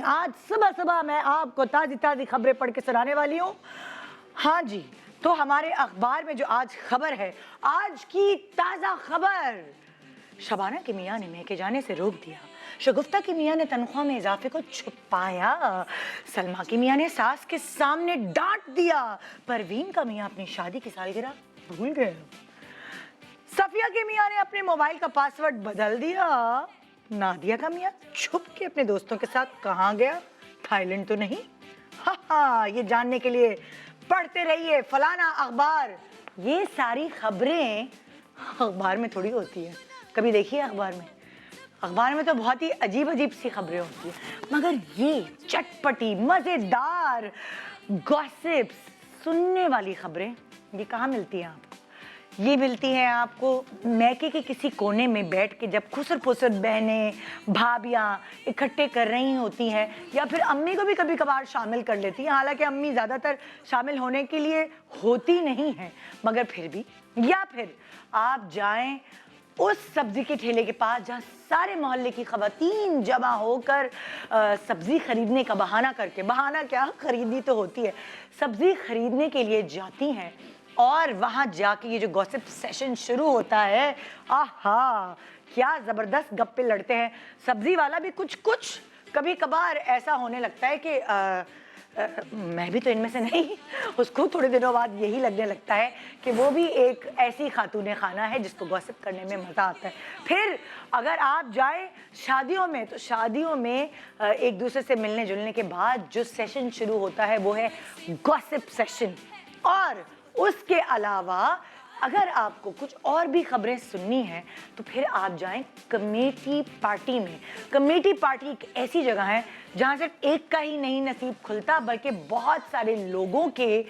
आज सुबह सुबह मैं आपको ताज़ी ताज़ी खबरें पढ़ के सुनाने वाली हूँ। हाँ जी, तो हमारे अखबार में जो आज खबर है, आज की ताज़ा खबर, शबाना की मियाँ ने महके जाने से रोक दिया, शगुफ्ता की मियाँ ने तनख्वाह में इजाफे को छुपाया, सलमा की मियाँ ने सास के सामने डांट दिया, परवीन का मियाँ अपनी शादी की सालगिरह भूल गए, सफिया के मियाँ ने अपने मोबाइल का पासवर्ड बदल दिया, नादिया का मियाँ छुप के अपने दोस्तों के साथ कहाँ गया, थाईलैंड तो नहीं। हाँ, ये जानने के लिए पढ़ते रहिए फलाना अखबार। ये सारी खबरें अखबार में थोड़ी होती है, कभी देखिए अखबार में तो बहुत ही अजीब अजीब सी खबरें होती है, मगर ये चटपटी मजेदार गॉसिप्स सुनने वाली खबरें ये कहाँ मिलती हैं आपको? ये मिलती है आपको मैके के किसी कोने में बैठ के, जब खुसर फुसर बहनें भाभियाँ इकट्ठे कर रही होती हैं, या फिर अम्मी को भी कभी कभार शामिल कर लेती हैं, हालांकि अम्मी ज़्यादातर शामिल होने के लिए होती नहीं हैं, मगर फिर भी। या फिर आप जाएं उस सब्जी के ठेले के पास जहाँ सारे मोहल्ले की खवातीन जमा होकर सब्जी खरीदने का बहाना करके, बहाना क्या, खरीदी तो होती है, सब्जी खरीदने के लिए जाती हैं, और वहां जाके ये जो गॉसिप सेशन शुरू होता है, आहा क्या जबरदस्त गप्पे लड़ते हैं। सब्जी वाला भी कुछ कभी कभार ऐसा होने लगता है कि मैं भी तो इनमें से नहीं, उसको थोड़े दिनों बाद यही लगने लगता है कि वो भी एक ऐसी खातून खाना है जिसको गॉसिप करने में मज़ा आता है। फिर अगर आप जाएं शादियों में, तो शादियों में एक दूसरे से मिलने जुलने के बाद जो सेशन शुरू होता है वो है गॉसिप सेशन। और उसके अलावा अगर आपको कुछ और भी खबरें सुननी है तो फिर आप जाएं कमेटी पार्टी में। कमेटी पार्टी एक ऐसी जगह है जहां सिर्फ एक का ही नहीं नसीब खुलता, बल्कि बहुत सारे लोगों के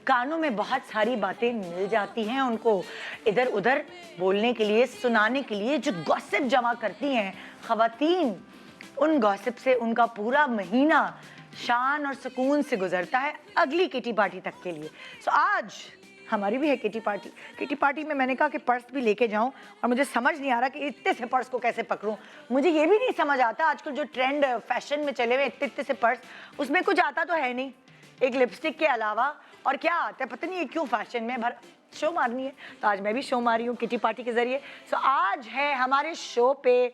कानों में बहुत सारी बातें मिल जाती हैं, उनको इधर उधर बोलने के लिए, सुनाने के लिए। जो गॉसिप जमा करती हैं खवातीन, उन गॉसिप से उनका पूरा महीना शान और सुकून से गुजरता है अगली किटी पार्टी तक के लिए। सो आज हमारी भी है किटी पार्टी। किटी पार्टी में मैंने कहा कि पर्स भी लेके जाऊं, और मुझे समझ नहीं आ रहा कि इतने से पर्स को कैसे पकड़ूं। मुझे ये भी नहीं समझ आता आजकल जो ट्रेंड फैशन में चले हुए इतने से पर्स, उसमें कुछ आता तो है नहीं एक लिपस्टिक के अलावा, और क्या आता है पता नहीं, क्यों फैशन में भर शो मारनी है। तो आज मैं भी शो मारी हूँ किटी पार्टी के जरिए। सो आज है हमारे शो पे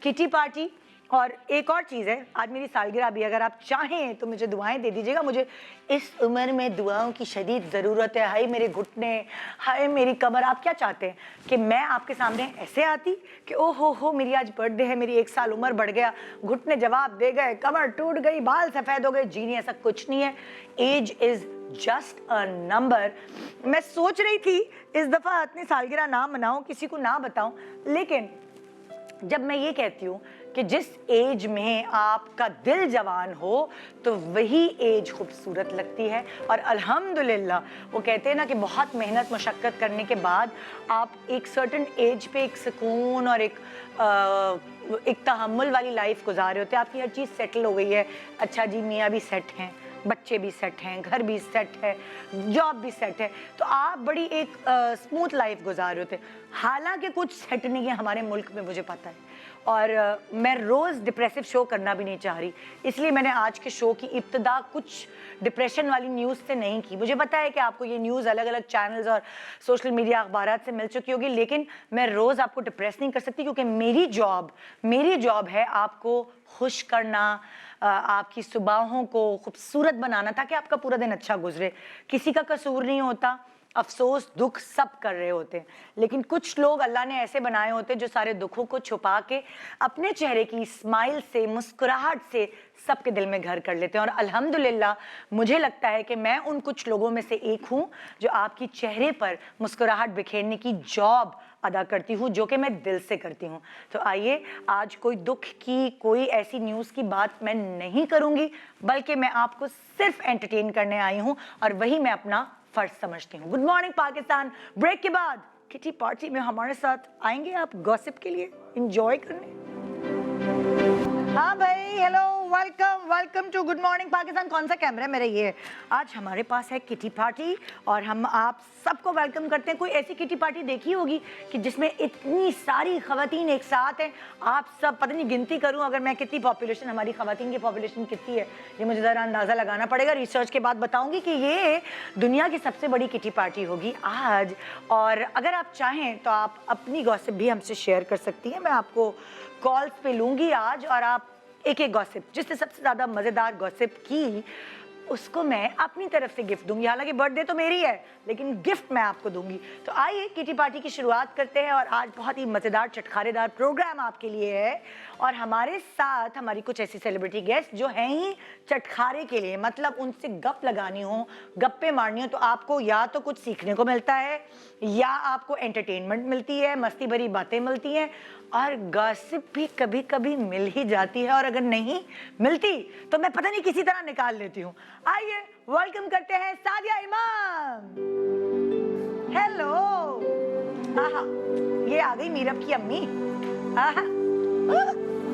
किटी पार्टी। और एक और चीज़ है, आज मेरी सालगिरह भी, अगर आप चाहें तो मुझे दुआएं दे दीजिएगा। मुझे इस उम्र में दुआओं की शदीद ज़रूरत है। हाय मेरे घुटने, हाय मेरी कमर। आप क्या चाहते हैं कि मैं आपके सामने ऐसे आती कि ओ हो मेरी आज बर्थडे है, मेरी 1 साल उम्र बढ़ गया, घुटने जवाब दे गए, कमर टूट गई, बाल सफ़ेद हो गए? जी नहीं, ऐसा कुछ नहीं है। Age is just a number. मैं सोच रही थी इस दफ़ा अपनी सालगिरह ना मनाऊँ, किसी को ना बताऊँ, लेकिन जब मैं ये कहती हूँ कि जिस एज में आपका दिल जवान हो तो वही एज खूबसूरत लगती है। और अल्हम्दुलिल्लाह वो कहते हैं ना कि बहुत मेहनत मशक्क़त करने के बाद आप एक सर्टेन एज पे एक सुकून और एक तहम्मुल वाली लाइफ गुजार रहे होते हैं। आपकी हर चीज़ सेटल हो गई है। अच्छा जी, मियाँ भी सेट हैं, बच्चे भी सेट हैं, घर भी सेट है, जॉब भी सेट है, तो आप बड़ी एक स्मूथ लाइफ गुजार रहे होते हैं। हालांकि कुछ सेट नहीं है हमारे मुल्क में, मुझे पता है, और मैं रोज़ डिप्रेसिव शो करना भी नहीं चाह रही, इसलिए मैंने आज के शो की इब्तिदा कुछ डिप्रेशन वाली न्यूज़ से नहीं की। मुझे पता है कि आपको ये न्यूज़ अलग अलग चैनल्स और सोशल मीडिया अखबारात से मिल चुकी होगी, लेकिन मैं रोज़ आपको डिप्रेस नहीं कर सकती, क्योंकि मेरी जॉब है आपको खुश करना, आपकी सुबहों को खूबसूरत बनाना, ताकि आपका पूरा दिन अच्छा गुजरे। किसी का कसूर नहीं होता, अफसोस दुख सब कर रहे होते हैं, लेकिन कुछ लोग अल्लाह ने ऐसे बनाए होते हैं जो सारे दुखों को छुपा के अपने चेहरे की स्माइल से, मुस्कुराहट से सबके दिल में घर कर लेते हैं। और अल्हम्दुलिल्लाह मुझे लगता है कि मैं उन कुछ लोगों में से एक हूँ जो आपकी चेहरे पर मुस्कुराहट बिखेरने की जॉब अदा करती हूँ, जो कि मैं दिल से करती हूँ। तो आइए, आज कोई दुख की, कोई ऐसी न्यूज़ की बात मैं नहीं करूँगी, बल्कि मैं आपको सिर्फ एंटरटेन करने आई हूँ, और वही मैं अपना फर्ज समझती हूँ। Good morning Pakistan. ब्रेक के बाद किटी पार्टी में हमारे साथ आएंगे आप गॉसिप के लिए एंजॉय करने। हाँ भाई, hello, welcome welcome to good morning Pakistan. कौन सा कैमरा है मेरा? ये आज हमारे पास है किटी पार्टी और हम आप सबको वेलकम करते हैं। कोई ऐसी किटी पार्टी देखी होगी कि जिसमें इतनी सारी खवातीन एक साथ हैं। आप सब पता नहीं गिनती करूं अगर मैं कितनी पॉपुलेशन, हमारी खवातीन की पॉपुलेशन कितनी है ये मुझे ज़रा अंदाज़ा लगाना पड़ेगा। रिसर्च के बाद बताऊंगी कि ये दुनिया की सबसे बड़ी किटी पार्टी होगी आज। और अगर आप चाहें तो आप अपनी गॉसिप भी हमसे शेयर कर सकती हैं। मैं आपको कॉल्स पे लूँगी आज और आप एक एक गॉसिप जिससे सबसे ज़्यादा मज़ेदार गॉसिप की उसको मैं अपनी तरफ से गिफ्ट दूंगी। हालांकि बर्थडे तो मेरी है लेकिन गिफ्ट मैं आपको दूंगी। तो आइए किटी पार्टी की शुरुआत करते हैं और आज बहुत ही मज़ेदार चटखारेदार प्रोग्राम आपके लिए है और हमारे साथ हमारी कुछ ऐसी सेलिब्रिटी गेस्ट जो हैं ही चटखारे के लिए, मतलब उनसे गप लगानी हो, गप्पे मारनी हो तो आपको या तो कुछ सीखने को मिलता है या आपको एंटरटेनमेंट मिलती है, मस्ती भरी बातें मिलती हैं और गॉसिप भी कभी कभी मिल ही जाती है और अगर नहीं मिलती तो मैं पता नहीं किसी तरह निकाल लेती हूँ। आइए वेलकम करते हैं सादिया इमाम। हेलो, आहा ये आ गई मीरब की अम्मी। आहा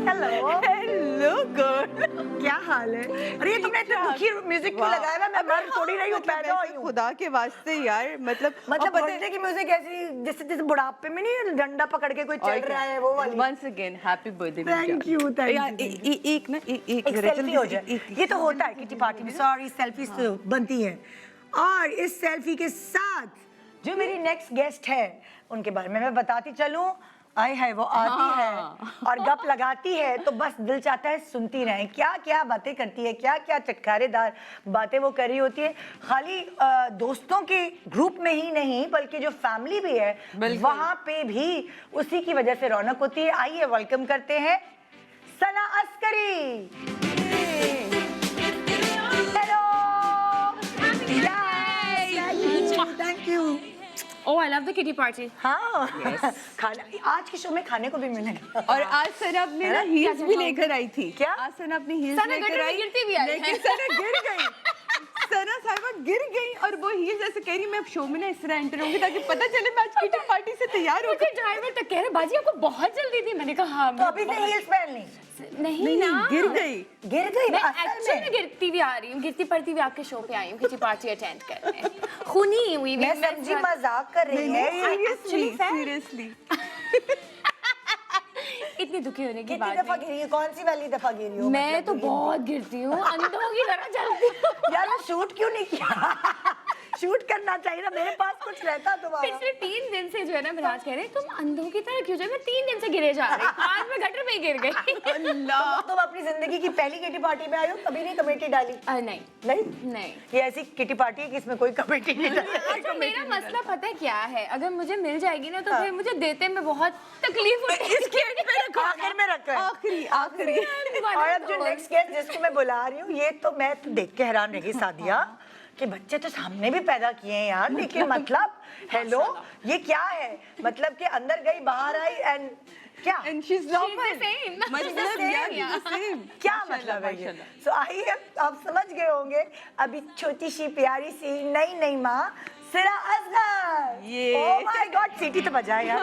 हेलो हेलो गुड, क्या हाल है? अरे ये तुमने इतना दुखी म्यूजिक क्यों लगाया है? मैं मर थोड़ी रही हूँ, पैदा हुई हूँ। खुदा के वास्ते यार, मतलब बर्थडे की म्यूजिक ऐसी जैसे बुढ़ापे में नहीं डंडा पकड़ के कोई चल रहा है वो वाली। Once again happy birthday. Thank you thank you. एक ना एक सेल्फी हो जाए, ये तो होता है किटी पार्टी में। सॉरी सेल्फीज तो बनती हैं और इस सेल्फी के साथ जो मेरी नेक्स्ट गेस्ट है उनके बारे में मैं बताती चलूं। आई है वो आती है और गप लगाती है तो बस दिल चाहता है सुनती रहें। क्या क्या बातें करती है, क्या क्या चटखारेदार बातें वो कर रही होती है। खाली दोस्तों के ग्रुप में ही नहीं बल्कि जो फैमिली भी है वहाँ पे भी उसी की वजह से रौनक होती है। आइए वेलकम करते हैं Sana Askari. Hello, thank you. Oh, I love the kitty party. हाँ खाना आज के शो में खाने को भी मिलेगा। और आज सना अपने ना हील्स भी लेकर आई थी। क्या? आज सना अपनी हील्स सना लेकर गटर में आई, गिरती भी आई है। लेकिन सना गिर गई। सना साहिबा गिर गई और वो हील्स ऐसे कह रही मैं अब शो में ना इस तरह एंटर होंगी ताकि पता चले मैं आज किटी पार्टी से तैयार हो। मुझे ड्राइवर तक कह रहे बाजी आपको बहुत जल्दी थी। मैंने कहा हाँ तो अभी से हील्स पहन ली? नहीं ना, गिर गई। गिर गई मैं असल एक्चुअली में? गिरती भी आ रही हूँ, गिरती पड़ती भी आपके शो पे आई हूँ किटी पार्टी अटेंड करने। खूनी हुई भी मैं समझी मजाक कर रही है। सीरियसली सीरियसली इतनी दुखी होने की कितनी बात दफा नहीं। गिरी है? कौन सी वाली दफा गिरी हो? मैं तो बहुत गिरती हूँ, अंधों की तरह चलती हूँ। यार वो शूट क्यों नहीं किया? शूट करना चाहिए ना, मेरे पास कुछ रहता तुम्हारा। पिछले 3 दिन से जो है ना मिराज कह रहे तुम अंधों की तरह क्यों जाए। मैं 3 दिन से गिरे जा रही हूँ, आज मैं गटर में ही गिर गई। अल्लाह, तुम अपनी जिंदगी की पहली किटी पार्टी में आई हो, कभी नहीं कमेटी डाली? नहीं नहीं नहीं, ये ऐसी किटी पार्टी है कि इसमें कोई कमेटी नहीं डाली। अच्छा मेरा मसला पता है क्या है, अगर मुझे मिल जाएगी ना तो फिर मुझे देते में बहुत तकलीफ होती है। इसके एंड पे रखो, आखिर में रखा है। आखिरी आखिरी। और अब जो नेक्स्ट गेस्ट जिसको मैं बुला रही हूँ ये तो मैं तो देख के हैरान रही सादिया कि बच्चे तो सामने भी पैदा किए हैं यार, लेकिन मतलब हेलो ये क्या है? मतलब कि अंदर गई बाहर आई एंड क्या? And she's not She's the same. मतलब यार Yeah. same. क्या मतलब है ये? So आइए आप समझ गए होंगे अभी छोटी सी प्यारी सी नई नई माँ सिरा असगर। ये। Oh my God, सीटी तो बजाए यार।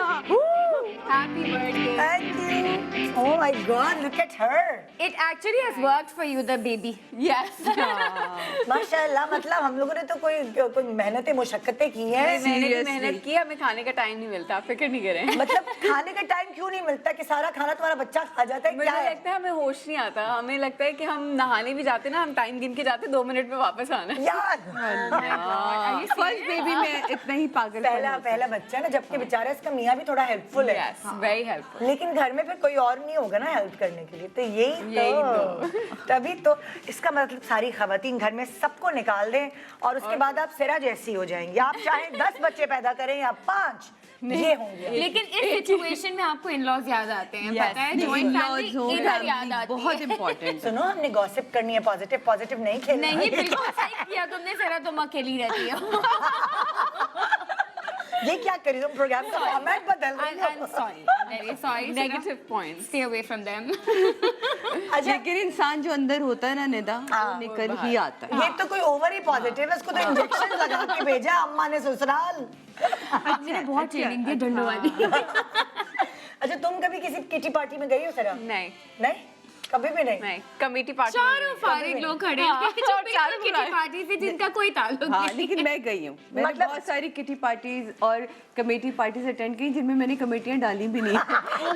Happy birthday. Thank you. Oh my God, look at her. It actually has worked for you, the baby. Yes. माशाल्लाह, मतलब हम लोगों ने तो कोई मेहनतें मुशक्कतें की हैं। मैंने भी मेहनत की, हमें खाने का टाइम नहीं मिलता, फिक्र नहीं करें। मतलब खाने का टाइम क्यों नहीं मिलता कि सारा खाना तुम्हारा बच्चा खा जाता है? मुझे क्या है? लगता है हमें होश नहीं आता, हमें लगता है कि हम नहाने भी जाते ना, हम टाइम गिन के जाते 2 मिनट में वापस आना है। यार फर्स्ट बेबी में इतना ही पागल पहला बच्चा ना, जबकि बेचारा इसका मियाँ भी थोड़ा हेल्पफुल है। Yes, very helpful. लेकिन घर में फिर कोई और नहीं होगा ना हेल्प करने के लिए, तो यही तो तभी तो इसका मतलब सारी खवातीन घर में सबको निकाल दें और उसके बाद आप सिरा जैसी हो जाएंगी। आप चाहे 10 बच्चे पैदा करें या 5 ये होंगे। लेकिन इस सिचुएशन में आपको इन-लॉज याद आते हैं, पता है जॉइंट फैमिली इधर याद आती है। बहुत इम्पोर्टेंट। सुनो, हमने गॉसिप करनी है, पॉजिटिव नहीं खेलना। नहीं बिल्कुल सही किया तुमने, जरा तुम अकेली रहती हो। ये क्या करी तुम? प्रोग्राम का फॉर्मेट बदल रही हो। I'm sorry, very sorry. Negative points. Stay away from them. अच्छा, लेकिन इंसान जो अंदर होता है ना निदा, वो निकल ही आता है। ये तो कोई ओवर ही पॉजिटिव है, इसको तो इंजेक्शन लगा के भेजा अम्मा ने ससुराल। मैंने बहुत ट्रेनिंग दी डंडों वाली। अच्छा, तुम कभी किसी किटी पार्टी में गई हो सिरा? नहीं, नहीं? कभी भी नहीं। कमेटी पार्टी चारों फारिग लोग खड़े हैं हाँ, जो और चारों बिल्कुल किटी पार्टी से जिनका कोई ताल्लुक हाँ नहीं। लेकिन मैं गई हूँ, मैंने मतलब- बहुत सारी किटी पार्टीज और कमेटी पार्टीज अटेंड की जिनमें मैंने कमेटियाँ डाली भी नहीं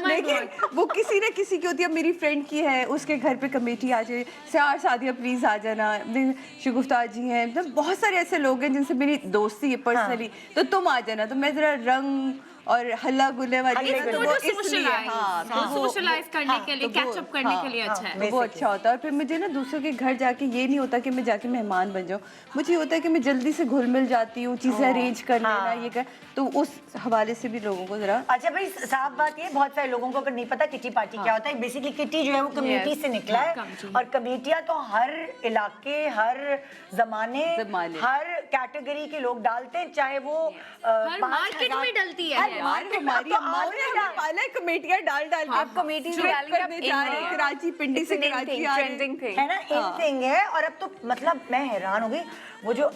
लेकिन वो किसी न किसी की होती है। अब मेरी फ्रेंड की है, उसके घर पे कमेटी आ जाए, सार सादिया प्लीज आ जाना, शगुफ्ता जी हैं, मतलब बहुत सारे ऐसे लोग हैं जिनसे मेरी दोस्ती है पर्सनली, तो तुम आ जाना। तो मैं जरा रंग और हल्ला गुल्ले वाली हल्ले है ना, तो गुल्ले। वो इसलिए हाँ, तो वो- सोशलाइज करने के लिए, तो वो- कैचअप करने हाँ, के लिए अच्छा है। तो वो अच्छा होता है। और फिर मुझे ना दूसरों के घर जाके ये नहीं होता कि मैं जाके मेहमान बन जाऊँ, मुझे ये होता है कि मैं जल्दी से घुल मिल जाती हूँ, चीज़ें अरेंज कर लेना ये कर, तो उस हवाले से भी लोगों को जरा अच्छा भाई, साफ बात ये, बहुत सारे लोगों को अगर नहीं पता किटी पार्टी क्या होता है। बेसिकली किटी जो है वो कमेटी से निकला है, और कमेटियां तो हर इलाके, हर जमाने, हर कैटेगरी के लोग डालते हैं, चाहे वो हर मार्केट में डलती है। हमारी अम्माओं ने हमें पाला है कमेटियां डाल डाल के। आप कमेटी ट्रिप डालेंगे, आप करने जा रहे हैं, इन- कराची, पिंडी से कराची आ रहे हैं। ट्रेंडिंग थिंग है ना, इन थिंग है। और अब तो मतलब मैं हैरान हो गई, वो जो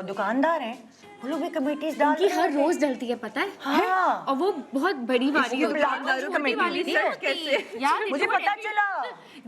दुकानदार हैं वो लोग भी कमेटीज डाल उनकी रहे हर हैं। रोज डलती है, पता है? हाँ। और वो बहुत बड़ी वाली इसलिए होती है, दुकानदारों छोटी कमेटी वाली नहीं रिसर्च होती। यार, मुझे पता चला।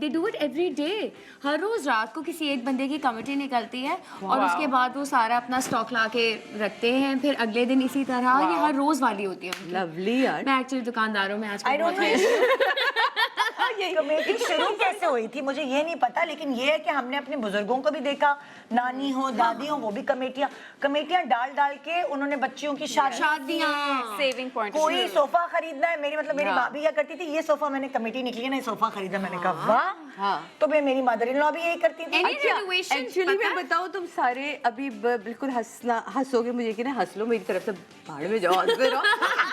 They do it every day. हर रोज रात को किसी एक बंदे की कमेटी निकलती है और उसके बाद वो सारा अपना स्टॉक ला के रखते हैं, फिर अगले दिन इसी तरह। ये हर रोज वाली होती है उनकी। लवली यार। मैं एक्चुअली दुकानदारों में आई आजकल डोंट नो कमेटी शुरू कैसे हुई थी मुझे ये नहीं पता, लेकिन ये है कि हमने अपने बुजुर्गों को भी देखा, नानी हो, दादी हो, वो भी कमेटियां डाल डाल के उन्होंने बच्चियों की शादियां सेविंग पॉइंट कोई सोफा खरीदना है, मेरी भाभी क्या करती थी, ये सोफा मैंने कमेटी निकली है ना, ये सोफा खरीदा। मैंने कहा वाह। तो मेरी मदर इन लॉ भी यही करती थी। Any renovation, एक्चुअली पता मैं है? बताऊँ, तुम सारे अभी बिल्कुल हंसोगे मुझे कि ना, हंस लो, मेरी तरफ से भाड़ में जाओ, हंसते रहो।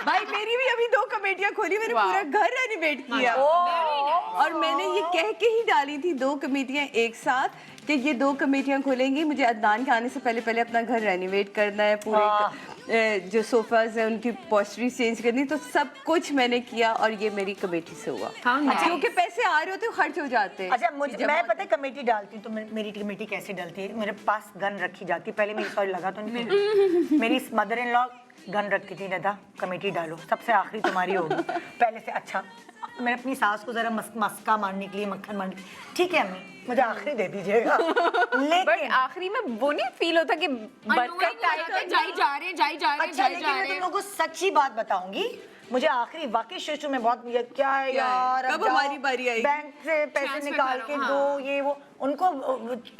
भाई मेरी भी अभी 2 कमेटियां खोली, मैंने पूरा घर रेनोवेट किया, और मैंने ये कह के ही डाली थी 2 कमेटियां एक साथ कि ये 2 कमेटियां खोलेंगी। मुझे अदनान के आने से पहले अपना घर रेनोवेट करना है, पूरे जो सोफाज हैं उनकी पोस्टरी चेंज करनी, तो सब कुछ मैंने किया और ये मेरी कमेटी से हुआ। क्योंकि पैसे आ रहे होते हैं, खर्च हो जाते हैं। अच्छा मुझे, मैं पता है कमेटी डालती हूँ तो मेरी कमेटी कैसे डलती है, मेरे पास गन रखी जाती है। पहले मेरी सॉरी लगा तो नहीं, मेरी मदर इन लॉ गन रखती थी, दादा कमेटी डालो, सबसे आखिरी तुम्हारी होगी पहले से। अच्छा मैं अपनी सास को जरा मस्का मारने के लिए, मक्खन मारने के लिए, ठीक है अम्मी मुझे आखिरी दे दीजिएगा। बट लेकिन आखिरी में वो नहीं फील होता कि बरकत टाइप जाई जा रहे अच्छा, लेकिन मैं तुम लोगों को सच्ची बात बताऊंगी, मुझे आखिरी वाकई शुरू में बहुत क्या है यार, कब हमारी बारी आएगी? बैंक से पैसे Transfer निकाल करो, के हाँ। दो, ये वो, उनको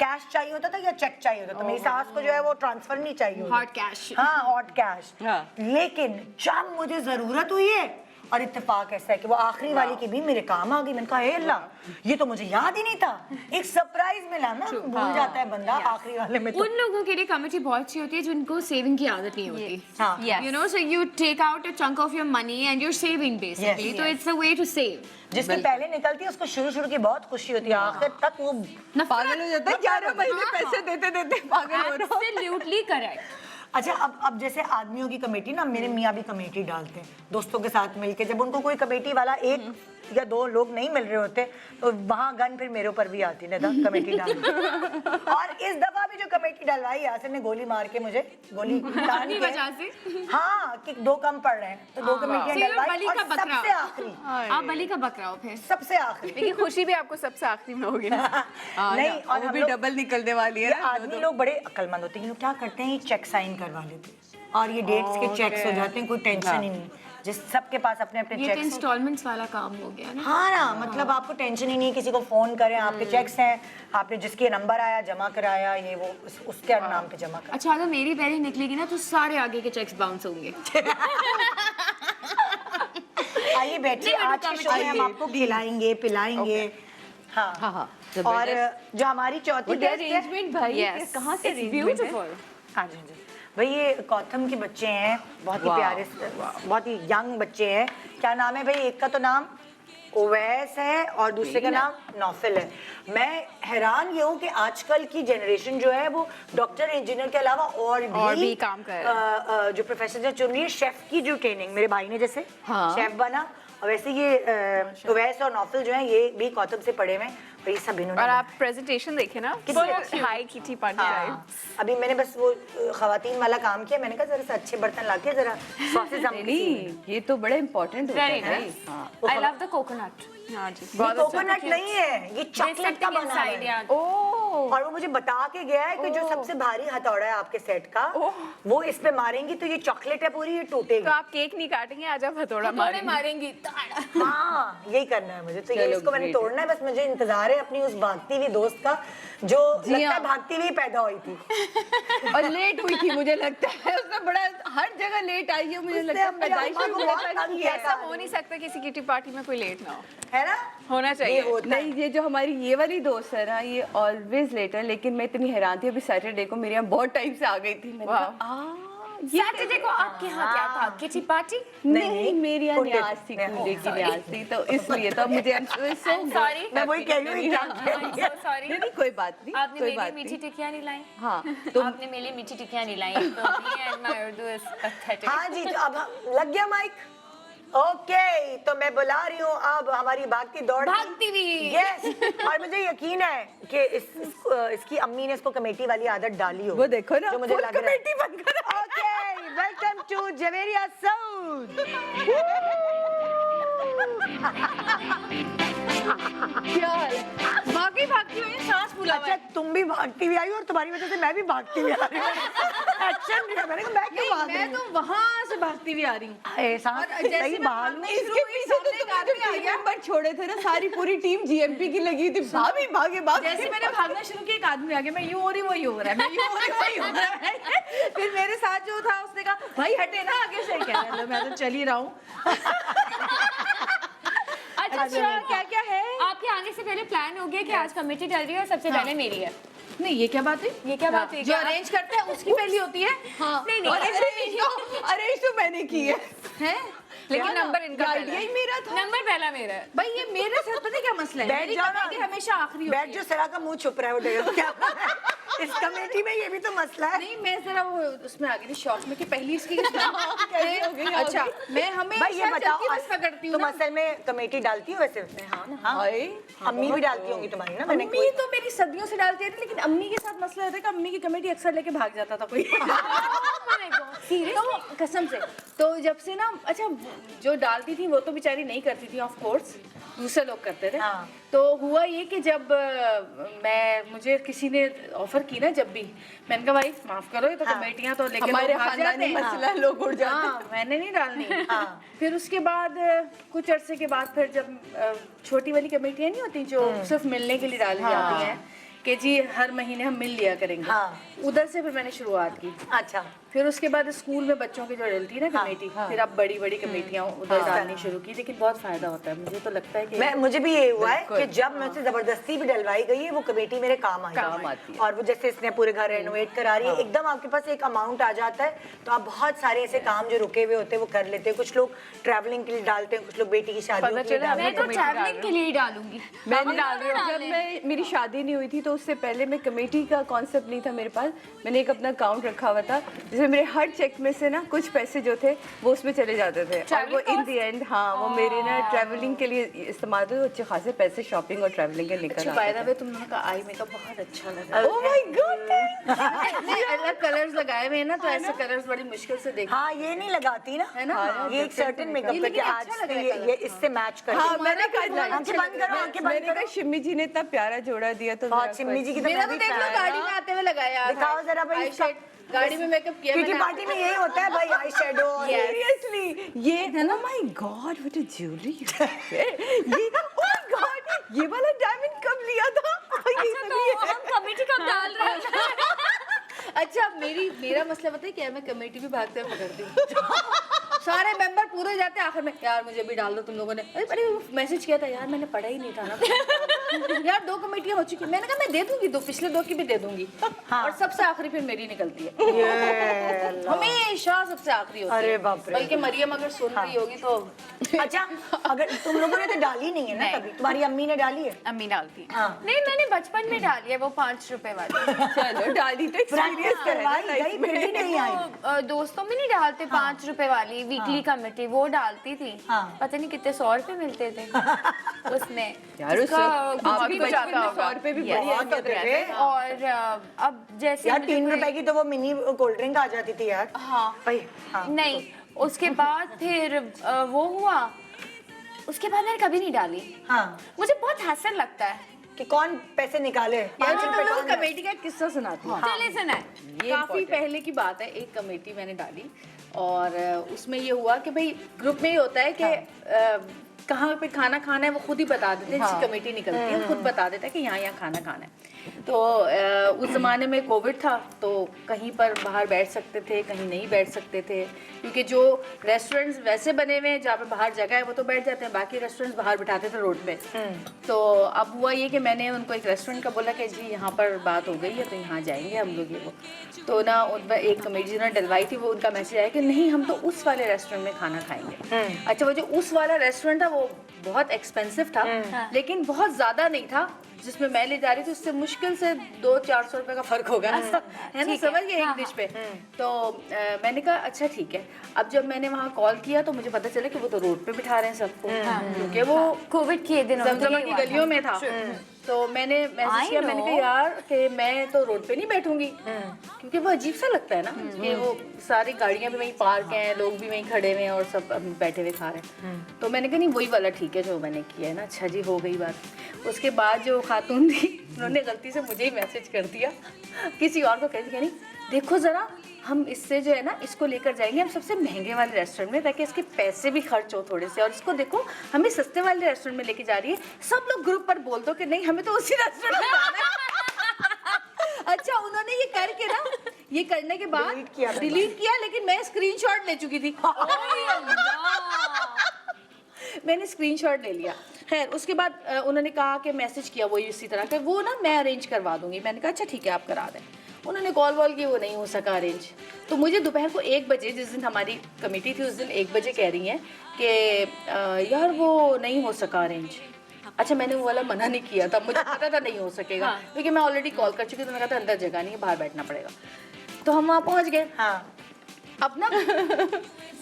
कैश चाहिए होता था या चेक चाहिए होता था। मेरी सास को जो है वो ट्रांसफर नहीं चाहिए होता। Hot cash। हाँ, हॉट कैश। हाँ। लेकिन जब मुझे जरूरत हुई है, और इत्तेफाक ऐसा है कि वो आखिरी वाली की भी मेरे काम आ गई। मैंने कहा हे अल्लाह, ये तो मुझे याद ही नहीं था, एक सरप्राइज मिला ना, भूल जाता है बंदा आखिरी वाले में। तो उन लोगों के लिए कमेटी बहुत अच्छी होती है जिनको सेविंग की आदत नहीं होती। हाँ। Yes. You know, so you take out a chunk of your money and you're saving basically. Yes, So it's a way to save. जिसकी पहले निकलती है उसको शुरू की बहुत खुशी होती है, आखिर तक वो पागल हो जाता है, 11 महीने पैसे देते देते पागल हो रहा हूँ। Absolutely correct. अच्छा अब जैसे आदमियों की कमेटी ना, मेरे मियाँ भी कमेटी डालते हैं दोस्तों के साथ मिलके। जब उनको कोई कमेटी वाला 1 या 2 लोग नहीं मिल रहे होते तो वहाँ गन फिर मेरे ऊपर भी आती है ना, कमेटी डाल। और इस दफा भी जो कमेटी डलवाई, यासिर ने गोली मार के मुझे गोली तान अपनी के, वजह से। हाँ कि 2 कम पड़ रहे हैं तो 2 कमेटियां So you're डलवाई, बली और का बकरा। सबसे आखिरी, आप बलि का बकरा हो फिर। सबसे आखिरी लेकिन खुशी भी आपको सबसे आखिरी में होगी ना। नहीं। और वो हम भी लोग, डबल निकलने वाली है ये ना, आदमी लोग बड़े अक्लमंद होते हैं, ये लोग क्या करते हैं, ये चेक साइन करवा लेते हैं और ये डेट्स के चेक्स हो जाते हैं, कोई टेंशन ही नहीं। जिस सबके पास अपने अपने ये तो चेक्स। इंस्टॉलमेंट्स वाला काम हो गया ना। हाँ ना, मतलब आपको टेंशन ही नहीं, किसी को फोन करें, आपके चेक्स हैं, आपने जिसके नंबर आया जमा कराया, ये वो उसके नाम पे जमा कर। अच्छा, अगर मेरी पहली निकलेगी ना तो सारे आगे के चेक्स बाउंस होंगे। आइए बैठिए, आज के शो में हम आपको खिलाएंगे पिलाएंगे। हाँ हाँ, और जो हमारी चौथी गेस्ट है, अरेंजमेंट भाई, Yes. कहाँ से It's arrangement है? beautiful. हाँ जी जी भाई, ये गौतम के बच्चे हैं, बहुत ही प्यारे, बहुत ही यंग बच्चे हैं। क्या नाम है भाई? एक का तो नाम उवैस है और दूसरे का नाम नौफिल है। मैं हैरान ये हूँ कि आजकल की जनरेशन जो है वो डॉक्टर इंजीनियर के अलावा और भी काम कर रहे जो प्रोफेशन चुन रही है। शेफ की जो ट्रेनिंग मेरे भाई ने जैसे शेफ बना, और वैसे ये उवैस और नौफिल जो है ये भी गौतम से पढ़े हुए हैं। ये सब इन्होंने और आप प्रेजेंटेशन देखे ना, हाई किटी पार्टी टाइप। अभी मैंने बस वो खवातीन वाला काम किया, मैंने कहा जरा से अच्छे बर्तन लाके जरा सॉसेज हम नहीं, ये तो बड़ा इम्पोर्टेंट होता Very है। nice. हाँ। I love the coconut. हाँ जी, ये बहुत अच्छा। कोकोनट नहीं है, ये चॉकलेट का बना inside, है। yeah. ओह, और वो मुझे बता के गया है कि जो सबसे भारी हथौड़ा है आपके सेट का, वो इस पे मारेंगी तो ये चॉकलेट है पूरी, ये तो टूटेगी। आप केक नहीं काटेंगे, आज आप हथौड़ा थोड़े मारेंगे। मारेंगी। हाँ, यही करना है मुझे, तो ये चलो, इसको मैंने great तोड़ना है। बस मुझे इंतजार है अपनी उस भागती हुई दोस्त का, जो लगता है भागती हुई पैदा हुई थी। और लेट हुई थी मुझे लगता है, उसने बड़ा हर जगह लेट आई है, मुझे लगता है अपनी पैदाइश अम्मा को में बहुत तंग किया ऐसा हो नहीं सकता किसी किटी पार्टी में कोई लेट ना हो, है ना? होना चाहिए। ये होता है। नहीं, ये जो हमारी ये वाली दोस्त है ना, ये ऑलवेज लेट है, लेकिन मैं इतनी हैरान थी, अभी सैटरडे को मेरे यहाँ बहुत टाइम से आ गई थी। मैंने कहा सैटरडे को आपके यहाँ क्या था? Kitty party? नहीं, मेरी यहाँ कुंडे न्याज थी, कुंडे की न्याज थी, तो इसलिए तो मुझे सॉरी, मैं वही कह रही हूँ, क्या कह रही है? सॉरी। नहीं, कोई बात नहीं, आपने कोई मेरी बात मीठी नहीं। टिक्कियाँ नहीं लाई? हाँ, आपने मेरी मीठी टिक्कियाँ नहीं लाई, तो me and my Urdu is pathetic. हाँ जी, तो अब लग गया माइक? ओके, तो मैं बुला रही हूँ अब हमारी भागती दौड़ भागती हुई। यस, और मुझे यकीन है कि इसकी अम्मी ने इसको कमेटी वाली आदत डाली हो। वो देखो ना, जो मुझे full लग रहा कमेटी बन कर है। Okay, welcome to Javeria south. क्या बाकी भागती हुई सांस फूला अच्छा, तुम भी भागती हुई आई हो और तुम्हारी वजह से मैं भी भागती हुई आ रही हूँ। एक्शन लिया मैंने, कहा मैं क्यों भाग रही मैं हूँ? तो वहां से भागती हुई आ रही हूँ। एहसास सही भाग इसके पीछे तो तुम जो टीम मेंबर छोड़े थे ना, सारी पूरी टीम जीएमपी की लगी थी, भाभी भागे भागे। जैसे मैंने भागना शुरू किया, एक आदमी आ गया, मैं यूं हो रही वही हो रहा है, मैं यूं हो रही वही हो रहा है। फिर मेरे साथ जो था उसने कहा भाई हटे ना आगे से, कह रहा मैं तो चल ही रहा हूँ। अच्छा, क्या क्या है? आपके आने से पहले प्लान हो गया कि आज कमेटी चल रही है और सबसे पहले मेरी है। नहीं, ये क्या बात है? ये क्या बात है? जो अरेंज करते हैं उसकी पहली होती है। हाँ, नहीं अरेंज तो मैंने की है, हैं? लेकिन नंबर इनका पहला आइडिया है। ही मेरा था। नंबर पहला मेरा है। भाई ये मेरे साथ पता है क्या मसला है? बैठ मेरी जाओ ना। कमेटी हमेशा आखिरी बैठ होती जो है। सरा का मुंह छुप रहा है वो देखो क्या इस कमेटी में ये भी तो मसला है। नहीं, मैं जरा वो उसमें आ गई थी शॉक में कि पहली इसकी अच्छा, मैं भाई ये हमेशा बताओ, चलती बस पकड़ती हूँ तुम ना। असल में कमेटी डालती हो वैसे? हाँ, हाय, अम्मी भी डालती होंगी तुम्हारी ना? मैंने अम्मी तो मेरी सदियों से डालती थी, लेकिन अम्मी के साथ मसला होता है कि अम्मी की कमेटी अक्सर लेके भाग जाता था कोई। तो कसम से, तो जब से ना, अच्छा जो डालती थी वो तो बेचारी नहीं करती थी, ऑफ कोर्स दूसरे लोग करते थे। हाँ। तो हुआ ये कि जब मुझे किसी ने ऑफर की ना, जब भी मैंने कहा भाई माफ करो, ये तो हाँ। कमेटियां तो लेके हमारे लोग भाग जाते खानदानी हैं। मसला लोग उड़ जाते हैं। हाँ, मैंने नहीं डालनी। हाँ। फिर उसके बाद कुछ अरसे के बाद फिर जब छोटी वाली कमेटियां नहीं होती जो सिर्फ मिलने के लिए डाली जाती हैं कि जी हर महीने हम मिल लिया करेंगे, हाँ। उधर से फिर मैंने शुरुआत की। अच्छा, फिर उसके बाद स्कूल में बच्चों की जो डलती है ना कमेटी, फिर अब बड़ी बड़ी कमेटियां उधर डालनी शुरू की, लेकिन बहुत फायदा होता है। मुझे तो लगता है कि मुझे भी ये हुआ है कि जब मुझसे जबरदस्ती भी डलवाई गई है वो कमेटी मेरे काम काम आती है। और वो जैसे इसने पूरे घर रेनोवेट करा रही है, एकदम आपके पास एक अमाउंट आ जाता है तो आप बहुत सारे ऐसे काम जो रुके हुए होते हैं वो कर लेते हैं। कुछ लोग ट्रैवलिंग के लिए डालते हैं, कुछ लोग बेटी की शादी के लिए चला, डालते मैं हैं। तो ट्रैवलिंग के लिए ही डालूंगी। मैंने जब मैं मेरी शादी नहीं हुई थी तो उससे पहले मैं कमेटी का कॉन्सेप्ट नहीं था मेरे पास, मैंने एक अपना अकाउंट रखा हुआ था जिसमें मेरे हर चेक में से ना कुछ पैसे जो थे वो उसमें चले जाते थे, और वो इन दी एंड हाँ वो मेरे ना ट्रैवलिंग के लिए इस्तेमाल हुए, अच्छे खासे पैसे शॉपिंग और ट्रैवलिंग के निकल अच्छा फायदा है। तुम लोगों का आई मेकअप बहुत अच्छा लगा। ओह माय गॉड, इतने अलग कलर्स लगाए हुए हैं ना, तो ऐसे कलर्स बड़ी मुश्किल से देख। हाँ, ये नहीं लगाती ना, है ना? ये एक सर्टेन मेकअप ये करके लेकिन आज अच्छा लग से रहा है ये इससे मैच कर हाँ मैंने कहा आंखें बंद करो, आंखें बंद मैंने कहा करो। शिम्मी जी ने इतना प्यारा जोड़ा दिया तो बहुत सिम्मी जी की तो मेरा मैं तो भी देख लो fan गाड़ी हूँ। में आते हुए लगाया था। दिखाओ जरा भाई इसका। गाड़ी में मेकअप किया किटी मैंने। पार्टी में यही होता है भाई, आई शेडो। सीरियसली ये है ना, my God what a jewellery, ये ओह माय गॉड ये वाला डायमंड कब लिया था? ये तो सभी है। हम कमेटी कब डाल रहे हैं? अच्छा मेरा मसला पता है क्या है, मैं कमेटी भी भागते हुए पकड़ती हूँ। सारे मेंबर पूरे जाते हैं, आखिर में यार मुझे भी डाल दो तुम लोगों ने। अरे मैसेज किया था यार, मैंने पढ़ा ही नहीं था ना। यार 2 कमेटियां हो चुकी, मैंने कहा मैं दे दूंगी, 2 पिछले 2 की भी दे दूंगी। और सबसे आखिरी फिर मेरी निकलती है, हमेशा सबसे आखिरी होती है। अरे बाप रे। बल्कि मरियम अगर सुन रही होगी तो अच्छा, अगर तुम लोगों ने तो डाली नहीं है ना कभी, तुम्हारी अम्मी ने डाली है? अम्मी डालती है। हाँ, नहीं, मैंने बचपन में डाली है वो 5 रुपए वाली। चलो डाली तो प्रैक्टिस करवाई गई फिर भी नहीं आई। वो, दोस्तों में नहीं डालते 5 रुपए वाली वीकली कमेटी, वो डालती थी। हाँ। पता नहीं कितने 100 रुपए मिलते थे उसमें। यार, उसका आप भी कुछ आता बचपन में होगा। 100 रुपए भी Yes. बड़ी बहुत अहमियत होते रखते थे। और अब जैसे यार मुझे 3 कोई- रुपए की तो वो मिनी कोल्ड ड्रिंक आ जाती थी यार। हाँ भाई हाँ नहीं, उसके बाद फिर वो हुआ, उसके बाद मैंने कभी नहीं डाली। हाँ मुझे बहुत हसन लगता है। कि कौन पैसे निकाले यार 5 मैं रुपए तुम्हें कौन दे? कमेटी का एक किस्सा सुनाती हूँ। चलिए सुनाए। काफी पहले की बात है, एक कमेटी मैंने डाली और उसमें ये हुआ कि भाई ग्रुप में ये होता है कि कहाँ पे खाना खाना है वो खुद ही बता देते हैं। जिसकी कमेटी निकलती है खुद बता देता है कि यहाँ यहाँ खाना खाना है। तो उस ज़माने में कोविड था तो कहीं पर बाहर बैठ सकते थे, कहीं नहीं बैठ सकते थे, क्योंकि जो रेस्टोरेंट्स वैसे बने हुए हैं जहाँ पे बाहर जगह है वो तो बैठ जाते हैं, बाकी रेस्टोरेंट्स बाहर बिठाते थे रोड पे। तो अब हुआ ये कि मैंने उनको एक रेस्टोरेंट का बोला कि जी यहाँ पर बात हो गई है तो यहाँ जाएंगे हम लोग, ये वो तो ना उन एक कमेटी जिन्होंने डलवाई थी वो उनका मैसेज आया कि नहीं हम तो उस वाले रेस्टोरेंट में खाना खाएंगे। अच्छा, वो जो उस वाला रेस्टोरेंट था वो बहुत एक्सपेंसिव था लेकिन बहुत ज़्यादा नहीं था, जिसमें मैं ले जा रही थी उससे मुश्किल से 200-400 रुपए का फर्क होगा, है ना, समझ गए, एक डिश पे। तो मैंने कहा अच्छा ठीक है। अब जब मैंने वहाँ कॉल किया तो मुझे पता चला कि वो तो रोड पे बिठा रहे हैं सबको, क्योंकि वो कोविड के दिनों में जमजमा ये की हुआ था। गलियों में था। तो मैंने मैसेज किया, मैंने कहा यार कि मैं तो रोड पे नहीं बैठूंगी, क्योंकि वो अजीब सा लगता है ना कि वो सारी गाड़ियां भी वहीं पार्क हैं, लोग भी वहीं खड़े हुए हैं और सब बैठे हुए खा रहे हैं। तो मैंने कहा नहीं वही वाला ठीक है जो मैंने किया है ना। अच्छा जी, हो गई बात। उसके बाद जो खातून थी उन्होंने गलती से मुझे ही मैसेज कर दिया, किसी और को कह नहीं, देखो ज़रा हम इससे जो है ना इसको लेकर जाएंगे हम सबसे महंगे वाले रेस्टोरेंट में ताकि इसके पैसे भी खर्च हो थोड़े से, और इसको देखो हमें सस्ते वाले रेस्टोरेंट में लेके जा रही है। सब लोग ग्रुप पर बोल दो कि नहीं हमें तो उसी रेस्टोरेंट में जाना है। अच्छा, उन्होंने ये करके ना, ये करने के बाद डिलीट किया लेकिन मैं स्क्रीनशॉट ले चुकी थी। मैंने स्क्रीनशॉट ले लिया। खैर उसके बाद उन्होंने कहा कि मैसेज किया वो इसी तरह का, वो ना मैं अरेंज करवा दूंगी। मैंने कहा अच्छा ठीक है आप करा दें। उन्होंने कॉल वॉल की, वो नहीं हो सका अरेंज। तो मुझे दोपहर को 1 बजे, जिस दिन हमारी कमेटी थी उस दिन 1 बजे कह रही हैं कि यार वो नहीं हो सका अरेंज। अच्छा, मैंने वो वाला मना नहीं किया था, मुझे पता था नहीं हो सकेगा क्योंकि मैं ऑलरेडी कॉल कर चुकी थी। तो मैंने कहा था अंदर जगह नहीं है, बाहर बैठना पड़ेगा। तो हम वहाँ पहुँच गए। हाँ अब ना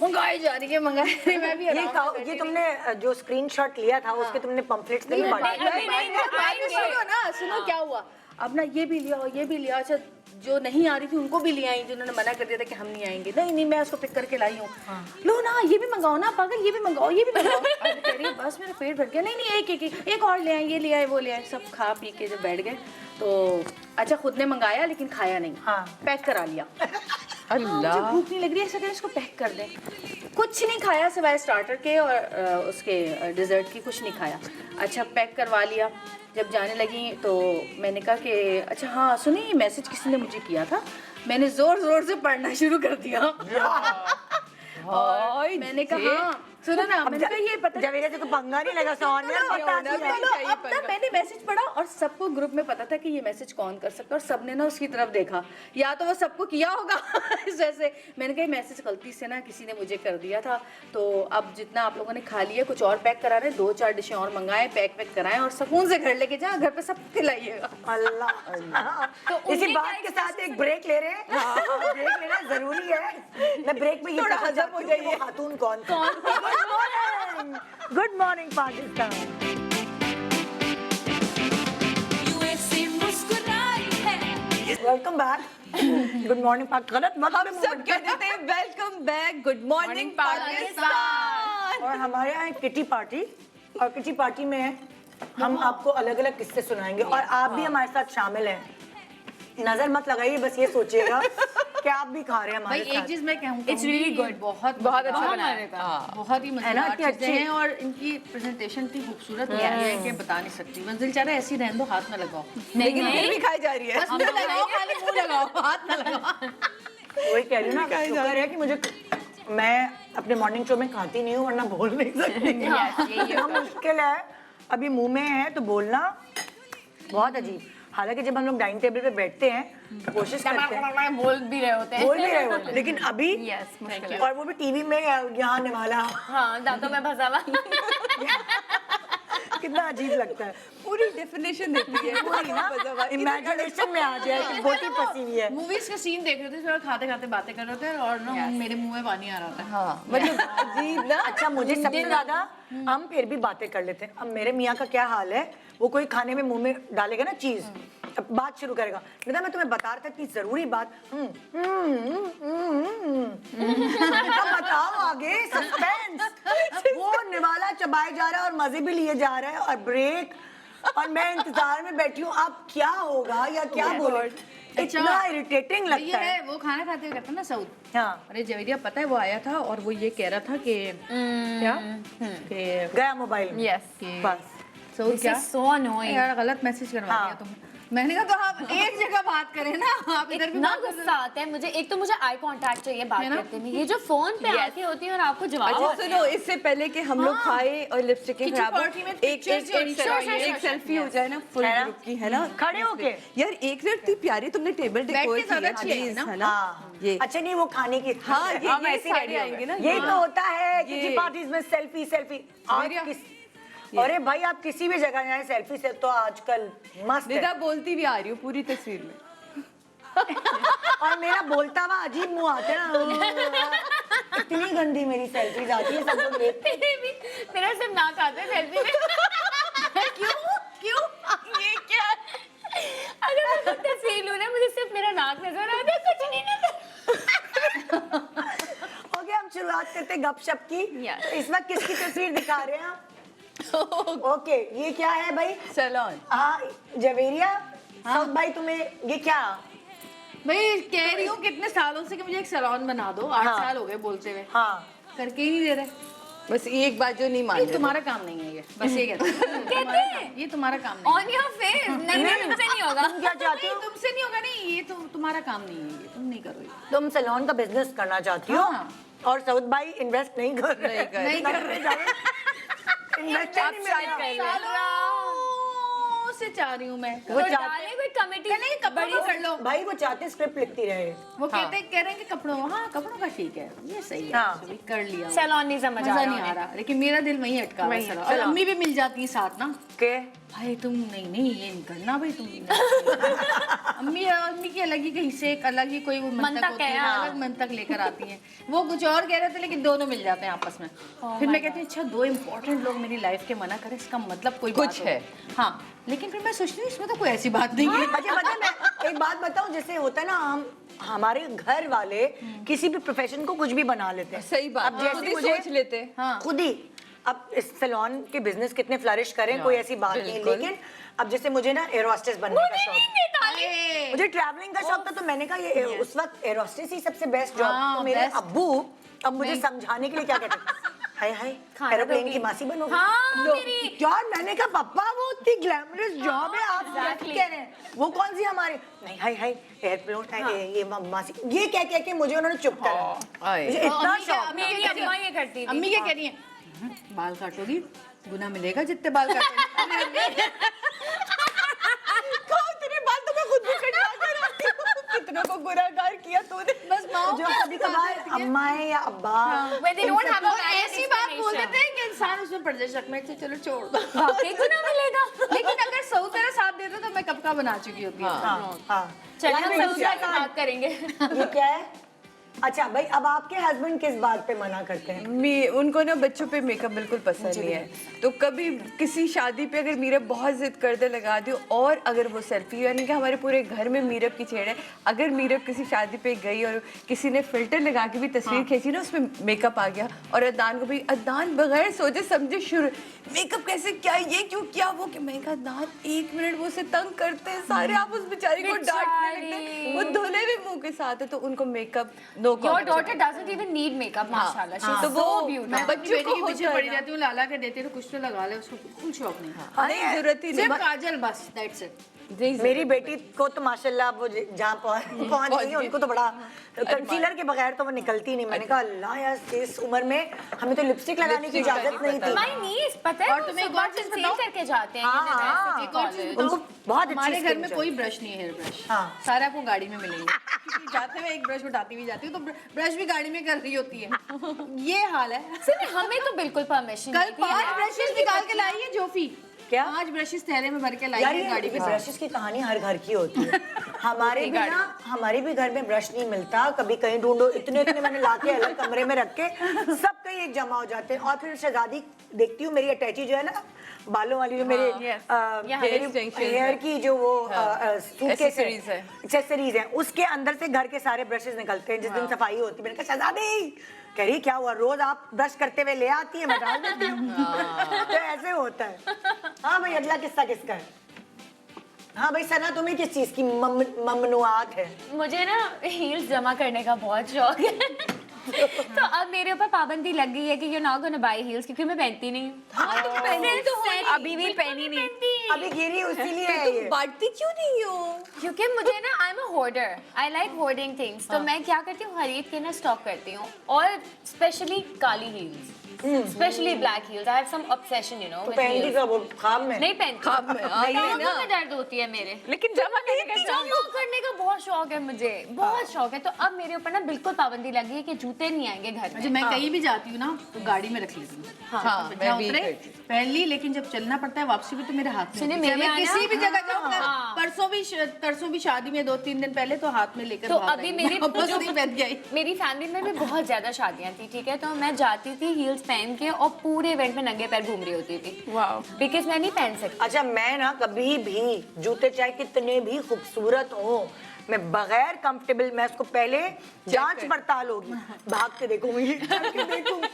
मंगाई जा रही है, मंगाई रही है, मैं भी आराम से बैठी ये थी। तुमने जो स्क्रीनशॉट लिया था उसके तुमने पंपलेट्स नहीं बांटे? सुनो ना, सुनो क्या हुआ। अब ना ये भी लिया और ये भी लिया। अच्छा, जो नहीं आ रही थी उनको भी ले आई, जिन्होंने मना कर दिया था कि हम नहीं आएंगे। नहीं नहीं मैं उसको पिक करके लाई हूँ। लो ना, ये भी मंगाओ ना पागल, ये भी मंगाओ, ये भी मंगाओ। कह रही है बस मेरा पेट भर गया। नहीं नहीं एक और ले आए, ये ले आए, वो ले आए। सब खा पी के जब बैठ गए तो अच्छा खुद ने मंगाया लेकिन खाया नहीं। हाँ। पैक करा लिया। मुझे भूख नहीं लग रही है, ऐसा करें इसको पैक कर दें। कुछ नहीं खाया सिवाय स्टार्टर के और उसके डिज़र्ट की, कुछ नहीं खाया। अच्छा पैक करवा लिया। जब जाने लगी तो मैंने कहा कि अच्छा हाँ सुनिए, ये मैसेज किसी ने मुझे किया था। मैंने ज़ोर ज़ोर से पढ़ना शुरू कर दिया। और मैंने कहा हाँ सुनो ना, मैंने कहा ये पता जवेरा से तो पंगा नहीं लगा, सोनिया बता दिया। अब ना मैंने मैसेज पढ़ा और सबको ग्रुप में पता था कि ये मैसेज कौन कर सकता है और सबने ना उसकी तरफ देखा, या तो वो सबको किया होगा इस वजह से। मैंने कहा ये मैसेज गलती से ना किसी ने मुझे कर दिया था। तो अब जितना आप लोगों ने खा लिया, कुछ और पैक करा रहे, 2-4 डिशें और मंगाएं, पैक कराएं और सुकून से घर लेके जाएं, घर पे सब खिलाइएगा। अल्लाह। तो इसी बात के साथ एक ब्रेक ले रहे हैं। ब्रेक लेना जरूरी है। मैं ब्रेक में ये थोड़ा पता हजम हो जाइए। खातून कौन good morning Pakistan. Welcome back. Good morning पाक। गलत मत हम सब कह देते हैं welcome back, good morning Pakistan. और हमारे यहाँ एक किटी पार्टी, और किटी पार्टी में हम आपको अलग अलग किस्से सुनाएंगे और आप भी हमारे साथ शामिल हैं। नजर मत लगाइए, बस ये सोचिएगा कि आप भी खा रहे हैं भाई हमारे एक साथ। चीज मैं कहूँ, It's really good. बहुत अच्छा बना है। बहुत ही है ना, मजेदार इतनी चीजें अच्छी। हैं और इनकी प्रेजेंटेशन इतनी खूबसूरत है कि बता नहीं सकती। बस दिल चाह रहा है ऐसी रहने दो, हाथ ना लगाओ, लेकिन फिर भी खाई जा रही है। बस मुंह लगाओ, खाली मुंह लगाओ, हाथ ना लगाओ। वही कह रही हूँ ना, शुक्र है कि मुझे, मैं अपने मॉर्निंग शो में खाती नहीं हूँ वरना बोल नहीं सकती। इतना मुश्किल है, अभी मुंह में है तो बोलना बहुत अजीब। हालांकि जब हम लोग डाइनिंग टेबल पे बैठते हैं तो कोशिश करते हैं, बोल भी रहे होते हैं। बोल भी रहे होते हैं, लेकिन अभी यस मुश्किल है। और वो भी टीवी में यहाँ निवाला, हाँ दांतों में फंसा हुआ। कितना अजीब लगता है। पूरी डेफिनेशन देती है वही ना, इमेजिनेशन में आ जाए कि बोटी फंसी हुई है। मूवीज का सीन देख रहे थे, थोड़ा खाते खाते बातें कर रहे थे और ना मेरे मुंह में पानी आ रहा था। हाँ मतलब अजीब ना। अच्छा, मुझे सबसे ज्यादा हम फिर भी बातें कर लेते हैं। अब मेरे मियाँ का क्या हाल है, वो कोई खाने में मुंह में डालेगा ना चीज, अब बात शुरू करेगा, निदा मैं तुम्हें बता रहा था इतनी जरूरी बात, बताओ आगे, सस्पेंस। वो निवाला चबाए जा रहा है और मजे भी लिए जा रहा है और ब्रेक, और मैं इंतजार में बैठी हूँ अब क्या होगा या क्या बोले। इतना इरिटेटिंग ये लगता है। है वो खाना खाते हुए करता ना सऊद। हाँ, अरे जवेरिया पता है वो आया था और वो ये कह रहा था कि क्या कि गया मोबाइल में। यस बस सऊद This क्या is so annoying. यार गलत मैसेज करवा हाँ। दिया तुमने। मैंने कहा तो आप एक जगह बात करें ना, आप इधर भी इतना बात कर गुस्सा आता है मुझे। एक तो मुझे आई कांटेक्ट चाहिए बात है ना? करते में, ये जो फोन पे आंखें होती हैं और आपको जवाब अच्छा देते हैं। सुनो, इससे पहले कि हम लोग खाए और लिपस्टिक किचन खराब हो, पार्टी में एक pictures होनी चाहिए। एक सेल्फी हो जाए ना फुल है ना? ग्रुप की, है ना? खड़े होके। यार एक मिनट इतनी प्यारी तुमने टेबल बैठ डेकोर के की ज्यादा है, अच्छी आएगी please, ना? है ना? हाँ, ये अच्छा नहीं वो खाने की, हाँ ये हम ये ऐसे सारे ready हो आएंगे गए। ना, यही तो होता है किसी ये। पार्टीज में सेल्फी सेल्फी। अरे भाई आप किसी भी जगह जाए सेल्फी से तो आजकल मस्त निदा है। बोलती भी आ रही हूँ पूरी तस्वीर में। और मेरा बोलता हुआ अजीब मुंह आते ना, इतनी गंदी मेरी सेल्फीज आती है, सब लोग देखते हैं। मेरे भी, मेरा सिर्फ नाक आता है सेल्फी में। क्यों ये क्या? अगर मैं खुद तस्वीर लूं ना, मुझे सिर्फ मेरा नाक नजर आता है, कुछ नहीं नजर। ओके हम शुरुआत करते हैं गपशप की। Yes. तो इस वक्त किसकी तस्वीर दिखा रहे हैं आप? ओके ये क्या है भाई? सैलून। हाँ जवेरिया, साउथ भाई तुम्हें ये क्या? भाई कह रही हूँ कितने सालों से कि मुझे एक सैलून बना दो, 8 हाँ। साल हो गए बोलते हुए, हाँ करके ही नहीं दे रहे। बस एक बात जो नहीं मान ये रहे तुम्हारा काम नहीं है, ये बस ये कहते हैं ये तुम्हारा काम नहीं ऑन योर फेस, नहीं तुमसे नहीं होगा। तुम क्या चाहती है। हो? तुमसे नहीं होगा, नहीं ये तो तुम्हारा काम नहीं है, ये तुम नहीं करो ये। तुम सैलून का बिजनेस करना चाहती हो हाँ। और साउथ भाई इन्वेस्ट नहीं कर रहे। नहीं कर नहीं कर इन्वेस्ट नहीं मिल रहा। सालों से चाह रही हूँ मैं। वो तो चाहते डाले कोई कमेटी कहने के कपड़ों को कर लो। भाई वो चाहते स्क्रिप्ट लिखती रहे। वो कहते कह रहे हैं कि कपड़ों, हाँ कपड़ों का ठीक है, ये सही है, हाँ। चलो, कर लिया। सैलून नहीं समझ आ मजा नहीं रहा आ रहा, लेकिन मेरा दिल वहीं अटका हुआ है सारा। और अम्मी भी मिल जाती है साथ ना, के भाई तुम नहीं ये नहीं करना भाई तुम। अम्मी की अलग ही कहीं से एक अलग ही कोई वो मंतक मंतक होती है, है, हाँ। अलग मंतक लेकर आती हैं। वो कुछ और कह रहे थे लेकिन दोनों मिल जाते हैं आपस में। फिर मैं कहती हूँ अच्छा 2 इम्पोर्टेंट लोग मेरी लाइफ के मना करें, इसका मतलब कोई कुछ बात है। होगी। हाँ, लेकिन फिर मैं सोचती हूँ इसमें तो कोई ऐसी बात नहीं है। अच्छा पता है मैं एक बात बताऊं, जैसे होता है ना हम हमारे घर वाले किसी भी प्रोफेशन को कुछ भी बना लेते हैं। सही बात, अब जैसे खुद ही मुझे सोच लेते। हाँ। खुद ही अब इस सैलून के बिजनेस कितने फ्लरिश करें कोई ऐसी बात नहीं, बिल्कुल। लेकिन अब जैसे मुझे ना एयर होस्टेस बनने का शौक, मुझे ट्रैवलिंग का शौक था, तो मैंने कहा ये उस वक्त एयर होस्टेस ही सबसे बेस्ट जॉब। हाँ, तो मेरे best। अब्बू अब मुझे समझाने के लिए क्या कहते हैं, हाय हाय खाना एरोप्लेन दोगी। की मासी बनोगी। हाँ, लो, मेरी- यार मैंने कहा पप्पा वो इतनी ग्लैमरस जॉब है, आप क्या exactly। कह रहे हैं, वो कौन सी हमारी, नहीं हाय हाय एयरप्लेन ये मासी, ये कह के मुझे उन्होंने चुप करा। आए। मुझे इतना अम्मी क्या- शौक। मेरी अम्मा ये करती थी। अम्मी क्या कह रही है, बाल काटोगी गुना मिलेगा जितने बाल काटोगी। तेरे बाल तो मैं खुद भी कटवा कर आती हूँ। कितनों को गुनाहगार किया तूने। बस माँ जो कभी कभार अम्माएं या अब्बा When they don't have a valid ऐसी बात बोल explanation। देते हैं कि इंसान उसमें पड़ जाए शक में, अच्छा चलो छोड़ दो। वाकई गुना मिलेगा। लेकिन अगर सऊद तेरा साथ देता तो मैं कब का बना चुकी होती। हाँ हाँ चलिए यार, हम मैं दूसरा की बात करेंगे। ये क्या है? अच्छा भाई अब आपके हस्बैंड किस बात पे मना करते हैं? उनको ना बच्चों पे मेकअप बिल्कुल पसंद नहीं है, तो कभी किसी शादी पे अगर मीरअप बहुत जिद कर दे लगा दी, और अगर वो सेल्फी, यानी कि हमारे पूरे घर में मीरअप की छेड़ है, अगर मीरअप किसी शादी पे गई और किसी ने फिल्टर लगा के भी तस्वीर खींची ना, उसमें मेकअप आ गया, और अदनान को भी, अदनान बगैर सोचे समझे शुरू मेकअप कैसे क्या, ये क्यों किया, वो क्या, मैं कहा अदनान 1 मिनट वो उसे तंग करते हैं सारे, आप उस बेचारी को डांटने लगते, वो धुले हुए मुंह के साथ है, तो उनको makeup no Your comment. daughter doesn't even need makeup, माशाल्लाह। She's तो so वो beautiful। मैं बच्चों बच्चों को को पीछे होता है पड़ी ना। जाती हूँ, लाला के देते तो कुछ तो लगा ले, उसको बिल्कुल शौक नहीं। नहीं जरूरत ही सिर्फ नहीं। काजल बस, दैट्स इट। मेरी बेटी को तो माशाल्लाह वो जहाँ पहुँच गई है, उनको तो बड़ा कंसीलर के बगैर तो वो निकलती नहीं। मैंने कहा अल्लाह यार इस उम्र में हमें तो लिपस्टिक लगाने की इजाजत नहीं थी। My niece, पता है और वो तुम्हें एक सुबह और चीज़ conceal बताऊं? करके जाते हैं हाँ, university, हाँ। एक और चीज़ college। बताऊं? उनको बहुत अच्छी हमारे घर skin में चाहिए। कोई ब्रश नहीं है, हेयर ब्रश। हाँ। सारे आपको गाड़ी में मिलेंगे। क्योंकि जाते हुए एक ब्रश उठाती भी जाती हूँ, तो ब्रश भी गाड़ी में कर रही होती है। ये हाल है। सिर्फ हमें तो बिल्कुल परमिशन कल 5 ब्रशेस निकाल के लाई है जोफी। क्या? 5 ब्रशेस थैले में भर के लाई यार है गाड़ी ये में। ब्रशेस की कहानी हर घर की होती है। हमारे भी घर में ब्रश नहीं मिलता, कभी कहीं ढूंढो, इतने इतने मैंने लाके अलग कमरे में रख के सब कहीं सारे एक जमा हो जाते हैं और फिर शहजादी देखती हूँ मेरी अटैची जो है ना बालों वाली जो मेरे हेयर की जो वो Accessories है। एक्सेसरीज है उसके अंदर से घर के सारे ब्रशेस निकलते हैं जिस दिन सफाई होती है। मैंने कहा शहजादी कह रही क्या हुआ रोज आप ब्रश करते हुए ले आती है मैं डाल देती हूँ। तो ऐसे होता है। हाँ भाई अगला किस्सा किसका है? हाँ भाई सना तुम्हें किस चीज की ममनुआत है? मुझे ना हील्स जमा करने का बहुत शौक है। तो अब मेरे ऊपर पाबंदी लग गई है कि you're not gonna buy heels क्योंकि मैं पहनती नहीं हूँ। हाँ तुम पहने तो हो अभी भी पहनी नहीं। अभी गिरी उसीलिए है ये। बांटती क्यों नहीं हो? क्योंकि मुझे ना I am a hoarder, I like hoarding things. तो मैं क्या करती हूँ खरीद के ना स्टॉक करती हूँ और स्पेशली काली heels, specially black heels. I have some obsession you know तो पहनती कब हो? ख्वाब में? नहीं पहनती। टांगों में दर्द होती है मेरे, लेकिन जमा करने का बहुत शौक है मुझे, बहुत शौक है। तो अब मेरे ऊपर ना बिल्कुल पाबंदी लगी है कि जूते नहीं आएंगे घर में। जब मैं कहीं भी जाती हूँ ना तो गाड़ी में रख लेती हूँ। हाँ, जहाँ उतरे पहन ली, लेकिन जब चलना पड़ता है वापसी में तो मेरे हाथ में सुनिए, होती है। मेरे मैं यहाँ किसी भी ना- जगह जाऊँ परसों भी शादी में 2-3 दिन पहले तो हाथ में लेकर तो भाग अभी आई। मेरी वापस नहीं पहन के आई। मेरी फैमिली में भी बहुत ज्यादा शादियां थी, ठीक है। तो मैं जाती थी हील्स पहन के और पूरे इवेंट में नंगे पैर घूम रही होती थी। वाओ। बिकॉज मैं नहीं पहन सकती। अच्छा मैं ना कभी भी जूते चाहे कितने भी खूबसूरत हो मैं बगैर कंफर्टेबल मैं उसको पहले जांच पड़ताल होगी भाग के देखूंगी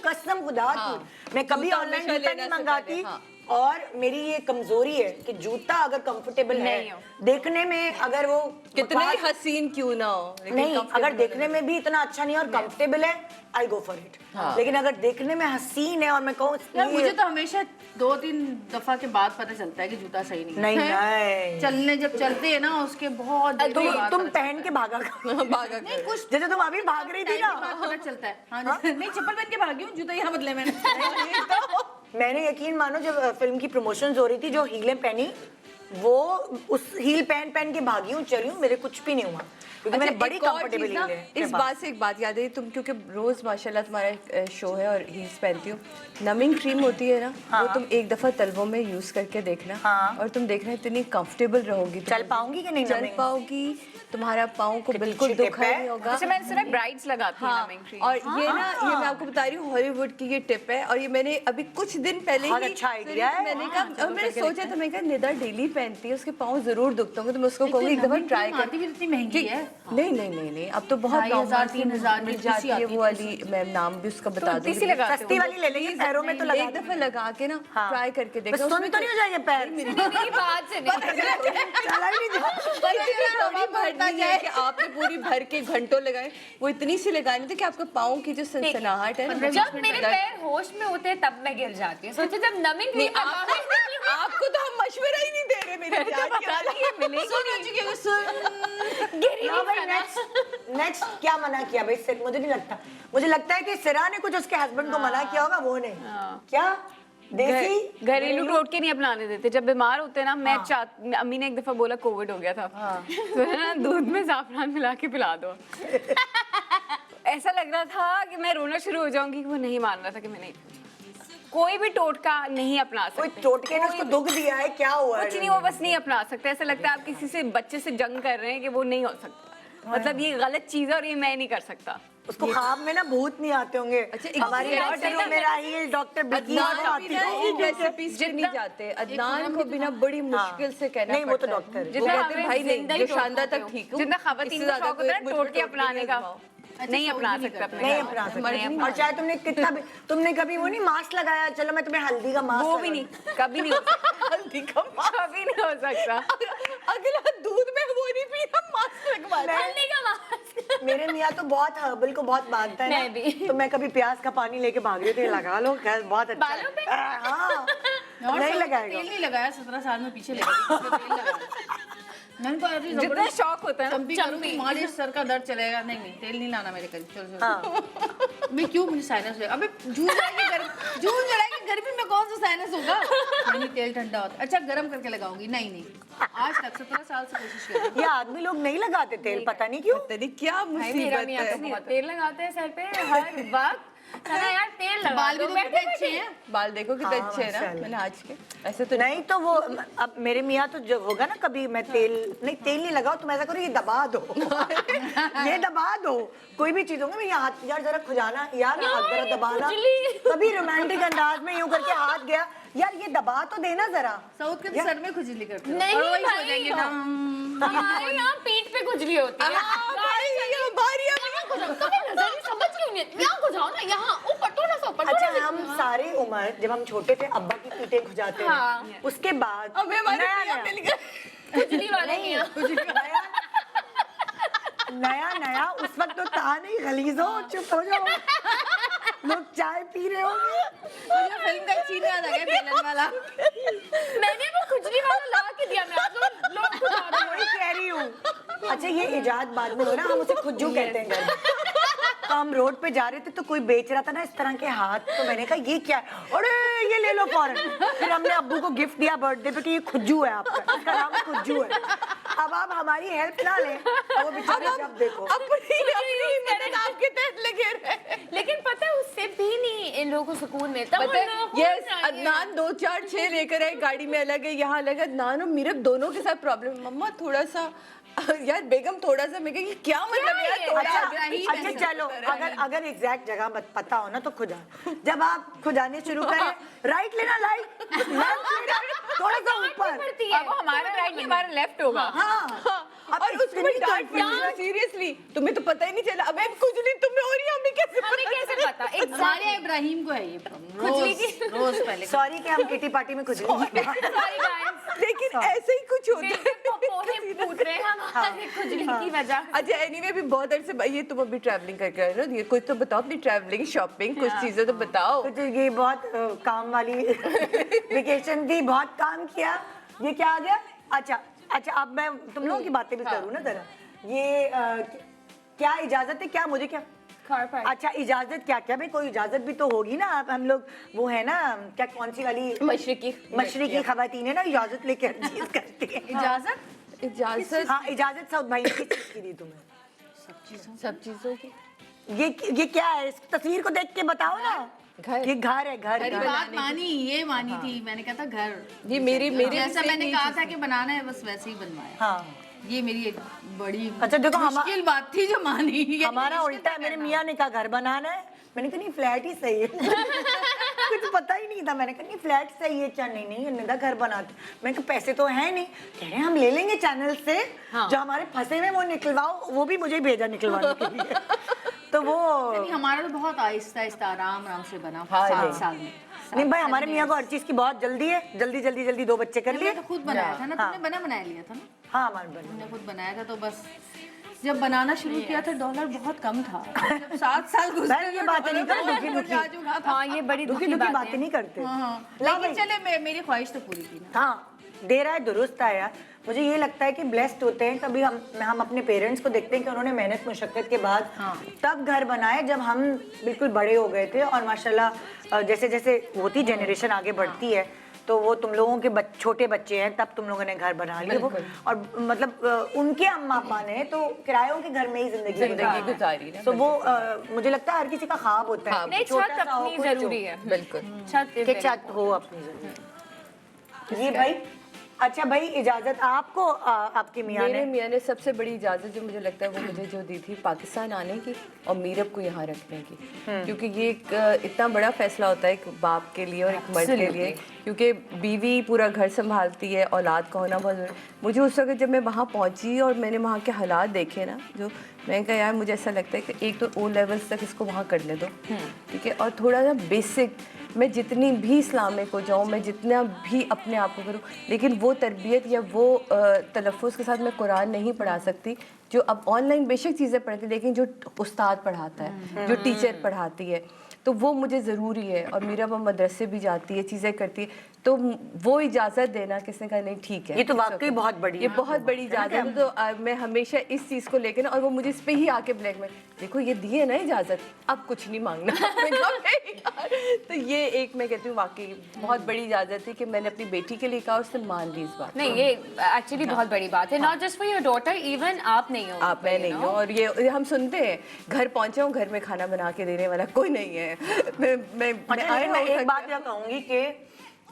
कसम खुदा की मैं कभी जूता ऑनलाइन हमेशा जूता लेने नहीं से मंगाती। पहले, हाँ। और मेरी ये कमजोरी है कि जूता अगर कंफर्टेबल है नहीं हो। देखने में अगर वो कितने ही बकवास- हसीन क्यों ना हो, लेकिन नहीं comfortable अगर होना देखने में भी इतना अच्छा नहीं और कंफर्टेबल है आई गो फॉर इट। लेकिन अगर देखने में हसीन है और मैं कहूँ यार मुझे तो हमेशा 2-3 दफा के बाद पता चलता है कि जूता सही नहीं नहीं है। नहीं चलने जब चलते हैं ना उसके बहुत देर के बाद तुम पता पहन के भागा करो। भागा नहीं कुछ जैसे तुम अभी भाग रही थी टाइम के ना बाद पता चलता है। हाँ नहीं चप्पल पहन के भागी हूँ, जूता यहाँ बदले मैंने। मैंने यकीन मानो जब फिल्म की प्रमोशंस हो रही थी जो हीलें पहनी वो उस हील पहन के भागी हूँ चली हूँ मेरे कुछ भी नहीं हुआ क्योंकि मैंने बड़ी एक और कंफर्टेबल चीज़ ना, हील है इस बात से एक बात याद आई, तुम क्योंकि रोज माशाल्लाह तुम्हारा शो है और हील्स पहनती हो, नमिंग क्रीम होती है ना वो तुम एक दफा तलवों में यूज करके देखना और तुम देखना इतनी कंफर्टेबल रहोगी, चल पाऊंगी कि नहीं चल numbing? पाओगी, तुम्हारा पाँव को बिल्कुल अच्छी दुख tip है। नहीं होगा। जैसे मैंने सुना ब्राइड्स लगाती हैं हाँ, नमिंग क्रीम। और ये ना ये मैं आपको बता रही हूँ हॉलीवुड की ये टिप है और ये मैंने अभी कुछ दिन पहले बहुत ही अच्छा idea है। मैंने कहा और मैंने सोचा तो मैं कहा निदा डेली पहनती है उसके पाँव जरूर दुखते होंगे तो मैं उसको कहूँगी एक दफा ट्राई कर। आती भी इतनी महंगी है। नहीं अब तो बहुत 2,500 3,000 मिल की जाती है आती वो वाली, मैं नाम भी उसका बता दूंगी। इसी लगाते हो। सस्ती वाली ले लेंगे पैरों में तो लगा एक दफा लगा के ना ट्राई करके बस देखना सुन तो नहीं हो जाएंगे पैर मेरी बात से नहीं। चला ही नहीं है कि आपने पूरी भर के घंटों लगाए, वो इतनी सी लगानी थी कि आपके पाँव की जो सनसनाहट है ना, जब मेरे पैर होश में होते हैं तब मैं गिर जाती हूँ। सोचो जब नमिंग नहीं, क्रीम आपको तो हम मशवरा ही नहीं दे रहे मेरी जान नेक्स्ट क्या मना किया भाई सिर्फ मुझे नहीं लगता मुझे लगता है कि सिरा ने कुछ उसके हस्बैंड को मना किया होगा वो नहीं क्या देसी घरेलू टोटके नहीं अपनाने देते जब बीमार होते हैं ना। मैं अम्मी ने एक दफा बोला कोविड हो गया था तो है ना दूध में जाफरान मिला के पिला दो। ऐसा लग रहा था कि मैं रोना शुरू हो जाऊंगी, वो नहीं मान रहा था कि मैं नहीं कोई भी टोटका नहीं अपना कोई सकते। टोटके ने उसको दुख दिया है क्या हुआ कुछ नहीं, वो बस नहीं अपना सकते। ऐसा लगता है आप किसी से बच्चे से जंग कर रहे हैं कि वो नहीं हो सकता, मतलब ये गलत चीज है और ये मैं नहीं कर सकता। उसको ख्वाब में ना भूत नहीं आते होंगे। अच्छा, हमारी एक डॉक्टर और मेरा हील डॉक्टर रेसिपीज पे नहीं जाते, अदनान को बिना बड़ी मुश्किल से कहना नहीं, वो तो पड़ता है। डॉक्टर है। वो जितना कहते हैं हमें भाई नहीं जिंदा ही जो शानदार टोटके तक ठीक हूँ, जितना खवातीन इससे का ज्यादा शौक होता है कोई ना टोटके अपनाने का, नहीं अपना सकते अपने नहीं घर में। अपना सकते और चाहे तुमने कितना भी तुमने कभी वो नहीं मास्क लगाया चलो मैं तुम्हें हल्दी का मास्क वो भी नहीं, कभी नहीं हो सकता। हल्दी का मास्क, कभी नहीं हो सकता। अगला दूध में वो नहीं पीना मास्क लगवा ले। हल्दी का मास्क। मेरे मियाँ तो बहुत हर्बल को बहुत मानता है मैं भी। तो मैं कभी प्याज का पानी लेके भाग रही थी लगा लो खैर बहुत अच्छा बालों पे? हाँ और नहीं सब लगाएगा तेल नहीं लगाया, 17 साल में पीछे लगा मैंने कहा अरे जितना शौक होता है ना, चंपी करूंगी तुम्हारे सर का दर्द चलेगा। नहीं तेल नहीं लाना मेरे करीब, चलो मैं क्यों मुझे साइनस हुआ। अबे जून जुलाई की गर्मी में कौन सा साइनस होगा। नहीं तेल ठंडा होता, अच्छा गर्म करके लगाऊंगी। नहीं आज तक 17 साल से कोशिश कर रही हूँ। ये आदमी लोग नहीं लगाते तेल पता नहीं क्यों तेरी क्या भाई मेरा मुसीबत मियाँ तो है। बहुत तेल लगाते हैं सर पे हर वक्त। ना यार तेल लगा बाल भी दो तो बैठे कितने अच्छे बैठे। हैं, बाल देखो कितने अच्छे हैं ना, माशाल्लाह। मैंने आज के ऐसे तो नहीं तो वो अब मेरे मियाँ तो जो होगा ना कभी मैं तेल नहीं लगाओ, तुम ऐसा करो ये दबा दो ये दबा दो, कोई भी चीज होगी मैं ये हाथ यार जरा खुजाना यार हाथ जरा दबाना, कभी रोमांटिक अंदाज में यूं करके हाथ गया यार ये दबा तो देना जरा। साउथ के तो सर में खुजली करते हो नहीं और वही सो भाई, जाएंगे हमारे यहाँ पीठ पे खुजली होती है। तुम्हें नजर नहीं समझ क्यों नहीं आती? यहाँ खुजाओ ना, यहाँ ऊपर थोड़ा सा ऊपर अच्छा थोड़ा सा। हम सारी उम्र जब हम छोटे थे अब्बा की पीठें खुजाते हाँ। हैं, उसके बाद अबे हमारे नया मियाँ नया- मिल गए। खुजली वाले नहीं है। नया नया उस वक्त तो था नहीं, गलीजो चुप हो जाओ लोग चाय पी रहे होंगे। मुझे फिल्म का सीन याद आ गया बेलन वाला। मैंने वो खुजली वाला ला के दिया, मैं आप लोग खुजा रहे हो। वही कह रही हूँ। अच्छा ये इजाद बाद में हो ना, हम उसे खुज्जू कहते हैं घर में। तो हम रोड पे जा रहे थे तो कोई बेच रहा था ना इस तरह के हाथ, तो मैंने कहा ये क्या है, अरे ये ले लो फौरन। फिर हमने अब्बू को गिफ्ट दिया बर्थडे पे कि ये खुज्जू है आपका, इसका नाम खुज्जू है। अब आप हमारी हेल्प ना लें, वो बेचारे जब देखो अपनी मेरे आपके तहत लगे रहे। लेकिन पता है उससे भी नहीं इन लोगों को सुकून मिलता। पता है, वरना यस हो जाए। अदनान 2 4 6 लेकर आए, गाड़ी में अलग है, यहाँ अलग है। अदनान और मीरब दोनों के साथ प्रॉब्लम है। मम्मा थोड़ा सा यार बेगम थोड़ा सा, मैं कही क्या मतलब है यार, थोड़ा आगे। अच्छा चलो अगर एग्जैक्ट जगह पता हो ना तो खुजा, जब आप खुजाने शुरू करें राइट लेना, लेफ्ट लेना, थोड़ा सा ऊपर। पड़ती है। अब हमारा राइट नहीं हमारा लेफ्ट होगा। हाँ और उसको भी डांट सीरियसली, तुम्हें तो पता ही नहीं चला। अबे खुजली तुम्हें हो रही है, हमें कैसे हमें कैसे पता? हमारे इब्राहिम को है ये प्रॉब्लम, खुजली रोज रोज पहले सॉरी कि हम किटी पार्टी में खुजली Sorry guys। लेकिन ऐसे ही कुछ होता है। पोहे फूट रहे हैं हमारे खुजली की वजह। अच्छा एनीवे भी बहुत अरसे ये तुम अभी ट्रैवलिंग करके आए ना, ये कुछ तो बताओ अपनी ट्रैवलिंग शॉपिंग, कुछ चीजें तो बताओ। कुछ ये बहुत काम वाली वेकेशन थी, बहुत काम किया। ये क्या आ गया? अच्छा अब मैं तुम लोगों की बातें भी करूँ ना जरा। ये क्या इजाजत है, क्या मुझे क्या कार पार्क। अच्छा इजाजत क्या क्या भाई, कोई इजाजत भी तो होगी ना। अब हम लोग वो है ना क्या, कौन सी वाली मशरकी खवातीन है ना, इजाजत लेके हर चीज करती है। इजाजत हाँ इजाजत साउथ भाई ने किस चीज की दी तुम्हें? सब चीजों की। ये क्या है, इस तस्वीर को देख के बताओ ना। घर। ये घर है, घर मेरी बात मानी, ये मानी थी, मैंने कहा था घर, ये मेरी जैसा मैंने कहा था कि बनाना है बस वैसे ही बनवाया। हाँ ये मेरी एक बड़ी अच्छा देखो मुश्किल बात थी जो मानी। ये हमारा मुश्किल उल्टा था है, मेरे करना। मियाँ ने कहा घर बनाना है, मैंने कहा नहीं फ्लैट ही सही है कुछ पता ही नहीं था, मैंने कहा नहीं फ्लैट सही है क्या, नहीं निदा घर बनाते। मैंने कहा पैसे तो है नहीं, कह रहे हम ले लेंगे चैनल से। जो हमारे फंसे हुए वो निकलवाओ, वो भी मुझे भेजा निकलवाने के लिए तो वो नहीं, हमारा तो बहुत आहिस्ता आहिस्ता आराम से बना, हाँ, 7 नहीं। साल में। नहीं भाई हमारे मियाँ को हर चीज की बहुत जल्दी है, जल्दी 2 बच्चे कर लिए। तुमने तो खुद बनाया था ना, हाँ। तुमने बनाया लिया था ना, हाँ हमारे बने तुमने खुद बनाया था। तो बस जब बनाना शुरू किया था डॉलर बहुत कम था, जब 7 साल गुजरे ये बातें नहीं करो, दुखी दुखी जा चुका था। हाँ ये बड़ी दुखी दुखी बात बातें है। नहीं करते। हाँ, ला लेकिन भाई। चले मेरी ख्वाहिश तो पूरी की ना। हाँ दे रहा है, दुरुस्त है यार। मुझे ये लगता है कि ब्लेस्ड होते हैं कभी हम अपने पेरेंट्स को देखते हैं कि उन्होंने मेहनत मुशक्कत के बाद तब घर बनाए जब हम बिल्कुल बड़े हो गए थे। और माशाल्लाह जैसे जैसे होती जनरेशन आगे बढ़ती है तो वो तुम लोगों के छोटे बच्चे हैं तब तुम लोगों ने घर बना लिए वो। और मतलब उनके अम्मा अब्बा ने तो किरायों के घर में ही जिंदगी गुजारी ना। तो वो मुझे लगता है हर किसी का ख्वाब होता है नहीं छोटा छत सा हो, अपनी कुछ जरूरी है। बिल्कुल। छत कि छत हो अपनी जरूरी। ये भाई अच्छा भाई इजाजत आपको आपके मियाँ मेरे ने मियाँ ने सबसे बड़ी इजाज़त जो मुझे लगता है वो मुझे जो दी थी पाकिस्तान आने की और मीरब को यहाँ रखने की। क्योंकि ये एक इतना बड़ा फैसला होता है एक बाप के लिए और एक मर्द के लिए, क्योंकि बीवी पूरा घर संभालती है, औलाद का होना बहुत ज़रूरी। मुझे उस वक्त जब मैं वहाँ पहुँची और मैंने वहाँ के हालात देखे ना, जो मैं कहा यार मुझे ऐसा लगता है कि एक तो O लेवल्स तक इसको वहाँ करने दो, ठीक है, और थोड़ा सा बेसिक मैं जितनी भी इस्लामिक हो जाऊँ, मैं जितना भी अपने आप को करूँ, लेकिन वो तरबियत या वो तलफ़्फ़ुज़ के साथ मैं कुरान नहीं पढ़ा सकती जो अब ऑनलाइन बेशक चीज़ें पढ़ती, लेकिन जो उस्ताद पढ़ाता है, जो टीचर पढ़ाती है, तो वो मुझे ज़रूरी है। और मेरा वो मदरसे भी जाती है, चीज़ें करती है, तो वो इजाज़त देना, किसने कहा नहीं ठीक है, ये तो वाकई बहुत बड़ी ये बहुत बड़ी इजाज़त है। तो मैं हमेशा इस चीज़ को लेकर ना, और वो मुझे इस पे ही आके ब्लैक में, देखो ये दी है ना इजाज़त, अब कुछ नहीं मांगना। मैं कहा, "नहीं यार।" तो ये एक मैं कहती हूँ वाकई बहुत बड़ी इजाज़त है कि मैंने अपनी बेटी के लिए कहा, उसने मान ली इस बात। नहीं, ये एक्चुअली बहुत बड़ी बात है, not just for your daughter, even आप नहीं हो। आप मैं नहीं हूँ, और ये हम सुनते हैं, घर पहुंचे हूँ, घर में खाना बना के देने वाला कोई नहीं है। मैं एक बात यह कहूंगी कि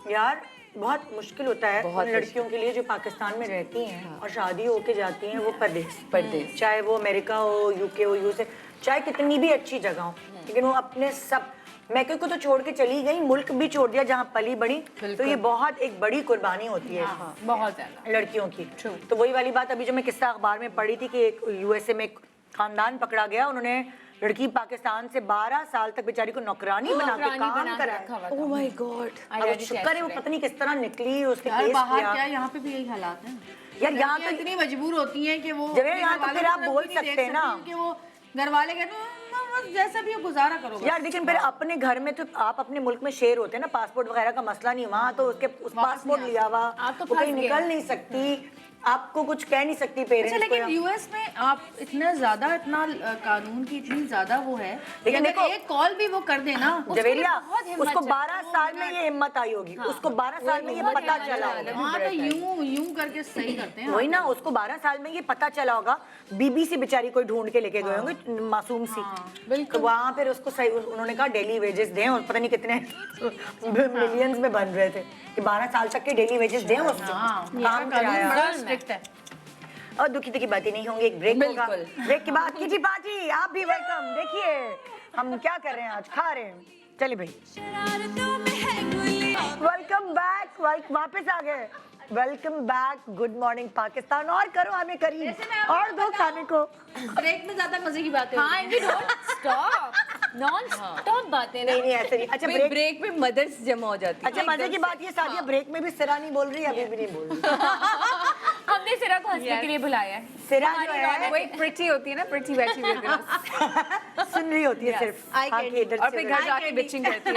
यार बहुत मुश्किल होता है उन लड़कियों के लिए जो पाकिस्तान में रहती हैं और शादी होके जाती हैं वो परदेश, चाहे वो अमेरिका हो, यूके हो, यूएसए, चाहे कितनी भी अच्छी जगह हो, लेकिन वो अपने सब मैके को तो छोड़ के चली गई, मुल्क भी छोड़ दिया जहाँ पली बड़ी। तो ये बहुत एक बड़ी कुर्बानी होती है बहुत ज्यादा लड़कियों की। तो वही वाली बात अभी जो मैं किस्सा अखबार में पढ़ी थी कि एक यूएसए में एक खानदान पकड़ा गया, उन्होंने लड़की पाकिस्तान से 12 साल तक बेचारी को नौकरानी बना के काम कराया। ओह माय गॉड, अब शुक्र है वो पता नहीं किस तरह निकली, उसके यार केस बाहर किया। क्या यहाँ पे भी यही हालात हैं यार यहाँ तो इतनी मजबूर होती हैं कि वो जब यहाँ तो फिर आप घर वालों बोल की तरफ सकते हैं ना कि वो घर वाले कहते हैं बस जैसा भी हो गुजारा करो बस। यार लेकिन फिर अपने घर में तो आप अपने मुल्क में शेर होते हैं ना, पासपोर्ट वगैरह का मसला नहीं, वहाँ तो उसके उस पासपोर्ट लिया हुआ, आप तो वो कहीं फंस निकल गए। नहीं सकती, आपको कुछ कह नहीं सकती अच्छा पेरेंट्स लेकिन को। यूएस में आप इतना ज्यादा इतना कानून की इतनी ज्यादा वो है लेकिन कि देखो, अगर एक कॉल भी वो कर दे ना जवेरिया बहुत हिम्मत उसको चाहिए। 12 साल में ये हिम्मत आई होगी, उसको 12 साल में ये पता चला होगा। हाँ तो यूं करके सही करते हैं वही ना, उसको 12 साल में ये पता चला होगा, बीबीसी बेचारी कोई ढूंढ के लेके गए होंगे मासूम सी, तो वहाँ फिर उसको सही उन्होंने कहा डेली वेजेस दें, और पता नहीं कितने मिलियंस में बन रहे थे कि 12 साल तक के डेली वेजेस दें, उसको काम कराया। बड़ा स्ट्रिक्ट है। और दुखी की बातें नहीं होंगी, एक ब्रेक होगा, ब्रेक के बाद कीजिए पाजी, आप भी वेलकम। देखिए हम क्या कर रहे हैं आज, खा रहे हैं, चलिए भाई वेलकम बैक, वापस आ गए, welcome back, good morning Pakistan. और करो हमें करीब और दो खाने को। ब्रेक में ज्यादा मजे की बातें हाँ, and we don't stop, non stop बातें ना। नहीं ऐसे नहीं। अच्छा ब्रेक में मदर्स जमा हो जाती है। अच्छा मजे की बात ये सादिया ब्रेक में भी सिरा नहीं बोल रही, अभी भी नहीं बोल रही। हमने सिरा को हंसने के लिए बुलाया है। सिरा जो है वो एक प्रिटी होती है ना, प्रिटी बैठी हुई है, सुन रही होती है सिर्फ, आके इधर और से फिर घर जाके बिचिंग करती है।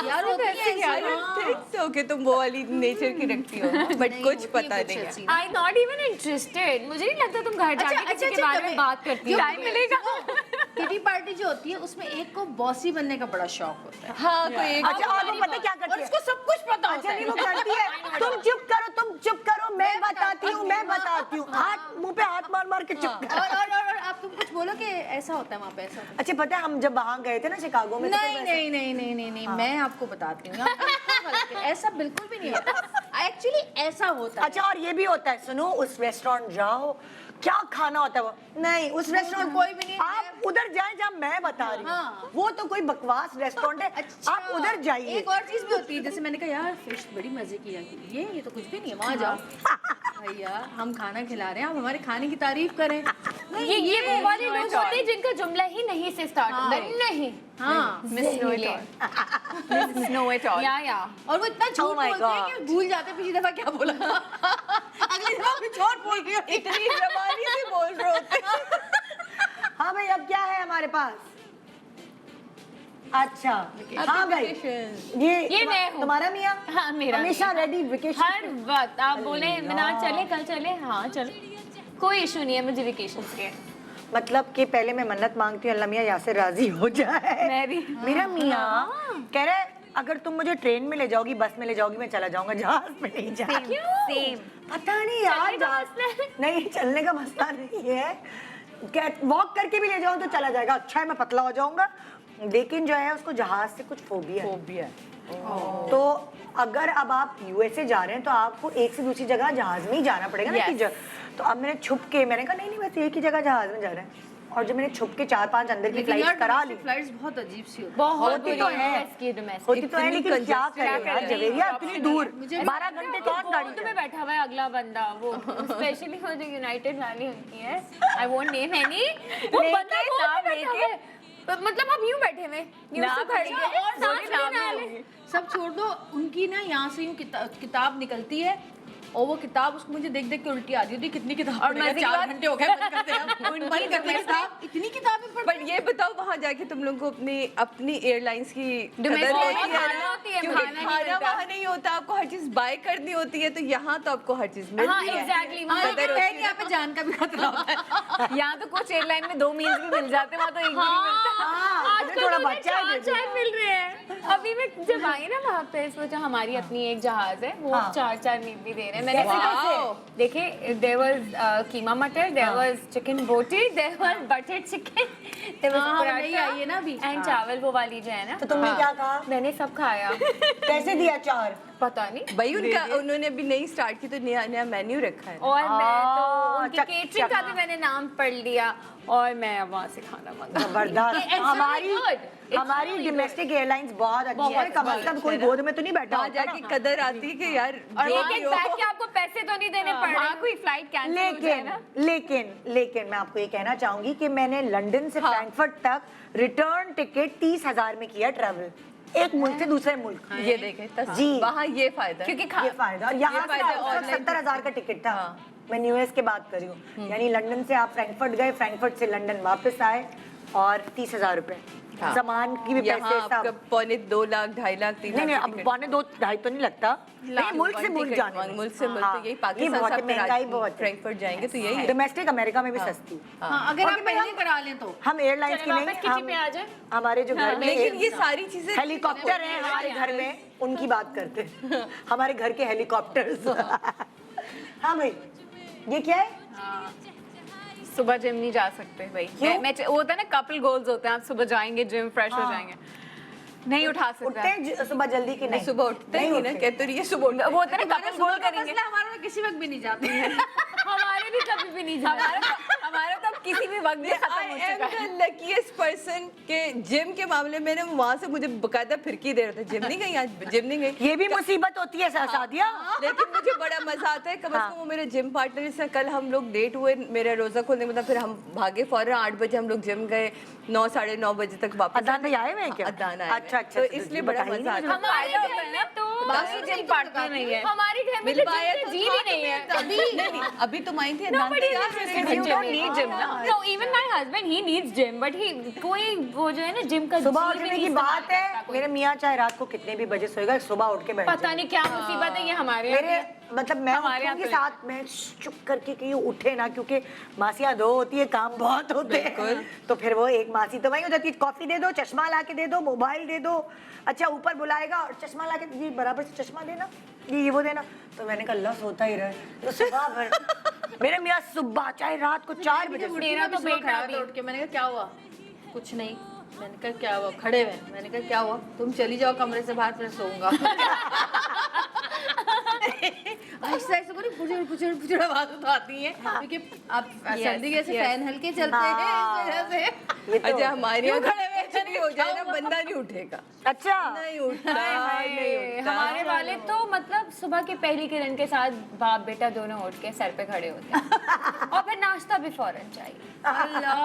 यार होती है ऐसी। ओके तुम वो वाली नेचर की रखती हो, बट कुछ पता नहीं है। आई नॉट इवन इंटरेस्टेड, मुझे नहीं लगता तुम घर जाके किसी के बारे में बात करती हो। टाइम मिलेगा। किटी पार्टी जो होती है उसमें एक को बॉसी बनने का बड़ा शौक होता है हाँ कोई एक अच्छा और वो पता क्या और करती है, उसको सब कुछ पता अच्छा होता नहीं है। वो करती है, तुम चुप करो, मैं बताती हूँ, हाथ मुंह पे हाथ मार के चुप करो। और आप तुम कुछ बोलो कि ऐसा होता है वहाँ पे, ऐसा होता अच्छा पता है हम जब वहाँ गए थे ना शिकागो में, है। नहीं मैं आपको बताती हूँ, आप बिल्कुल गलत है। ऐसा बिल्कुल भी नहीं होता, एक्चुअली ऐसा होता है। अच्छा और ये भी होता है, सुनो उस रेस्टोरेंट जाओ, क्या खाना होता है वो, नहीं उस रेस्टोरेंट कोई भी नहीं, आप उधर जाए जहाँ मैं बता रही हूँ, हाँ। वो तो कोई बकवास रेस्टोरेंट है, आप उधर जाइए। एक और चीज भी होती है, जैसे मैंने कहा यार फिश बड़ी मजे की है, ये तो कुछ भी नहीं है, वहाँ जाओ भैया हम खाना खिला रहे हैं, आप हमारे खाने की तारीफ करें। ये वो वाले लोग होते हैं जिनका जुमला ही नहीं से स्टार्ट होता है, नहीं। हाँ मिस नो इट ऑल। या और वो इतना झूठ Oh my बोलते हैं God. कि भूल जाते हैं पिछली दफा क्या बोला था। अगली दफा कुछ और बोल गया, इतनी जबानी से बोल रहे होते। हाँ भाई अब क्या है हमारे पास, अच्छा हाँ भाई ये मैं हूँ। तुम्हारा मियाँ हाँ, मेरा हमेशा रेडी वेकेशन। हर वक्त आप बोले मिनाज चले, कल चले, हाँ चलो, कोई इशू नहीं है मुझे वेकेशन के। मतलब कि पहले मैं मन्नत मांगती हूँ अल्लाह मियाँ यहाँ से राजी हो जाए। मैं भी। मेरा मियाँ कह रहा है अगर तुम मुझे ट्रेन में ले जाओगी, बस में ले जाओगी, मैं चला जाऊंगा, जहाज में नहीं जा। सेम। पता नहीं यार, नहीं चलने का मसला नहीं है, वॉक करके भी ले जाऊँ तो चला जाएगा, अच्छा है मैं पतला हो जाऊंगा, लेकिन जो है उसको जहाज से कुछ फोबिया है। तो अगर अब आप यूएसए जा रहे हैं तो आपको एक से दूसरी जगह जहाज में ही जाना पड़ेगा ना कि तो अब मैंने छुप के, मैंने कहा नहीं बस एक ही जगह जहाज में जा रहे हैं, और जब मैंने छुप के 4-5 अंदर की फ्लाइट करा ली, फ्लाइट्स बहुत अजीब सी होती है। बहुत होती तो है, होती तो है, लेकिन क्या करें यार जवेरिया, इतनी दूर 12 घंटे कौन गाड़ी में बैठा हुआ है अगला बंदा, वो स्पेशली वो जो यूनाइटेड वाली होती है, आई वोंट नेम एनी, वो बंदा नाम लेके, मतलब आप यूं बैठे हुए, यूं से खड़े हैं और सांस भी ना ले। सब छोड़ दो, उनकी ना यहाँ से यूं किताब निकलती है और वो किताब उसको मुझे देख देख के उल्टी आ रही होती, कितनी किताब और पढ़ेगा, मजे की 4 बात- घंटे हो गए बंद करते हैं अब। बंद करते हैं किताब, इतनी किताबें पढ़ पर ये बताओ वहाँ जाके तुम लोग को अपनी एयरलाइंस की कदर Domestic होती है खाना ना? होती है, क्योंकि खाना नहीं खाना मिलता। वहाँ नहीं होता, आपको हर चीज बाय करनी होती है, तो यहाँ तो आपको हर चीज मिलती हाँ, है। exactly, वहाँ कदर लेकिन होती है है। यहाँ पे जान का भी खतरा होता है। यहाँ तो कुछ एयरलाइन में 2 मील्स भी मिल जाते हैं, वहाँ तो एक भी नहीं मिलता। हाँ, आजकल थोड़ा तो बच्चा है, दे दो। 4 मिल रहे हैं। अभी मैं जब आई ना वहाँ पे, इस वजह हमारी अपनी एक जहाज है, वो हाँ। 4 मील भी दे रहे हैं। मैंने Wow. देखिए, there was keema matar, there was chicken boti, there was butter chicken, there was हाँ, नहीं आई है ना अभी। एंड चावल वो वाली जो है ना, तो तुमने क्या कहा? मैंने सब खाया। कैसे दिया 4? पता नहीं। भाई उन्होंने अभी नई स्टार्ट की तो नया नया मेन्यू रखा है। और मैं तो उनकी चक- केटरिंग का भी मैंने नाम पढ़ लिया और मैं अब वहाँ से खाना मंगा। जबरदस्त। It's really हमारी good. It's हमारी really good. डोमेस्टिक एयरलाइंस बहुत अच्छी है, कम से कम कोई गोद में तो नहीं बैठा वहाँ होता जाके ना। कदर आती है कि यार और जो एक भी एक हो। बैग के आपको पैसे तो नहीं देने पड़ रहे। वहाँ कोई फ्लाइट कैंसिल हो जाए ना। लेकिन मैं आपको ये कहना चाहूंगी कि मैंने लंदन से फ्रैंकफर्ट तक रिटर्न टिकट 30,000 में किया ट्रैवल, एक मुल्क से दूसरे मुल्क। ये देखे जी। वहाँ ये फायदा है। क्योंकि ये फायदा, और यहाँ से फायदा online 70,000 का टिकट था। मैं यूएस की बात कर रही हूँ, यानी लंदन से आप फ्रैंकफर्ट गए, फ्रैंकफर्ट से लंदन वापस आए, और 30,000 रुपए सामान की भी यहाँ पैसे आपका सब। 2.5 लाख 2.5 लाख 3 नहीं लाख अब 2.5 तो नहीं लगता, नहीं मुल्क से मुल्क जाने में। मुल्क से मुल्क हाँ, तो यही ये पाकिस्तान बहुत से है, महंगाई बहुत है। फ्रैंकफर्ट जाएंगे तो यही है। डोमेस्टिक अमेरिका में भी सस्ती। हाँ, अगर आप पहले करा लें तो हम एयरलाइंस की चलो, नहीं, वापस किसी पे आ जाए। हमारे जो घर में लेकिन ये सारी चीजें हेलीकॉप्टर है हमारे घर में, उनकी बात करते हैं। हमारे घर के हेलीकॉप्टर्स। हाँ भाई, ये क्या है? सुबह जिम नहीं जा सकते भाई। मैं वो होता है ना, कपल गोल्स होते हैं, आप सुबह जाएंगे जिम, फ्रेश हो जाएंगे, नहीं उठा सकते। उठते हैं सुबह जल्दी की नहीं? सुबह उठते ही ना, कहते रहिए सुबह उठते वो होता है ना, कपल गोल करेंगे। मसला हमारा किसी वक्त भी नहीं जाते हैं। हमारे भी कभी भी नहीं जाते। हमारा तो अब किसी भी वक्त भी खत्म आई हो एम चुका है। द लकीएस्ट पर्सन के जिम के मामले में ना, वहाँ से मुझे बकायदा फिरकी दे रहे थे। जिम नहीं गई आज, जिम नहीं गई। ये भी मुसीबत होती है सादिया। लेकिन मुझे बड़ा मजा आता है, कम से कम वो मेरे जिम पार्टनर से कल हम लोग डेट हुए, मेरा रोजा खोलने में था, फिर हम भागे फौरन 8 बजे हम लोग जिम गए, 9 साढ़े 9 बजे तक वापस। अदान भाई आए हुए हैं क्या? अदान आए अच्छा, हुए। अच्छा, तो अच्छा, इसलिए जी, बड़ा बताइए मजा ना आता है। हमारे घर में तो बाकी जिम पार्टनर नहीं है। हमारे घर में तो मिलवाया जिम तो में जी भी नहीं है। अभी नहीं, अभी तुम आई थी अदनान Nobody के is साथ, interested in You gym. don't need gym, no. No, even my husband, he needs gym, but he कोई वो जो है ना जिम का सुबह जी भी उठने नहीं की इस्तेमाल बात है, करता कोई। मेरे मियाँ चाहे रात को कितने भी बजे सोएगा, सुबह उठ के बैठ पता नहीं क्या मुसीबत है ये हमारे यहाँ मेरे पे। मतलब मैं हमारे यहाँ उठूंगी तो साथ में चुप करके कि ये उठे ना, क्योंकि मासियाँ 2 होती है, काम बहुत होते हैं, तो फिर वो एक मासी तो वही हो जाती है, कॉफी दे दो, चश्मा ला के दे दो, मोबाइल दे दो, अच्छा ऊपर बुलाएगा और चश्मा ला के, ये बराबर से चश्मा देना, ये वो देना। तो मैंने कहा अल्लाह सोता ही रहे, तो सुबह भर मेरे मियाँ सुबह चाहे रात को 4 बजे से मेरा तो बेटा भी। उठ के मैंने कहा क्या हुआ? कुछ नहीं। मैंने कहा क्या हुआ? खड़े हुए। मैंने कहा क्या हुआ? तुम चली जाओ कमरे से बाहर, मैं सोऊंगा। ऐसा ऐसा कोई फुचड़ आवाज तो आती है, क्योंकि आप सर्दी के फैन हल्के चलते हैं इस वजह से। ये तो अच्छा हमारे यहाँ कुछ भी हो जाए ना, बंदा नहीं उठेगा, अच्छा नहीं उठता, नहीं उठता। हमारे वाले तो मतलब सुबह की पहली किरण के साथ बाप बेटा दोनों उठ के सर पे खड़े होते हैं और फिर नाश्ता भी फौरन चाहिए। अल्लाह,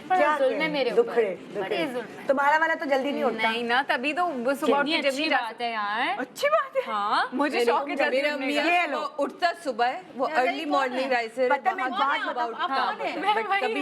बड़ा जुल्म है मेरे ऊपर, दुखड़े बड़े जुल्म है। तुम्हारा वाला तो जल्दी नहीं उठता। नहीं ना, तभी तो वो सुबह उठ के कितनी जिम नहीं अच्छी जा बात सकते यार। अच्छी बात है। हाँ, मुझे शौक है जल्दी मेरा उठने का। मियाँ वो उठता सुबह है, वो अर्ली मॉर्निंग राइजर पता है, मैं एक बात बताऊं,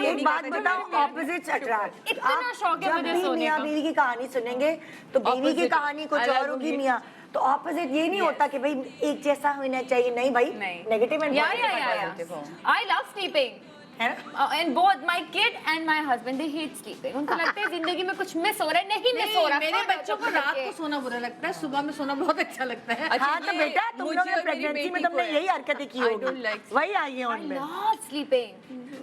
एक बात बताऊं, ऑपोजिट्स अट्रैक्ट। इतना शौक है जब मुझे भी सोने मियाँ का। बीवी की कहानी सुनेंगे तो बीवी की Opposite, कहानी कुछ अलग और होगी, होगी। मियाँ तो ऑपोजिट। ये नहीं होता कि भाई एक जैसा होना चाहिए, नहीं भाई, नहीं। नेगेटिव एंड या पॉजिटिव आई लव स्लीपिंग है ना। And both my kid and my husband they hate sleeping. उनको लगता है जिंदगी में कुछ मिस हो रहा है, नहीं मिस हो रहा। मेरे बच्चों को रात को सोना बुरा लगता है, सुबह में सोना बहुत अच्छा लगता है। हाँ तो बेटा तुम लोग ने प्रेगनेंसी में तुमने यही हरकतें की I don't होगी, like वही आई है आई उनमें। Love sleeping.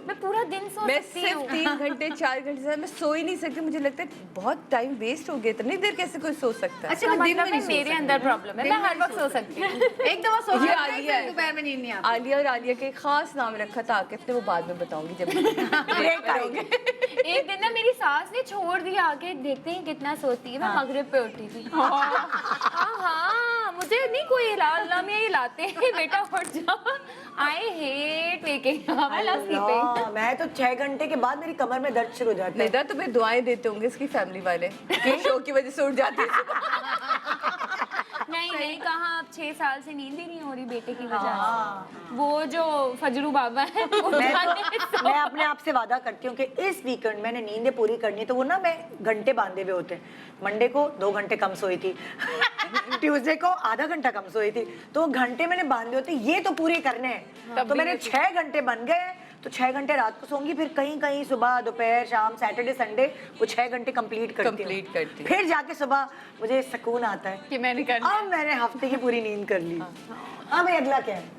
मैं पूरा दिन सो मैं सकती सिर्फ हूँ। 3 घंटे 4 घंटे से मैं सो ही नहीं सकती, मुझे लगता है बहुत टाइम वेस्ट हो गया, इतनी देर कैसे कोई सो सकता है। अच्छा, इसका मैं दिन मतलब में है नहीं सो मेरे सकती। अंदर प्रॉब्लम है, मैं हर वक्त सो सकती हूँ। एक दफा सो ये गया, आलिया है। दोपहर में नींद नहीं आती। आलिया और आलिया के खास नाम रखा था आकिब ने, वो बाद में बताऊंगी जब ब्रेक आएगी। एक दिन ना मेरी सास ने छोड़ दिया, आके देखते हैं कितना सोती है। मैं मगरिब पे उठी थी। हाँ, मुझे नहीं कोई हिला में हिलाते हैं, बेटा उठ जाओ। I hate waking, I love sleeping. अल्लाह, मैं तो 6 घंटे के बाद मेरी कमर में दर्द शुरू हो जाता है। निदा तुम्हें दुआएं देते होंगे इसकी फैमिली वाले, शो की वजह से उठ जाती है। नहीं नहीं कहा, अब 6 साल से नींद ही नहीं हो रही बेटे की वजह से। वो जो फजरू बाबा है मैं अपने आप से वादा करती हूँ कि इस वीकेंड मैंने नींदें पूरी करनी है। तो वो ना मैं घंटे बांधे हुए होते हैं। मंडे को 2 घंटे कम सोई थी, ट्यूसडे को आधा घंटा कम सोई थी, तो घंटे मैंने बांधे होते, ये तो पूरे करने हैं। तो मेरे 6 घंटे बन गए, तो 6 घंटे रात को सोऊंगी, फिर कहीं कहीं सुबह दोपहर शाम सैटरडे संडे वो 6 घंटे कंप्लीट करती हूँ। फिर जाके सुबह मुझे सुकून आता है कि मैंने कर लिया। अब मैंने हफ्ते की पूरी नींद कर ली। अब अगला क्या है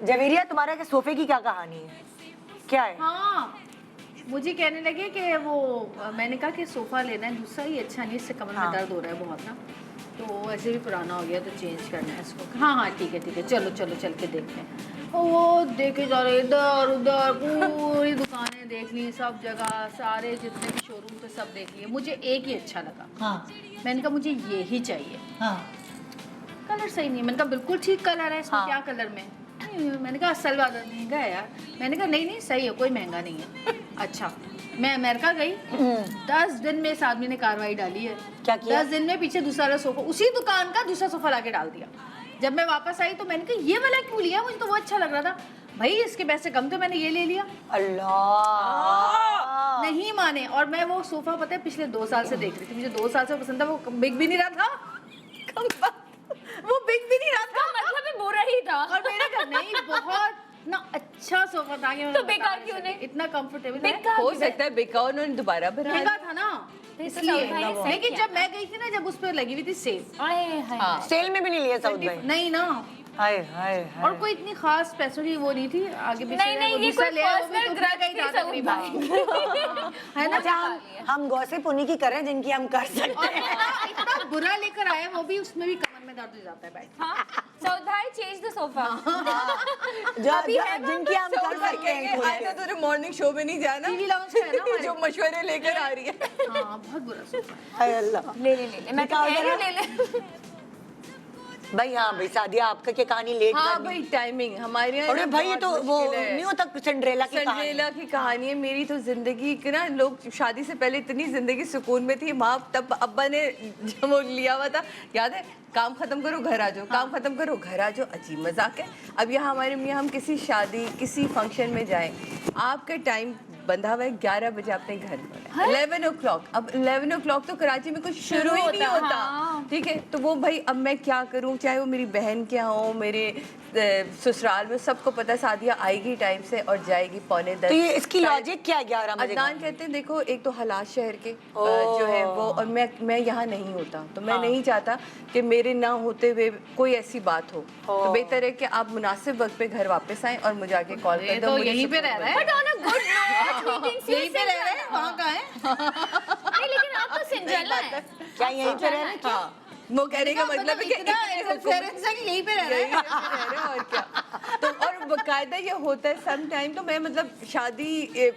जवेरिया, तुम्हारा के सोफे की क्या कहानी है, क्या है? हाँ, मुझे कहने लगे कि वो मैंने कहा कि सोफा लेना है, दूसरा ही अच्छा नहीं, इससे कमर में दर्द हो रहा है बहुत ना, तो ऐसे भी पुराना हो गया तो चेंज करना है इसको। हाँ हाँ ठीक है चलो चलो चल के देखते हैं। वो देखे जा रहे इधर उधर, पूरी दुकानें देख ली, सब जगह सारे जितने भी शोरूम थे सब देख लिए, मुझे एक ही अच्छा लगा। हाँ मैंने कहा मुझे ये ही चाहिए। हाँ कलर सही नहीं है, मैंने कहा बिल्कुल ठीक कलर है इसमें। हाँ। क्या कलर में? नहीं, मैंने कहा असल वाला महंगा है यार। मैंने कहा नहीं सही है, कोई महंगा नहीं है। अच्छा, मैं अमेरिका गई, 10 दिन में इस आदमी ने कार्रवाई डाली है। क्या किया? 10 दिन में पीछे दूसरा सोफा, उसी दुकान का दूसरा सोफा लाके डाल दिया। जब मैं वापस आई तो मैंने कहा ये वाला क्यों लिया, मुझे तो वो अच्छा लग रहा था। भाई इसके पैसे कम थे, मैंने ये ले लिया। अल्लाह, नहीं माने। और मैं वो सोफा पता है पिछले 2 साल से देख रही थी, मुझे 2 साल से पसंद था, वो बिक भी नहीं रहा था। वो बिक भी नहीं रहा था, मतलब बुरा ही था। और मेरे घर नहीं, बहुत ना अच्छा सोफा था। तो बेकार क्यों नहीं? इतना कंफर्टेबल बेकार हो सकता है बिका उन्होंने दोबारा भरा। महंगा था ना इसलिए। सऊद भाई ने लेकिन सही जब मैं गई थी ना, जब उस पर लगी हुई थी सेल, आए हाय। सेल में भी नहीं लिया सऊद भाई? नहीं ना, हाय हाय हाय। और कोई इतनी खास पैसों की वो नहीं थी आगे पीछे। नहीं, नहीं, वो ये दूसरा कोई लिया, वो भी personal तो grudge का ही था नहीं सऊद तकरीबन। है ना? अच्छा, हम गॉसिप उन्हीं की करें जिनकी हम कर सकते और हैं। इतना बुरा लेकर आया, वो भी उसमें भी कमर में दर्द हो जाता है बैठ। हाँ, सऊद भाई चेंज द सोफा। जिनकी हम कर सकते हैं खोल के। तुझे मॉर्निंग शो में नहीं जाना, टीवी लाउंज का है ना हमारे। जो मशवरे लेकर आ रही है। हाँ, बहुत बुरा सोफा है। हाय अल्लाह। ले मैं तो कह रही हूँ, ले भाई हाँ भाई सादिया, आपका क्या कहानी लेट हाँ करनी? भाई टाइमिंग हमारे यहाँ अरे ना भाई ये तो बहुत वो मुश्किल है। नहीं होता सिंड्रेला की कहानी। सिंड्रेला की कहानी है। मेरी तो जिंदगी की ना, लोग शादी से पहले इतनी जिंदगी सुकून में थी, माँ तब अब्बा ने जब वो लिया हुआ था, याद है, काम खत्म करो घर आ जाओ, काम खत्म करो घर आ जाओ। अजीब मजाक है। अब यहाँ हमारे मियाँ हम किसी शादी किसी फंक्शन में जाएं, आपका टाइम बंधा हुआ है 11 बजे अपने घर में, 11 o'clock। अब 11 o'clock तो कराची में कुछ शुरू ही नहीं होता, ठीक है। तो वो भाई अब मैं क्या करूं, चाहे वो मेरी बहन के यहाँ हो, मेरे ससुराल में, सबको पता है सादिया आएगी टाइम से और जाएगी 9:45। तो ये इसकी लॉजिक क्या है 11 बजे? अदनान कहते हैं देखो, एक तो हालात शहर के जो है वो, और मैं यहाँ नहीं होता, तो मैं नहीं चाहता कि मेरे ना होते हुए कोई ऐसी बात हो। तो बेहतर है कि आप मुनासिब वक्त पे घर वापस आएं और मुझे आके कॉल कर दो। तो यहीं पे रह रहा है, यहीं पे रह रहा है, वहाँ का है। नहीं, लेकिन आप तो सिंड्रेला है। क्या यहीं पे रह रहे हैं? हाँ, वो कहने का मतलब है कि इतना इंटरफेरेंस है कि यहीं पे रह रहा है। रह रहे हैं और क्या। तो और बकायदा ये होता है सम टाइम। तो मैं मतलब शादी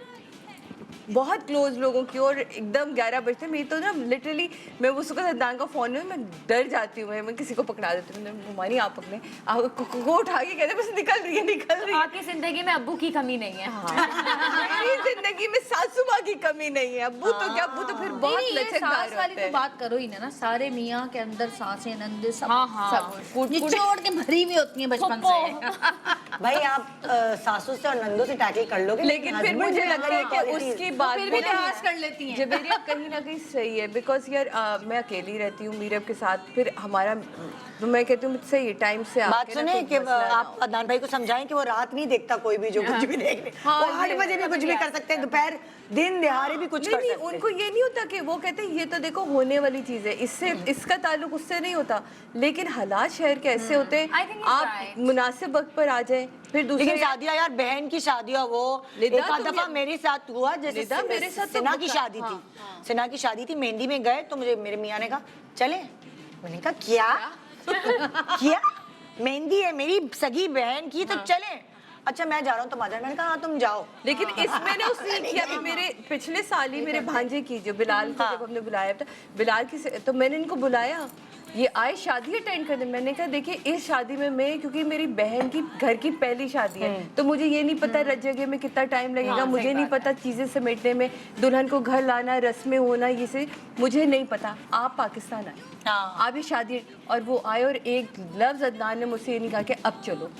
बहुत क्लोज लोगों की, और एकदम 11 बजते मेरी तो ना लिटरली मैं वो सुबह अदनान का फोन है, मैं डर जाती हूँ, मैं किसी को पकड़ा देती हूँ, मानी आप पकड़े, को उठा के कहते बस निकल रही है। आपकी जिंदगी में अब्बू की कमी नहीं है। मेरी जिंदगी में सासू माँ की कमी नहीं है। अब्बू तो क्या, अब्बू तो फिर बहुत नहीं, ये लचकदार सास वाली होते तो हैं। बात करो ही ना, सारे मियाँ के अंदर सासें नंदे सब हाँ। सब निचोड़ के भरी हुई होती हैं बचपन से। भाई आप सासू से और नंदो से टैकल कर लोगे, लेकिन फिर मुझे लग रहा है कि उसकी बात फिर भी लिहाज कर लेती हैं। जबेरिया कहीं ना कहीं सही है, बिकॉज यार मैं अकेली रहती हूँ मीरब के साथ, फिर हमारा, तो मैं कहती हूँ मुझसे ये टाइम से बात आके ना सुने कोई कि मसला ना आप अदनान भाई को समझाएं कि वो रात नहीं देखता कोई भी जो कुछ भी देख ले। हाँ, वो 8 बजे भी कुछ भी कर सकते हैं, दोपहर दिन दिहाड़े भी कुछ कर नहीं, सकते हैं। उनको ये नहीं होता कि वो कहते हैं ये तो देखो होने वाली चीज है, इससे इसका ताल्लुक उससे नहीं होता। लेकिन हालात शहर के ऐसे होते I think हैं, he's आप right. मुनासिब वक्त पर आ जाए। फिर दूसरे लेकिन शादियां यार, बहन की शादियां, वो लिदा एक आध तुम दफा ये- मेरे साथ हुआ, जैसे लिदा मेरे साथ तो सिन्हा की होता- शादी थी, सिन्हा की शादी थी, मेहंदी में गए तो मुझे मेरे मियाँ ने कहा चले, मैंने कहा क्या क्या, मेहंदी है मेरी सगी बहन की तो चले। अच्छा मैं जा रहा हूँ, तुम आ जाओ। मैंने कहा हाँ तुम जाओ। लेकिन इसमें ना उसने किया कि मेरे पिछले साल ही मेरे भांजे की, जो बिलाल को जब हमने बुलाया था, बिलाल की तो मैंने इनको बुलाया ये आए शादी अटेंड करने। मैंने कहा देखिए इस शादी में मैं, क्योंकि मेरी बहन की घर की पहली शादी है, तो मुझे ये नहीं पता जगह में कितना टाइम लगेगा, मुझे नहीं पता चीज़ें समेटने में, दुल्हन को घर लाना, रस्में होना, ये से मुझे नहीं पता। आप पाकिस्तान आए, आप ही शादी, और वो आए और एक लफ्ज़ अदनान ने मुझसे ये नहीं कहा कि अब चलो।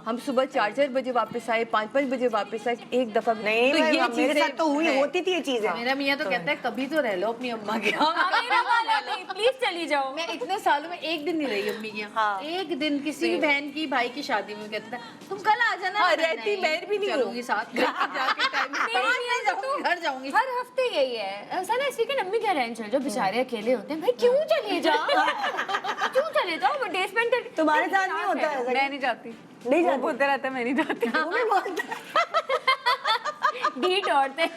हम सुबह 4-4 बजे वापस आए, 5-5 बजे वापस आए, एक दफ़ा नहीं तो ये मेरे साथ तो हुई, है। होती थी ये चीजें। मेरा मियाँ तो कहता है कभी तो रह लो अपनी अम्मा के मेरा वाला नहीं, प्लीज चली जाओ। मैं इतने सालों में एक दिन नहीं रही अम्मी के यहाँ। एक दिन किसी की बहन की भाई की शादी में कहता था तुम कल आ जाना। हाँ, रहती मैं भी नहीं चलूंगी साथ घर जाके टाइम घर जाऊंगी। हर हफ्ते यही है ऐसा ना, इसी के अम्मी क्या रहने चल जाओ, बेचारे अकेले होते हैं भाई, क्यों चले जाओ क्यों चले जाओ, वो डे स्पेंड कर। तुम्हारे साथ नहीं होता है ऐसा? मैं नहीं जाती, नहीं वो जाती? बोलते रहता है मैं नहीं जाती। वो भी बोलता है। ढीठ औरतें।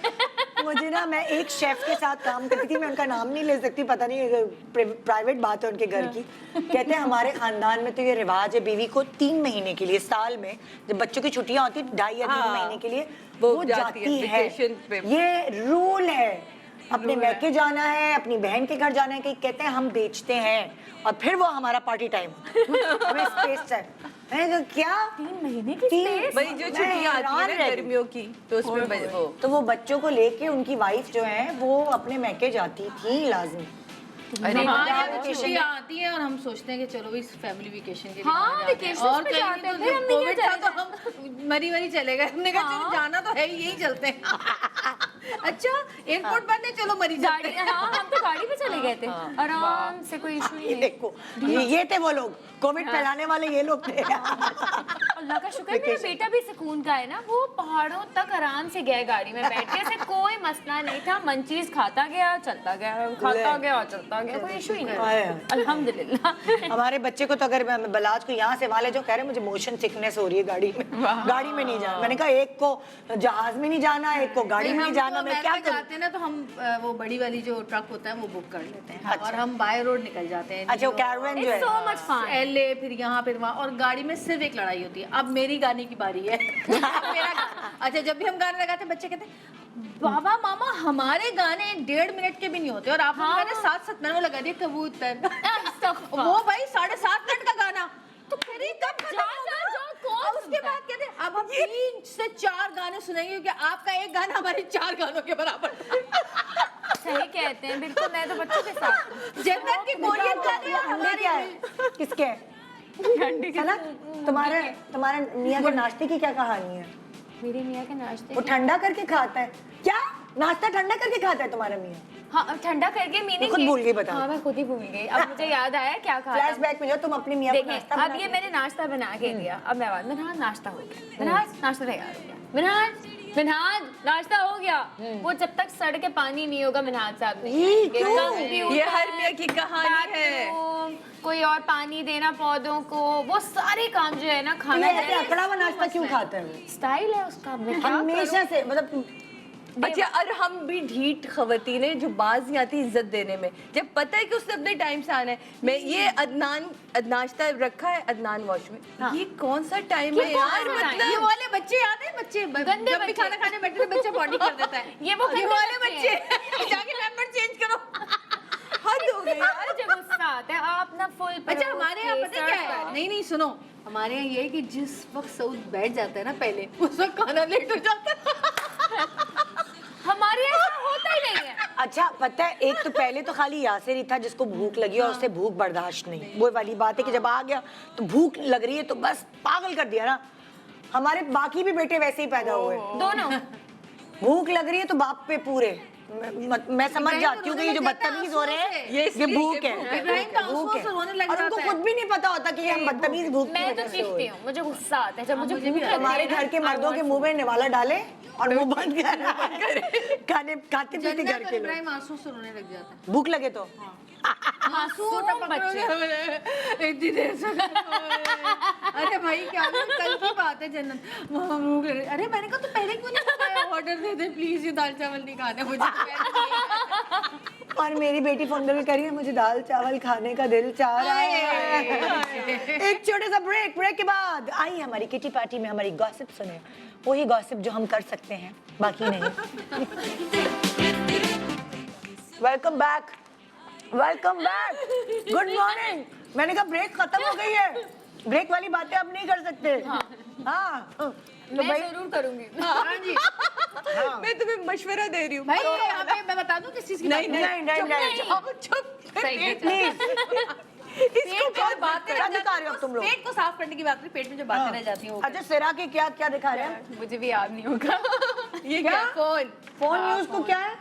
मुझे ना, मैं एक शेफ के साथ काम करती थी, मैं उनका नाम नहीं ले सकती, पता नहीं प्राइवेट बात है उनके घर की। कहते हैं हमारे खानदान में तो ये रिवाज है, बीवी को 3 महीने के लिए साल में, जब बच्चों की छुट्टियां होती 2.5 या 3 महीने के लिए वो जाती है, vacation पे। ये रूल है। अपने मैके जाना है, अपनी बहन के घर जाना है, कहीं कहते हैं हम बेचते हैं और फिर वो हमारा पार्टी टाइम, हमें स्पेस चाहिए। मैंने कहा क्या 3 महीने की तीन- भाई जो छुट्टियां आती है ना गर्मियों की, तो उसमें वो तो वो बच्चों को लेके उनकी वाइफ जो है वो अपने मैके जाती थी लाजमी। छुट्टियां आती है और हम सोचते हैं कि चलो इस फैमिली वेकेशन के लिए हाँ, वहाँ जाते हैं। vacations और पे कहीं जाते हैं, तो फिर जब हम नहीं कोविड था जाते। तो हम मरी मरी चले गए। हमने कहा चलो जाना तो है ही, यही चलते हैं। अच्छा एयरपोर्ट बंद है, चलो मरी जाते गाड़ी, हैं। हाँ हम तो गाड़ी पे चले गए थे आराम से, कोई इशू ये नहीं। देखो ये थे वो लोग, कोविड फैलाने वाले ये लोग थे। अल्लाह का शुक्र है मेरा बेटा भी सुकून का है ना, वो पहाड़ों तक आराम से गया गाड़ी में बैठ के, ऐसे कोई मसला नहीं था, मन चीज खाता गया चलता गया, खाता गया चलता गया, कोई इशू ही नहीं। अल्हम्दुलिल्लाह। हमारे बच्चे को तो अगर बलाज को यहाँ से वाले जो कह रहे हैं मुझे मोशन सिकनेस हो रही है गाड़ी में, गाड़ी में नहीं जाना। मैंने कहा एक को जहाज में नहीं जाना, एक को गाड़ी में नहीं जाना, मैं क्या करूं? जाते हैं ना तो हम वो बड़ी वाली जो ट्रक होता है वो बुक कर लेते हैं और हम बाय रोड निकल जाते हैं। अच्छा वो कैरवेन जो है, सो मच फन। एलए फिर यहाँ फिर वहाँ, और गाड़ी में सिर्फ एक लड़ाई होती है, अब मेरी गाने की बारी है। मेरा अच्छा जब भी हम गाने लगाते हैं बच्चे कहते हैं बाबा मामा हमारे गाने 1.5 मिनट के भी नहीं होते और आप गाने 7-7 मिनट में लगा दिए कबूतर। वो भाई 7.5 मिनट का गाना तो फिर ही कब खत्म होगा? और उसके बाद कहते हैं अब हम 3 से 4 गाने सुनेंगे क्योंकि आपका एक गाना हमारे 4 गानों के बराबर। सही कहते हैं बिल्कुल, मैं तो बच्चों के साथ। जन्नत की कोरियन गाने अंडे हमारे क्या है, किसके हैं? सना, तुम्हारे मियाँ के नाश्ते की क्या कहानी है? मेरे मियाँ के नाश्ते वो ठंडा करके खाता है क्या? नाश्ता ठंडा करके खाता है तुम्हारा मियाँ? हाँ ठंडा करके मीनिंग खुद भूल गई, बता। हाँ मैं खुद ही भूल गई, अब मुझे याद आया क्या कहा था। फ्लैशबैक में जो तुम अपने मियाँ को देखिए नाश्ता अब बना ये मैंने नाश्ता बना के दिया, अब मैं बात मिनहाज नाश्ता हो गया, मिनहाज नाश्ता तैयार हो गया, मिनहाज नाश्ता हो गया, वो जब तक सड़ के पानी नहीं होगा मिनहाज साहब ने, ये हर मियाँ की कहानी है। कोई और पानी देना पौधों को, वो सारे काम जो है ना खाना ये ऐसे अकड़ा हुआ नाश्ता क्यों खाता है वो? स्टाइल है उसका, मैं क्या हमेशा से मतलब अच्छा, और हम भी ढीठ खवतीनें जो बाज नहीं आती इज्जत देने में, जब पता है कि उसने अपने टाइम से आना है। मैं ये नाश्ता रखा है अदनान वॉश में, ये कौन सा टाइम है यार? सा time? ये मतलब वाले बच्चे आते हैं, बच्चे गंदे जब भी बच्चे। खाना खाने बैठे तो बच्चा बॉडी कर देता है। ये वो ये गंदे वाले बच्चे बच्चे जाके पैम्पर चेंज करो। हद हो गई यार। मुझे गुस्सा आता है, आप ना फुल अच्छा हमारे यहाँ पता है क्या है? नहीं नहीं सुनो, हमारे यहाँ ये है कि जिस वक्त सऊद बैठ जाता है ना पहले, उस वक्त खाना लेट हो जाता है। हमारे यहाँ ऐसा होता ही नहीं है। अच्छा पता है, एक तो पहले तो खाली यासिर ही था जिसको भूख लगी और उससे भूख बर्दाश्त नहीं, वो वाली बात है कि जब आ गया तो भूख लग रही है तो बस पागल कर दिया ना। हमारे बाकी भी बेटे वैसे ही पैदा हुए, दोनों भूख लग रही है तो बाप पे पूरे। मैं समझ जाती हूँ कि ये जो बदतमीज हो रहे हैं ये भूख है, इब्राहिम तो भूख आंसुओं से रोने लग और उनको जाता है। खुद भी नहीं पता होता कि हम बदतमीज भूख की मैं तो वजह से हो चीखती रहे हूँ, मुझे गुस्सा आता है जब मुझे भूख लगती हमारे है ना, घर के मर्दों के मुंह में निवाला डाले और मुंह बंद कर खाने खाते पीते घर के लोग। इब्राहिम आंसू से रोने लग जाता है। भूख लगे तो मासूम बच्चे। इतनी देर से अरे भाई क्या हुआ? कल की बात है जन्नत, वहाँ भूख लग रही। अरे मैंने कहा तो पहले क्यों नहीं बताया? ऑर्डर दे दे प्लीज, ये दाल चावल नहीं खाने मुझे तो पहले। और मेरी बेटी फोन करके कह रही है मुझे दाल चावल खाने का दिल चाह रहा है। एक छोटे सा ब्रेक के बाद आई हमारी किटी पार्टी में हमारी गॉसिप सुने, वही गॉसिप जो हम कर सकते हैं बाकी नहीं। Welcome back. Welcome back, good morning. मैंने कहा ब्रेक खत्म हो गई है, ब्रेक वाली बातें अब नहीं कर सकते। हाँ तो मैं भाई जरूर करूंगी। हाँ जी मैं तुम्हें मशवरा दे रही हूँ। भाई यहाँ पे मैं बता दूं किस चीज की नहीं बात नहीं नहीं नहीं जाओ, चुप। प्लीज इसको पेट में बातें क्या रह दिखा रहे हो अब तुम लोग? पेट को साफ करने की बात नहीं, पेट में जो बातें रह जाती हैं वो अच्छा सिरा के क्या क्या दिखा रहे हैं? मुझे भी याद नहीं होगा। ये क्या फोन फोन यूज को क्या है?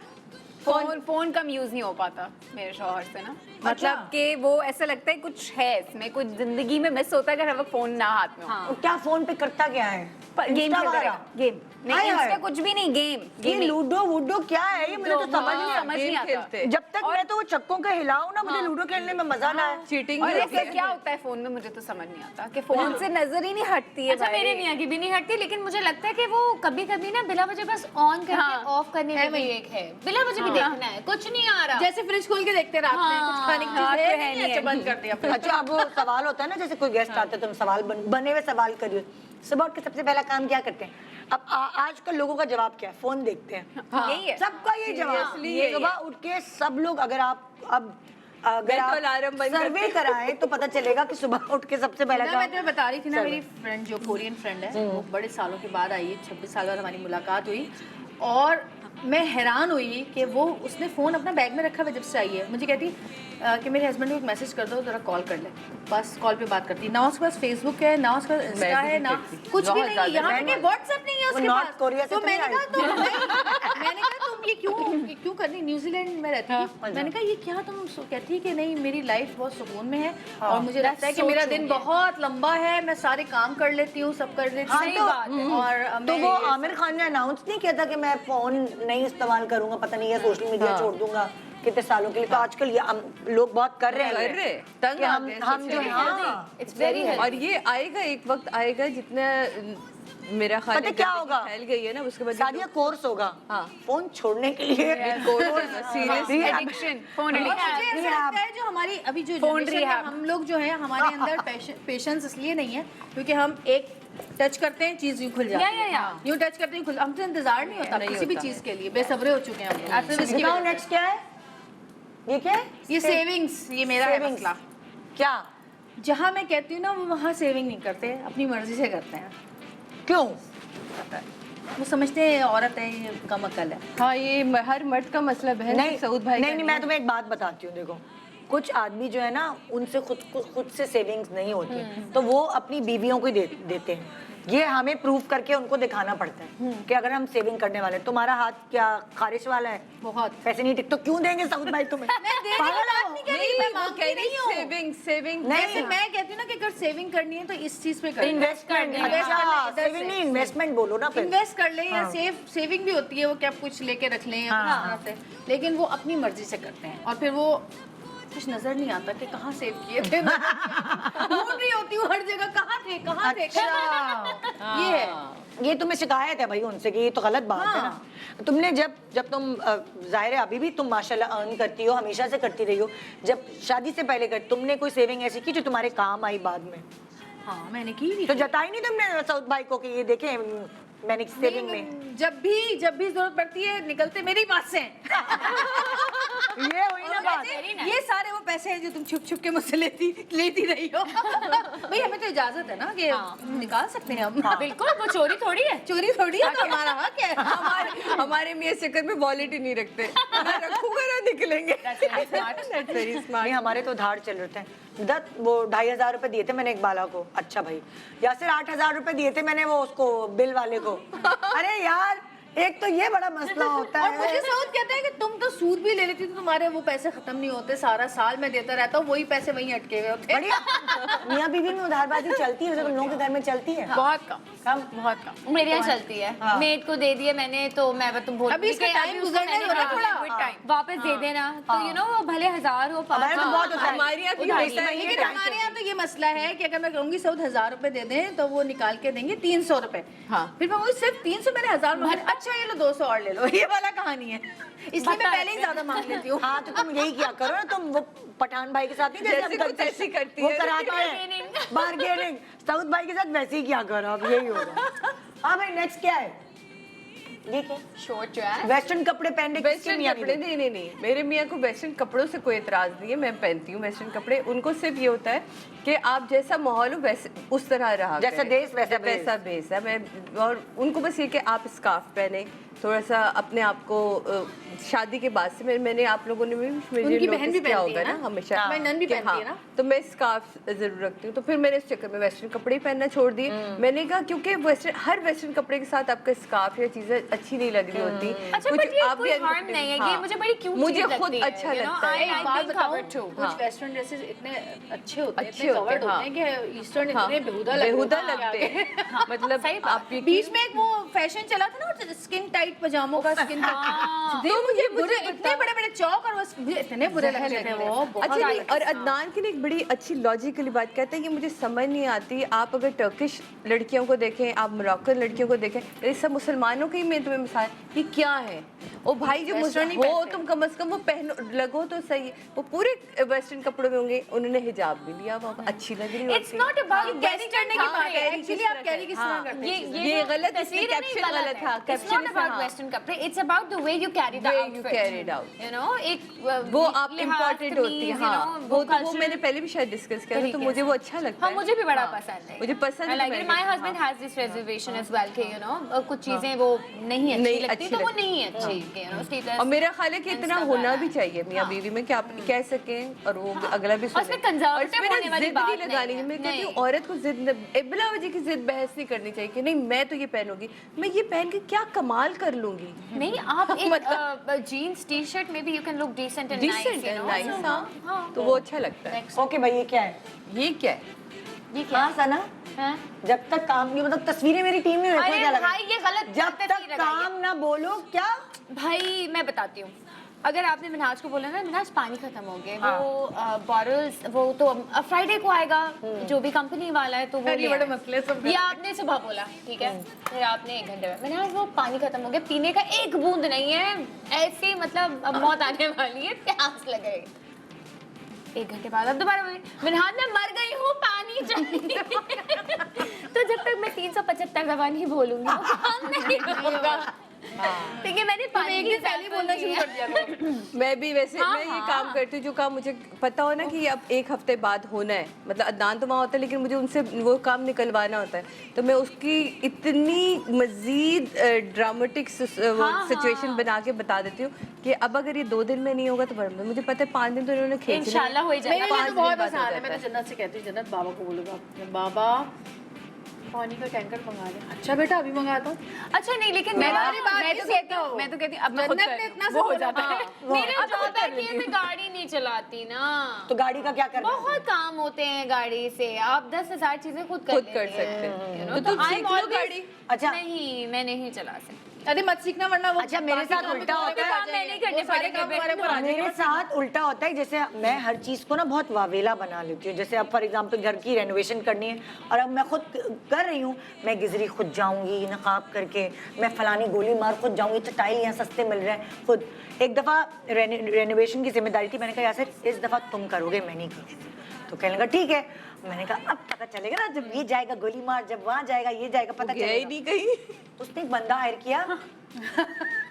फोन कम यूज नहीं हो पाता मेरे शौहर से ना, मतलब कि वो ऐसा लगता है कुछ है इसमें, कुछ जिंदगी में मिस होता है अगर हर वक्त फोन ना हाथ में हो। वो क्या फोन पे करता क्या है? गेम इंस्टा खेलता वगैरह? रहेगा, गेम नहीं, हाय हाय। इंस्टा कुछ भी नहीं, गेम ये गेम लूडो वूडो क्या है? ये मुझे तो समझ नहीं आता। समझ नहीं आता। खेलते हैं। जब तक मैं तो वो चक्कों का हिलाऊं ना, मुझे लूडो खेलने में मजा ना है। चीटिंग और भी होती ऐसा है। क्या होता है फोन में, मुझे तो समझ नहीं आता कि फोन से नजर ही नहीं हटती है। अच्छा भाई। मेरे मियाँ की भी नहीं हटती, लेकिन मुझे लगता है कि वो कभी कभी ना बिला वजह बस ऑन करके हाँ। ऑफ करने में भी एक है, बिला वजह भी देखना है, कुछ नहीं आ रहा। जैसे फ्रिज खोल के देखते रात में कुछ खाने की हाँ, चीज तो है है नहीं, नहीं अच्छा है। बंद कर दिया फिर। अच्छा अब वो सवाल होता है ना, जैसे कोई गेस्ट आते हैं तुम सवाल बने हुए सवाल करिए। सुबह उठ के सबसे पहला काम क्या करते हैं? अब आजकल लोगों का जवाब क्या है? फोन देखते हैं। यही है। सबका ये जवाब। Seriously यही है। सुबह उठ के सब लोग अगर अगर मैं तो आप अलार्म बंद सर्वे करती कराएं तो पता चलेगा कि सुबह उठ के सबसे पहला ना काम मैं तुम्हें बता रही थी ना, चलो। मेरी फ्रेंड जो कोरियन फ्रेंड है वो बड़े सालों के बाद आई है, 26 साल बाद हमारी मुलाकात हुई और मैं हैरान हुई कि वो उसने फ़ोन अपना बैग में रखा हुआ जब से आई है। मुझे कहती कि मेरे हस्बैंड को एक मैसेज कर दो, ज़रा कॉल कर ले। बस कॉल पे बात करती, ना उसके पास फेसबुक है, ना उसका इंस्टा है, ना कुछ भी नहीं, यहाँ तक कि व्हाट्सएप नहीं है उसके नॉर्थ पास। कोरिया से तो तो मैंने नहीं कहा मैंने कहा तुम ये क्यों कर रही, न्यूजीलैंड में रहती है। मैंने कहा ये क्या तुम कहती है कि नहीं मेरी लाइफ बहुत सुकून में है और मुझे लगता है कि मेरा दिन बहुत लंबा है, मैं सारे काम कर लेती हूँ, सब कर लेती हूँ। हाँ, तो- और तो मैं वो ये- आमिर खान ने अनाउंस नहीं किया था कि मैं फोन नहीं इस्तेमाल करूंगा, पता नहीं है सोशल मीडिया छोड़ दूंगा कितने सालों के लिए। तो आजकल ये लोग बहुत कर रहे कर रहे हैं तंग कि आ हम गए हम जो सबसे। हाँ इट्स वेरी और ये आएगा, एक वक्त आएगा जितना मेरा ख्याल पता है क्या जिंदगी होगा? फैल गई है ना उसके बाद शादिया कोर्स होगा फोन छोड़ने के लिए। सीरियसली एडिक्शन, फोन और एडिक्शन। मुझे ऐसा लगता है जो हमारी अभी जो Phone generation है, rehab। हम लोग जो है हमारे अंदर पेशेंस इसलिए नहीं है क्योंकि हम एक टच करते हैं चीज यूं खुल जाती है, या। यूं टच करते हैं खुल, हमसे इंतजार नहीं होता किसी भी चीज के लिए, बेसब्रे हो चुके हैं हम लोग। सिर्फ इसकी बताओ वजह से। नेक्स्ट क्या है? ये क्या है? ये सेविंग्स, ये मेरा है Savings। मसला। क्या? जहाँ मैं कहती हूँ ना वो वहाँ सेविंग नहीं करते, अपनी मर्जी से करते हैं। क्यों? वो समझते हैं औरत है, ये कम अकल है। हाँ ये हर मर्द का मसला बहन नहीं सऊद भाई नहीं का नहीं, मैं तुम्हें एक बात बताती हूँ। देखो कुछ आदमी जो है ना उनसे खुद से सेविंग्स नहीं होती, तो वो अपनी बीवियों को ही देते हैं। ये हमें प्रूव करके उनको दिखाना पड़ता है कि अगर हम सेविंग करने वाले हैं। तुम्हारा हाथ क्या खारिश वाला है? बहुत। पैसे नहीं टिक तो क्यों देंगे सऊद भाई तुम्हें? मैं देने की पागल बात हो? नहीं कर रही, मैं मांगती नहीं हूँ। सेविंग नहीं। जैसे मैं कहती हूँ ना कि अगर सेविंग करनी है तो इस चीज पे करनी है। इन्वेस्टमेंट। Invest अच्छा करना इधर सेविंग से। नहीं इन्वेस्टमेंट बोलो ना फिर। इन्वेस्ट कर ले या हाँ। सेविंग भी होती है, वो क्या कुछ लेके रख लें या हाँ। कुछ तरह से, लेकिन वो अपनी मर्जी से करते हैं और फिर वो कुछ नजर नहीं आता कि कहाँ सेव किए थे। ढूंढ रही होती हूँ हर जगह, कहाँ थे कहाँ थे। अच्छा ये है। ये तुम्हें शिकायत है भाई उनसे कि ये तो गलत बात है ना। तुमने जब तुम जाहिर है अभी भी तुम माशाल्लाह अर्न करती हो, हमेशा से करती रही हो, जब शादी से पहले कर तुमने कोई सेविंग ऐसी की जो तुम्हारे काम आई बाद में? हाँ मैंने की भी तो जताई नहीं तुमने सऊद भाई को कि ये देखें मैंने सेविंग में? जब भी जरूरत पड़ती है निकलते मेरे ही पास से हैं। ये हुई ना बात। ये सारे वो पैसे हैं जो तुम छुप छुप के मुझसे लेती रही हो। भाई हमें तो इजाजत है ना कि निकाल सकते हैं हम। बिल्कुल, वो चोरी थोड़ी है। चोरी थोड़ी है, तो हमारा हक है। हमारे में इस चक्कर में वॉलेट ही नहीं रखते, मैं रखूंगा ना निकलेंगे। That's very smart। नहीं हमारे तो उधार चल रहे थे। वो 2,500 रुपए दिए थे मैंने एक बाला को। अच्छा भाई यासिर 8,000 रुपए दिए थे मैंने वो उसको बिल वाले को। अरे यार एक तो ये बड़ा मसला होता और है। मुझे सऊद कहते हैं कि तुम तो सूद भी ले लेती, तो तुम्हारे वो पैसे खत्म नहीं होते, सारा साल मैं देता रहता हूँ, वही पैसे वहीं अटके हुए होते हैं। बढ़िया। मियाँ बीवी में उधारबाजी चलती है, तुम लोगों के घर में चलती है? बहुत कम, बहुत कम। मेरे यहाँ चलती है। हाँ। मेड को दे दिए मैंने तो मैं तुम बोल अभी इसका टाइम गुजरने दो ना थोड़ा। वापस दे देना, तो यू नो भले 1000 हो हमारे तो बहुत होता है। हमारे यहाँ भी उधारी। वैसा ही है। लेकिन हमारे यहाँ तो ये मसला है कि अगर मैं कहूँगी सऊद 1000 रुपए दे दें तो वो निकाल के देंगे 300 रुपए। हाँ। फिर मैं कहूँगी सिर्फ 300 मैंने 1000 मांगे, अच्छा ये लो 200 और ले लो। ये वाला कहानी है, इसलिए मैं पहले ही ज्यादा मांग लेती हूँ। हाँ तो तुम यही क्या करो ना, तुम वो पठान भाई के साथ नहीं जैसे हम कुछ ऐसी करती वो है। कराते हैं बार्गेनिंग, सऊद भाई के साथ वैसे ही किया करो, अब यही होगा। हाँ भाई नेक्स्ट क्या है? ये क्या शॉर्ट जो है वेस्टर्न कपड़े पहनने किसके वेस्टर्न मियाँ कपड़े नहीं नहीं, मेरे मियाँ को वेस्टर्न कपड़ों से कोई एतराज नहीं है, मैं पहनती हूँ वेस्टर्न कपड़े। उनको सिर्फ ये होता है कि आप जैसा माहौल हो वैसे उस तरह रहा जैसा करें। देश वैसा भेष। वैसा भेष है। मैं और उनको बस ये कि आप स्कार्फ पहने, थोड़ा सा अपने आप को शादी के बाद से मैंने आप लोगों ने भी मुझे उनकी बहन भी notice किया पहनती होगा है ना ना? हमेशा हाँ। मेरी नन भी कि पहनती है ना? तो मैं स्कार्फ जरूर रखती हूँ। तो फिर मैंने इस चक्कर में वेस्टर्न कपड़े ही पहनना छोड़ दिए। मैंने कहा क्योंकि हर वेस्टर्न कपड़े के साथ आपका स्कार्फ या चीजें अच्छी नहीं लग रही होती। अच्छा कुछ बट ये आप भी कोई हार्म नहीं है, ये मुझे बड़ी क्यूट मुझे चीज खुद लगती है, अच्छा you know, लगता है। I एक like बात being बताऊं, covered too. कुछ वेस्टर्न ड्रेसेस इतने अच्छे होते हैं, अच्छे इतने होते हैं, कवर्ड होते हैं कि ईस्टर्न इतने बेहुदा बेहुदा लगते हैं। लगते हैं। मतलब सही बात आप बीच में एक वो फैशन चला था ना, स्किन टाइट पजामों का स्किन तो मुझे बुरे इतने बड़े बड़े चौक और बस मुझे इतने बुरे लगते थे वो बहुत अच्छा नहीं, ज्यादा। और अदनान की ना एक बड़ी अच्छी लॉजिकली बात कहते हैं कि मुझे समझ नहीं आती, आप अगर टर्किश लड़कियों को देखें, आप मोरक्कन लड़कियों को देखें, ये सब मुसलमानों की मैं तुम्हें मिसाल, ये क्या है? ओ भाई जो Western ही हो पहनते तुम कम से कम वो पहनो, लगो तो सही। वो पूरे वेस्टर्न कपड़ों में होंगे, उन्होंने हिजाब भी लिया, वो अच्छी लग रही It's not about कैरी करने की बात है। एक्चुअली आप कैरी किस तरह करते हैं? ये जो गलत, इसमें तस्वीर है, कैप्शन नहीं गलत था। It's caption not about western कपड़े, it's about the way you carry the Way you outfit. carry it out. You know, एक वो आप लिहाज, इम्पोर्टेंट होती है। तमीज, you हाँ, know, वो तो वो cultural मैंने पहले भी शायद डिस्कस किया था, तो तरीके मुझे से। वो अच्छा लगता हाँ, है। मुझे भी बड़ा हाँ, पसंद है। मुझे पसंद I है, like तो it. मैंने My कहा, husband हाँ। has this reservation as well कि you know कुछ चीजें वो नहीं अच्छी नहीं लगती अच्छी तो वो लगती। नहीं अच्छी कि you know status और मेरा ख्याल है कि and इतना stuff होना like भी that. चाहिए मियाँ बीवी में कि आप कह सकें और वो अगला भी और इसमें सुने। conservative इसमें ना होने वाली जिद बात नहीं नहीं लगानी है। मैं कहती हूँ नहीं। औरत को जिद बिला वजह की जिद बहस नहीं करनी चाहिए कि नहीं मैं तो ये पहनूंगी, मैं ये पहन के क्या कमाल कर लूंगी। नहीं आप एक जीन्स टी शर्ट में भी you can look decent and nice decent you है, know. नाइस, So, हाँ हाँ तो वो अच्छा लगता है। ओके भाई ये क्या है? ये क्या है? ये क्या हाँ सना, है? जब तक काम की मतलब तस्वीरें मेरी टीम में देखो अरे क्या लगा। भाई ये गलत जब तस्वीर तक लगाई है। काम ना बोलो क्या? भाई मैं बताती हूँ, अगर आपने मिनहाज को बोला ना मिनहाज पानी खत्म हो गए हाँ। वो बॉटल्स वो तो फ्राइडे को आएगा जो भी कंपनी वाला है तो वो ये ले बड़े आए। मसले सब ये आपने सुबह बोला ठीक है, फिर आपने 1 घंटे में मिनहाज वो पानी खत्म हो गया, पीने का एक बूंद नहीं है, ऐसे मतलब अब मौत आने वाली है, प्यास लग गई। 1 घंटे बाद अब दोबारा बोली मिनहाज मैं मर गई हूँ पानी चाहिए। तो जब तक मैं 375 दफा नहीं बोलूंगी वो काम नहीं होगा। ठीक है मैंने पानी एक की दिन पहले ही sample बोलना दी शुरू है। कर दिया करो। मैं भी वैसे हाँ, मैं ये हाँ। काम करती हूँ जो काम मुझे पता हो ना कि ये अब 1 हफ्ते बाद होना है, मतलब अदनान तो वहाँ होता है लेकिन मुझे उनसे वो काम निकलवाना होता है, तो मैं उसकी इतनी मजीद ड्रामेटिक सिचुएशन बना के बता देती हूँ कि अब अगर ये 2 दिन में नहीं होगा तो मुझे पता है 5 दिन तो इन्होंने खींच लिया। इंशाल्लाह हो ही मेरे जाएगा। लिए तो बहुत बाद हो आसान है, जाता मैं तो जन्नत से कहती हूँ, जन्नत बाबा को बोलूँगा बाबा पानी का टैंकर मंगा दे। अच्छा बेटा अभी मंगाता हूँ। अच्छा नहीं लेकिन मैं मेरा तुम्हारी बात मैं नहीं तो कहती सुनता हूँ हूँ। मैं तो कहती हूँ अब मैं खुद जन्नत कर ने रही हूँ। इतना वो हो सब जाता बोला। है। मेरा जॉब है कि मैं गाड़ी नहीं चलाती ना, तो गाड़ी का क्या करना है? बहुत काम होते हैं गाड़ी से, आप 10,000 चीजें खुद खुद कर लेती हैं, सकते हैं। you know, तो तुम I'm सीख लो always- गाड़ी। अच्छा। नहीं मैं नहीं चला सकती। अरे मत सीखना वरना वो अच्छा, मेरे बाकी साथ काम उल्टा तुम्हारे होता है। पे आ काम मैं नहीं जाएंगे। करने वो सारे पड़ेंगे, काम तुम्हारे पर आ मेरे जाएंगे। साथ उल्टा होता है, जैसे मैं हर चीज़ को ना बहुत वावेला बना लेती हूँ। जैसे अब फॉर एग्जांपल घर की रेनोवेशन करनी है और अब मैं खुद कर रही हूँ, मैं गिजरी खुद जाऊँगी नकाब करके, मैं फलानी गोली मार खुद जाऊँगी, तो टाइल यहाँ सस्ते मिल रहे हैं खुद। एक दफ़ा रेनोवेशन की जिम्मेदारी थी, मैंने कहा यार इस दफ़ा तुम करोगे मैं नहीं करूँगी, तो कहने लगा ठीक है। मैंने कहा अब पता चलेगा ना, जब ये जाएगा गोली मार, जब वहाँ जाएगा ये जाएगा, पता गया ही चलेगा। नहीं कहीं। उसने एक बंदा हायर किया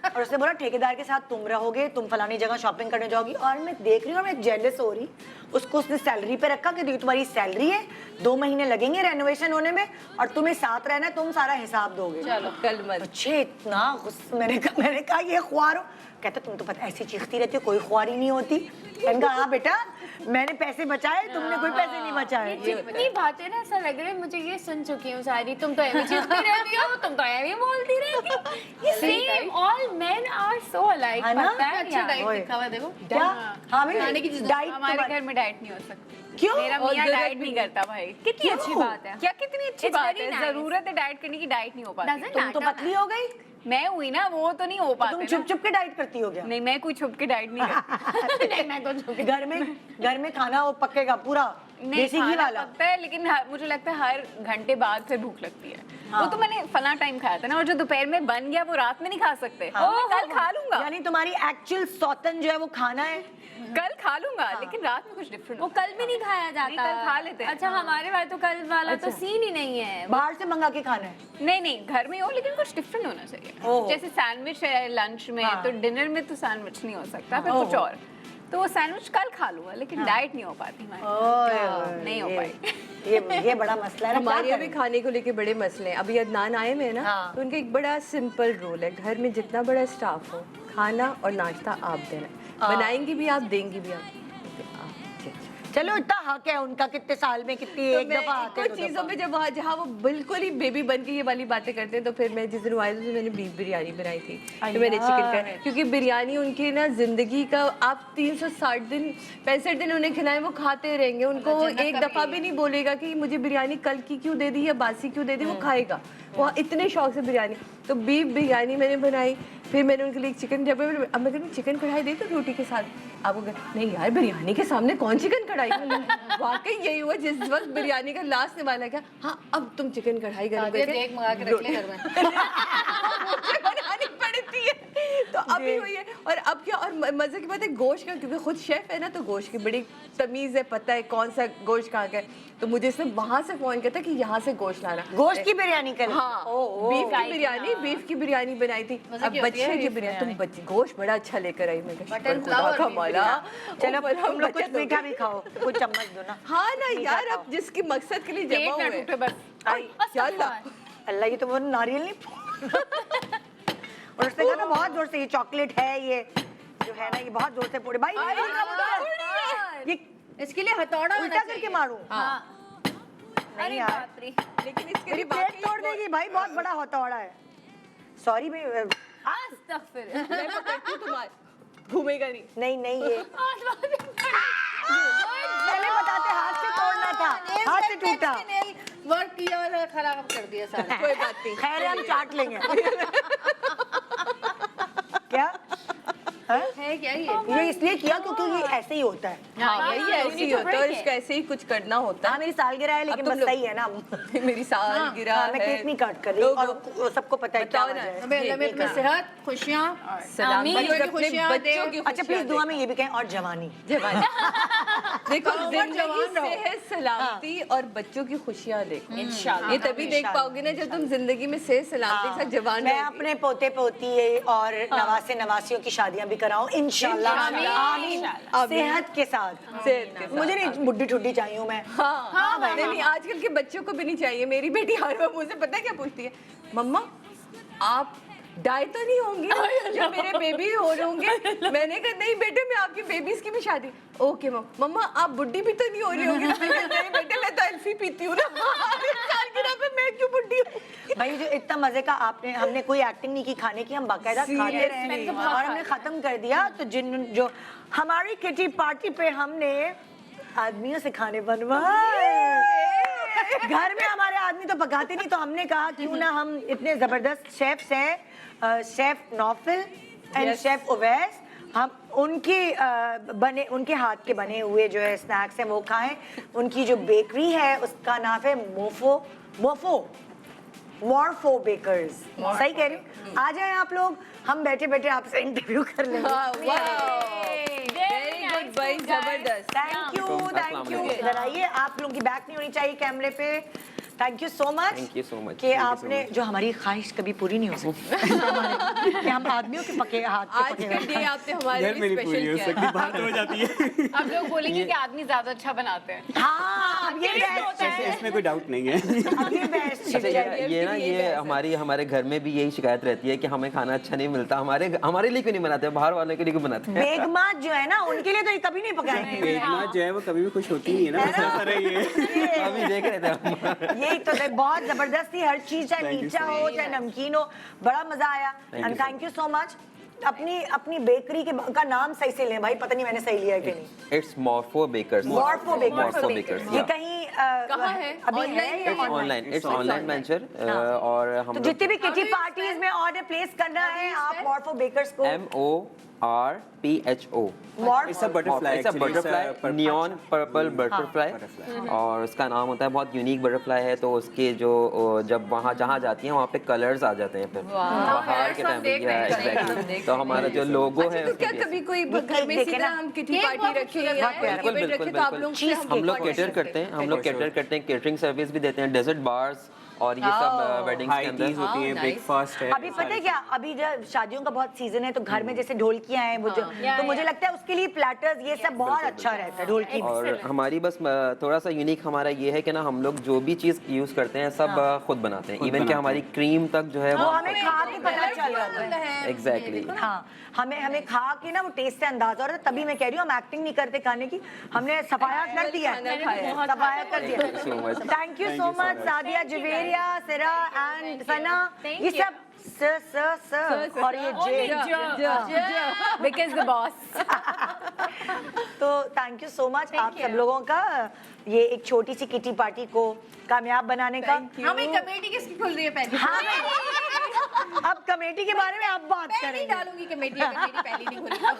और उसने बोला ठेकेदार के साथ तुम रहोगे, तुम फलानी जगह शॉपिंग करने जाओगी। और मैं देख रही हूँ और मैं जेलस हो रही। उसको उसने सैलरी पे रखा कि ये तुम्हारी सैलरी है, 2 महीने लगेंगे रेनोवेशन होने में और तुम्हें साथ रहना है, तुम सारा हिसाब दोगे। चलो कल मत। अच्छे इतना गुस्सा, मैंने कहा ये ख्वार हो? कहता तुम तो पता ऐसी चीखती रहती हो, कोई ख्वार ही नहीं होती। मैंने कहा हाँ बेटा, मैंने पैसे बचाए, तुमने कोई पैसे नहीं बचाए। जितनी बातें ना ऐसा लग रहा है मुझे ये सुन चुकी हूँ सारी, तुम तो ऐवी चीखती रहती हो, तुम तो ऐवी बोलती रहती हो। ये same all men are so alike, है ना? पता है अच्छा यार। डाइट ओए। लिखा हुआ है, देखो क्या? हाँ खाने भाई की चीज़ डाइट हमारे घर में डाइट नहीं हो सकती। क्यों? मेरा और मियाँ जरूरत डाइट भी नहीं करता भाई। कितनी क्यों? अच्छी बात है। क्या कितनी अच्छी It's बात very है, nice. जरूरत है डाइट करने की, डाइट नहीं हो पाती। Doesn't तुम तो matter, पतली हो गई, मैं हुई ना, वो तो नहीं हो तुम पाते छुप ना। छुप के डाइट करती हो क्या? नहीं मैं कोई छुप के डाइट नहीं करती। नहीं मैं तो झुक घर में खाना वो पकेगा पूरा नहीं देसी घी खाना वाला। पकता है लेकिन मुझे लगता है हर घंटे बाद फिर भूख लगती है। वो तो मैंने फला टाइम खाया था ना, और जो दोपहर में बन गया वो रात में नहीं खा सकते, वो मैं कल खा लूंगा, यानी तुम्हारी एक्चुअल सौतन जो है वो खाना है। कल खा लूंगा, लेकिन रात में कुछ डिफरेंट। वो कल भी नहीं खाया जाता। नहीं, कल खा लेते हैं। अच्छा, हमारे वाले तो कल वाला तो सीन ही नहीं है। बाहर से मंगा के खाना है। नहीं नहीं, घर में हो लेकिन कुछ डिफरेंट होना चाहिए। ओह। जैसे सैंडविच है लंच में, हाँ। तो डिनर में तो सैंडविच नहीं हो सकता, फिर कुछ और, तो वो सैंडविच कल खा लूंगा, लेकिन डाइट नहीं हो पाती हमारी, नहीं हो पाई। ये बड़ा मसला है ना, हमारे क्या अभी करें? खाने को लेके बड़े मसले हैं। अभी अदनान आए में है ना, हाँ। तो उनका एक बड़ा सिंपल रूल है, घर में जितना बड़ा स्टाफ हो, खाना और नाश्ता आप देना, बनाएंगी भी आप, देंगी भी आप। चलो इतना हक है उनका, कितने साल में कितनी तो एक मैं दफा आते हैं, कुछ दो चीजों दफा। पे जब वहाँ जहाँ वो बिल्कुल ही बेबी बन के ये वाली बातें करते हैं, तो फिर मैं जिस दिन आए थे मैंने बीफ बिरयानी बनाई थी, तो मैंने चिकन का, क्योंकि बिरयानी उनकी ना जिंदगी का, आप 360 दिन 65 दिन उन्हें खिलाएं वो खाते रहेंगे, उनको वो एक दफा भी नहीं बोलेगा कि मुझे बिरयानी कल की क्यों दे दी या बासी क्यों दे दी, वो खाएगा, वो इतने शौक से बिरयानी। तो बीफ बिरयानी मैंने बनाई, फिर मैंने उनके लिए चिकन, जब अब मैं कहती चिकन कढ़ाई दे तो रोटी के साथ, आपको नहीं यार बिरयानी के सामने कौन चिकन कढ़ाई वाकई यही हुआ जिस वक्त बिरयानी का लास्ट वाला क्या, हाँ अब तुम चिकन कढ़ाई गरम करके देख मंगा के रख ले घर में। मुझे बनानी पड़ती है, तो अभी हुई है। और अब क्या, और मजे की बात है गोश्त का, क्योंकि खुद शेफ है ना, तो गोश्त की बड़ी तमीज है, पता है कौन सा गोश्त कहाँ का है, तो मुझे इसने वहां से फोन किया था कि यहाँ से गोश्त लाना, गोश्त की बिरयानी कर। हाँ बीफ की बिरयानी बनाई थी। अब बच्चे की बिरयानी, तुम बच्चे गोश्त बड़ा अच्छा लेकर आई, मैं कहा बटन शुक्र पुलाव खुदा और का बीफ मौला। चलो ऊपर हम तुम लोग कुछ बचत हो मीठा गई। भी खाओ, कुछ चम्मच दो ना। हाँ ना मीठा यार, खाओ। अब जिसकी मकसद के लिए जमा पेट ना हुए टूटे बस। क्या अल्लाह। अल्लाह, ये तो वो नारियल नहीं और उसने कहा ना बहुत जोर से, ये चॉकलेट है, ये जो है ना ये बहुत जोर से फोड़े भाई, ये इसके लिए हथौड़ा उल्टा करके मारूं? अरे यार। बाप रे। लेकिन इसके मेरी लिए प्लेट तोड़ देगी भाई, बहुत बड़ा हथौड़ा है। सॉरी भाई, अस्तगफिर। मैं पकड़ती हूँ तुम्हारे, घूमेगा नहीं। नहीं नहीं, ये पहले बताते, हाथ से तोड़ना था, हाथ से टूटा। वर्क किया और खराब कर दिया सारा। कोई बात नहीं, खैर है, हम चाट लेंगे। क्या है क्या ये? ये इसलिए किया क्योंकि ये ऐसे ही होता है। हाँ यही ऐसे ही होता है, और इसका ऐसे ही कुछ करना होता हाँ है। मेरी सालगिरह है, लेकिन अब तुम बस लोग- सही है ना। मेरी सालगिरह हाँ, मैं है। केक नहीं काट कर रही, लोगों- और सबको पता है क्या बताओ ना। वजह है। अबे अल्लाह में तुम्हें सेहत, खुशियाँ, सलामती बच्चों की अपने खुशियाँ बच्चों दे। की अच्छा खुशियाँ प्लीज दे। दुआ में ये भी कहें, और जवानी। जवानी। देखो कहो, जिंदगी जवान रहो। सेहत सलामती और बच्चों की खुशियाँ देखो, इंशाल्लाह। ये तभी देख पाओगे ना जब तुम जिंदगी में सेहत सलामती के साथ जवान मैं रहोगी। अपने पोते पोती और नवासे नवासियों की शादियां भी कराऊं इंशाल्लाह। आमीन। सेहत के साथ। सेहत के साथ। मुझे नहीं बुड्ढी ठुड्ढी चाहिए हूं मैं। हाँ नहीं नहीं, आजकल के बच्चों को भी नहीं चाहिए। मेरी बेटी हर बार मुझसे पता है क्या पूछती है, मम्मा आप डाई तो नहीं होंगी जो मेरे बेबी हो रहे होंगे। मैंने कहा नहीं बेटे, मैं आपकी बेबीज की भी शादी। ओके मम्मा आप बुड्ढी भी तो नहीं हो रही होंगी। नहीं बेटे, मैं तो एल्फी पीती हूँ ना। सालगिरह पे मैं क्यों बुड्ढी हूँ? भाई जो इतना मजे का आपने, हमने कोई एक्टिंग नहीं की खाने की, हम बाकायदा खाते रहे और हमने खत्म कर दिया। तो जो हमारी किटी पार्टी पे हमने आदमियों से खाने बनवाए। घर में हमारे आदमी तो पकाते नहीं, तो हमने कहा क्यों ना हम इतने जबरदस्त शेफ्स हैं, chef Naufil and chef Uwais, हम उनके हाथ के बने हुए जो है स्नैक्स हैं वो खाएं। उनकी जो बेकरी है उसका नाम है मॉर्फो बेकर्स। सही कह रही हूँ? आ जाए आप लोग, हम बैठे बैठे आपसे इंटरव्यू कर लेंगे। वेरी गुड भाई, जबरदस्त। Thank you. इधर आइए, आप लोगों की बैक नहीं होनी चाहिए कैमरे पे। Thank you so much. Thank you so much. कि Thank you so आपने much. जो हमारी ख्वाहिश कभी पूरी नहीं हो सकती कि हम आदमियों के पके हाथ के आज पके के डे आपने हमारे घर में लिए नहीं पूरी हो स्पेशल सकती, किया। बाहर तो हो जाती है। अब लोग बोलेंगे कि आदमी ज्यादा अच्छा बनाते हैं। हाँ, अब ये best है। इसमें कोई डाउट नहीं है। अब ये best अच्छा है। ये ना, ये हमारे घर में भी यही शिकायत रहती है कि हमें खाना अच्छा नहीं मिलता। हमारे लिए क्यों नहीं बनाते, बाहर वालों के लिए क्यों बनाते हैं? बेगमा जो है ना, उनके लिए तो ये कभी नहीं पकाएंगे। बेगमा जो है वो कभी भी खुश होती नहीं है ना, बस ऐसा रही है। अभी देख रहे थे हम। यही तो है, बहुत जबरदस्ती हर चीज, चाहे Thank you मीठा so हो चाहे नमकीन हो, बड़ा मजा आया। Thank and you so thank you so much. अपनी बेकरी का नाम सही से लें भाई, पता नहीं मैंने सही लिया है कि नहीं। It's Morpho Bakers. Morpho Bakers. Morpho Bakers. ये कहीं कहाँ है? अभी Online है या या it's online, it's online venture. और हम तो जितने भी किटी पार्टीज में ऑर्डर प्लेस करना है, आप मॉर्फो बेकर्स को MORFO MORPHO. It's a butterfly It's a actually. butterfly, neon purple butterfly. और उसका नाम होता है, बहुत यूनिक बटरफ्लाई है, तो उसके जो जब वहाँ जहाँ जाती हैं वहाँ पे कलर्स आ जाते हैं फिर बाहर के टाइम पे। एग्जैक्टली, तो हमारा जो लोगो है तो उसके क्या लिए- कभी कोई घर में इसी तरह हम किटी पार्टी रखें या बिल्कुल इवेंट बिल्कुल रखें तो आप बिल्कुल लोग से हम लोग कैटर करते हैं, हम लोग कैटर करते हैं, केटरिंग सर्विस भी देते हैं, डेजर्ट बार्स और ये सब वेडिंग्स के हाई टीज अंदर। होती है, ब्रेकफास्ट है। अभी पता है क्या, अभी जब शादियों का बहुत सीजन है तो घर में जैसे ढोलकियां हैं वो जो, तो मुझे लगता है उसके लिए प्लेटर्स ये सब बहुत अच्छा रहता है ढोलकी में। और हमारी बस थोड़ा सा यूनिक हमारा ये है कि ना हम लोग जो भी चीज़ यूज़ करते हैं सब खुद बनाते हैं, इवन कि हमारी क्रीम तक जो है वो हमें खा के पता चल रहा है। एग्जैक्टली। हाँ, हमें खा के ना वो टेस्ट से अंदाजा हो रहा है, तभी मैं कह रही हूँ हम एक्टिंग नहीं करते खाने की, हमने सफाया कर दिया है, सफाया कर दिया। Thank you so much. Thank you so much Sadia, Juveria, Sira and Sana, ये सब स और ये जे, बिकॉज द बॉस। तो थैंक यू सो मच आप सब लोगों का ये एक छोटी सी किटी पार्टी को कामयाब बनाने का। हमें कमेटी किसकी खुल रही है पहले? हाँ, अब कमेटी के बारे में आप बात मैं नहीं करेंगे। डालूंगी कमेटी, कमेटी पहली नहीं खुली तो।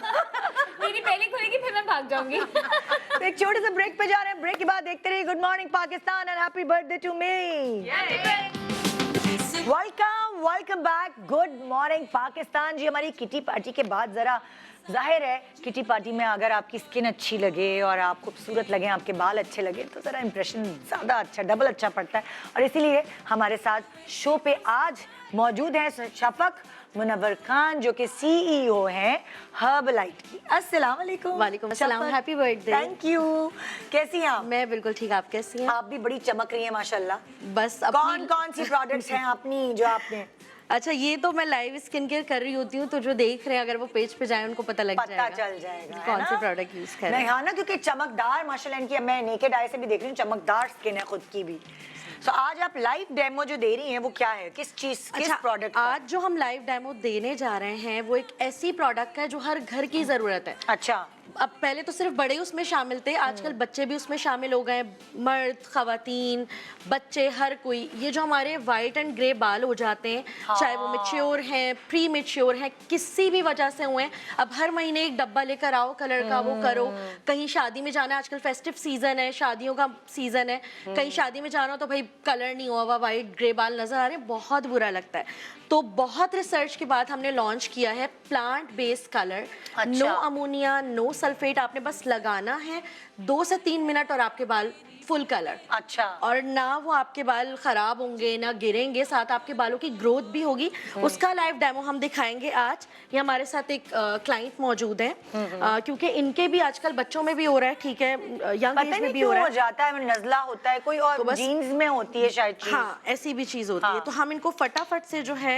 मेरी पहली खुलेगी फिर मैं भाग जाऊंगी। तो एक छोटे से ब्रेक पे जा रहे हैं, ब्रेक के बाद देखते रहिए good morning Pakistan and happy birthday to me. Welcome back, good morning Pakistan ji. हमारी किटी पार्टी के बाद जरा जाहिर है किटी पार्टी में अगर आपकी स्किन अच्छी लगे और आप खूबसूरत लगे, आपके बाल अच्छे लगे तो ज़रा इंप्रेशन ज़्यादा अच्छा, डबल अच्छा पड़ता है। और इसीलिए हमारे साथ शो पे आज मौजूद हैं शफक मुनव्वर खान जो कि CEO हैं हर्बलाइट की। अस्सलाम वालेकुम। वालेकुम अस्सलाम, Shafaq, happy birthday. Thank you. कैसी हैं आप? मैं बिल्कुल ठीक, आप कैसी हैं? आप भी बड़ी चमक रही हैं माशाल्लाह। बस कौन कौन सी प्रोडक्ट्स हैं अपनी जो आपने? अच्छा, ये तो मैं लाइव स्किन केयर कर रही होती हूँ, तो जो देख रहे हैं अगर वो पेज पे जाए उनको पता लग पता चल जाएगा कौन है से ना? प्रोडक्ट यूज कर रहे नहीं हैं। हाँ ना, क्योंकि चमकदार माशाल्लाह इनकी, मैं नेकेड आई से भी देख रही हूँ चमकदार स्किन है खुद की भी। सो आज आप लाइव डेमो जो दे रही हैं वो क्या है, किस चीज, किस प्रोडक्ट? आज जो हम लाइव डेमो देने जा रहे हैं वो एक ऐसी प्रोडक्ट है जो हर घर की जरूरत है। अच्छा, अब पहले तो सिर्फ बड़े उसमें शामिल थे, आजकल बच्चे भी उसमें शामिल हो गए, मर्द, खवातीन, बच्चे, हर कोई। ये जो हमारे वाइट एंड ग्रे बाल हो जाते हैं, चाहे वो मैच्योर हैं, प्री मैच्योर हैं, किसी भी वजह से हुए, अब हर महीने एक डब्बा लेकर आओ कलर का, वो करो। कहीं शादी में जाना है, आजकल फेस्टिव सीजन है, शादियों का सीजन है, कहीं शादी में जाना हो तो भाई कलर नहीं हुआ हुआ, वाइट ग्रे बाल नजर आ रहे हैं, बहुत बुरा लगता है। तो बहुत रिसर्च के बाद हमने लॉन्च किया है plant based colour. No ammonia, no sulphate, आपने बस लगाना है 2 से 3 मिनट और आपके बाल फुल कलर। अच्छा। और ना वो आपके बाल खराब होंगे, ना गिरेंगे, साथ आपके बालों की ग्रोथ भी होगी। उसका लाइव डेमो हम दिखाएंगे आज। ये हमारे साथ एक क्लाइंट मौजूद है, क्योंकि इनके भी आजकल बच्चों में भी हो रहा है, ठीक है, यंग एज में भी हो रहा है। जाता है, नजला होता है कोई, और जीन्स में होती है शायद चीज। हाँ, ऐसी भी चीज होती है। तो हम इनको फटाफट से जो है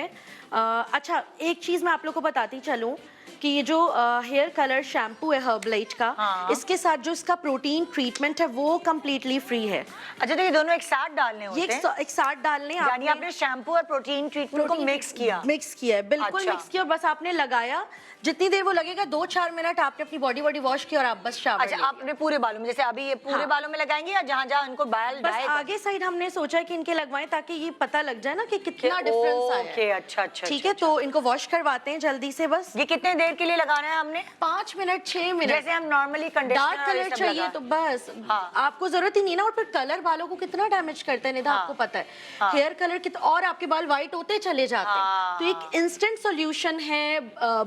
अच्छा, एक चीज मैं आप लोग को बताती चलूं कि ये जो हेयर कलर शैम्पू है हर्बलाइट का, इसके साथ जो इसका प्रोटीन ट्रीटमेंट है वो कम्प्लीटली फ्री है। अच्छा, तो ये दोनों एक साथ डालने होते ये हैं? एक साथ डालने, यानी आपने शैम्पू और प्रोटीन ट्रीटमेंट को मिक्स किया? मिक्स किया है, बिल्कुल अच्छा। मिक्स किया, और बस आपने लगाया, जितनी देर वो लगेगा 2-4 मिनट आपने अपनी बॉडी वॉश की और आप बस शावर अच्छा, आपने पूरे बालों में, जैसे अभी ये पूरे बालों में लगाएंगे या जहाँ जहाँ इनको बाल बस डालेगा? आगे साइड हमने सोचा कि इनके लगवाएं ताकि ये पता लग जाए ना कि कितना डिफरेंस आया है। ओके, अच्छा अच्छा। ठीक है, तो इनको वॉश करवाते हैं जल्दी से। बस ये कितने देर के लिए लगाना है हमने? 5 मिनट 6 मिनट। जैसे हम नॉर्मली डार्क कलर चाहिए तो बस आपको जरूरत ही नहीं ना, और फिर कलर बालों को कितना डैमेज करते हैं निधा, आपको पता है। हेयर कलर और आपके बाल व्हाइट होते चले जाते हैं। तो एक इंस्टेंट सॉल्यूशन है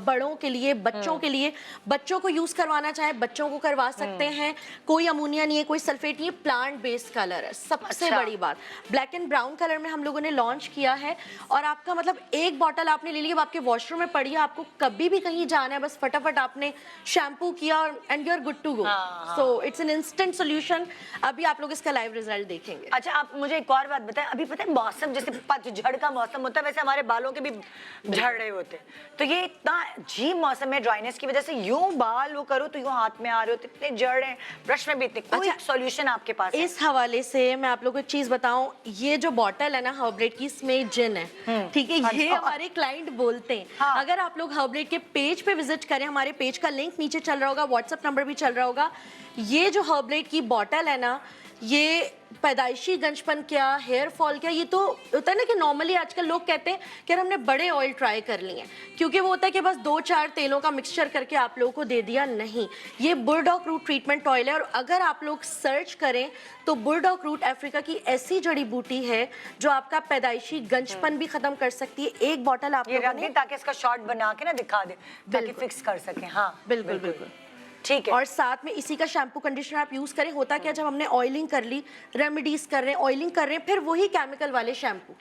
बड़ों के लिए, बच्चों के लिए। बच्चों को यूज करवाना चाहे बच्चों को करवा सकते हैं, कोई अमोनिया नहीं है, कोई सल्फेट नहीं है, प्लांट बेस्ड कलर है। सबसे बड़ी बात, ब्लैक एंड ब्राउन कलर में हम लोगों ने लॉन्च किया है। और आपका मतलब एक बॉटल आपने ले ली, अब आपके वॉशरूम में पड़ी है, आपको कभी भी कहीं जाना है, बस फटाफट आपने शैम्पू किया and you are good to go. So it's an instant solution. अभी आप लोग इसका लाइव रिजल्ट देखेंगे। अच्छा, आप मुझे एक और बात बताएं, अभी पता है मौसम जैसे पतझड़ का मौसम होता है, वैसे हमारे बालों के भी झड़ रहे होते हैं, तो ये इतना अजीब मौसम में ड्राइनेस की वजह से यूं बाल वो करो तो यूं हाथ में आ रहे होते, इतने जड़ रहे हैं, ब्रश में भी इतने, कोई सॉल्यूशन आपके पास है? इस हवाले से मैं आप लोगों को एक चीज बताऊं, ये जो बॉटल है ना हर्बलेट की, इसमें जिन है, ठीक है, ये हमारे क्लाइंट बोलते हैं। अगर आप लोग हर्बलेट के पेज पे विजिट करें, हमारे पेज का लिंक नीचे चल रहा होगा, व्हाट्सएप नंबर भी चल रहा होगा। ये जो हर्बलेट की बॉटल है ना, ये पैदाइशी गंजपन क्या, हेयर फॉल क्या, ये तो होता है ना कि नॉर्मली आजकल लोग कहते हैं कि यार हमने बड़े ऑयल ट्राई कर लिए हैं, क्योंकि वो होता है कि बस 2-4 तेलों का मिक्सचर करके आप लोगों को दे दिया। नहीं, ये बुलडॉग रूट ट्रीटमेंट ऑयल है, और अगर आप लोग सर्च करें तो बुलडॉग रूट अफ्रीका की ऐसी जड़ी बूटी है जो आपका पैदाइशी गंजपन भी खत्म कर सकती है। एक बॉटल आप ये लोगों रख ने दी ताकि इसका शॉर्ट बना के ना दिखा दे, ताकि फिक्स कर सकें। हाँ बिल्कुल बिल्कुल ठीक है। और साथ में इसी का शैम्पू कंडीशनर आप यूज करें। होता क्या, जब हमने ऑयलिंग कर ली, रेमेडीज कर रहे हैं, ऑयलिंग कर रहे हैं, फिर वही केमिकल वाले शैम्पू,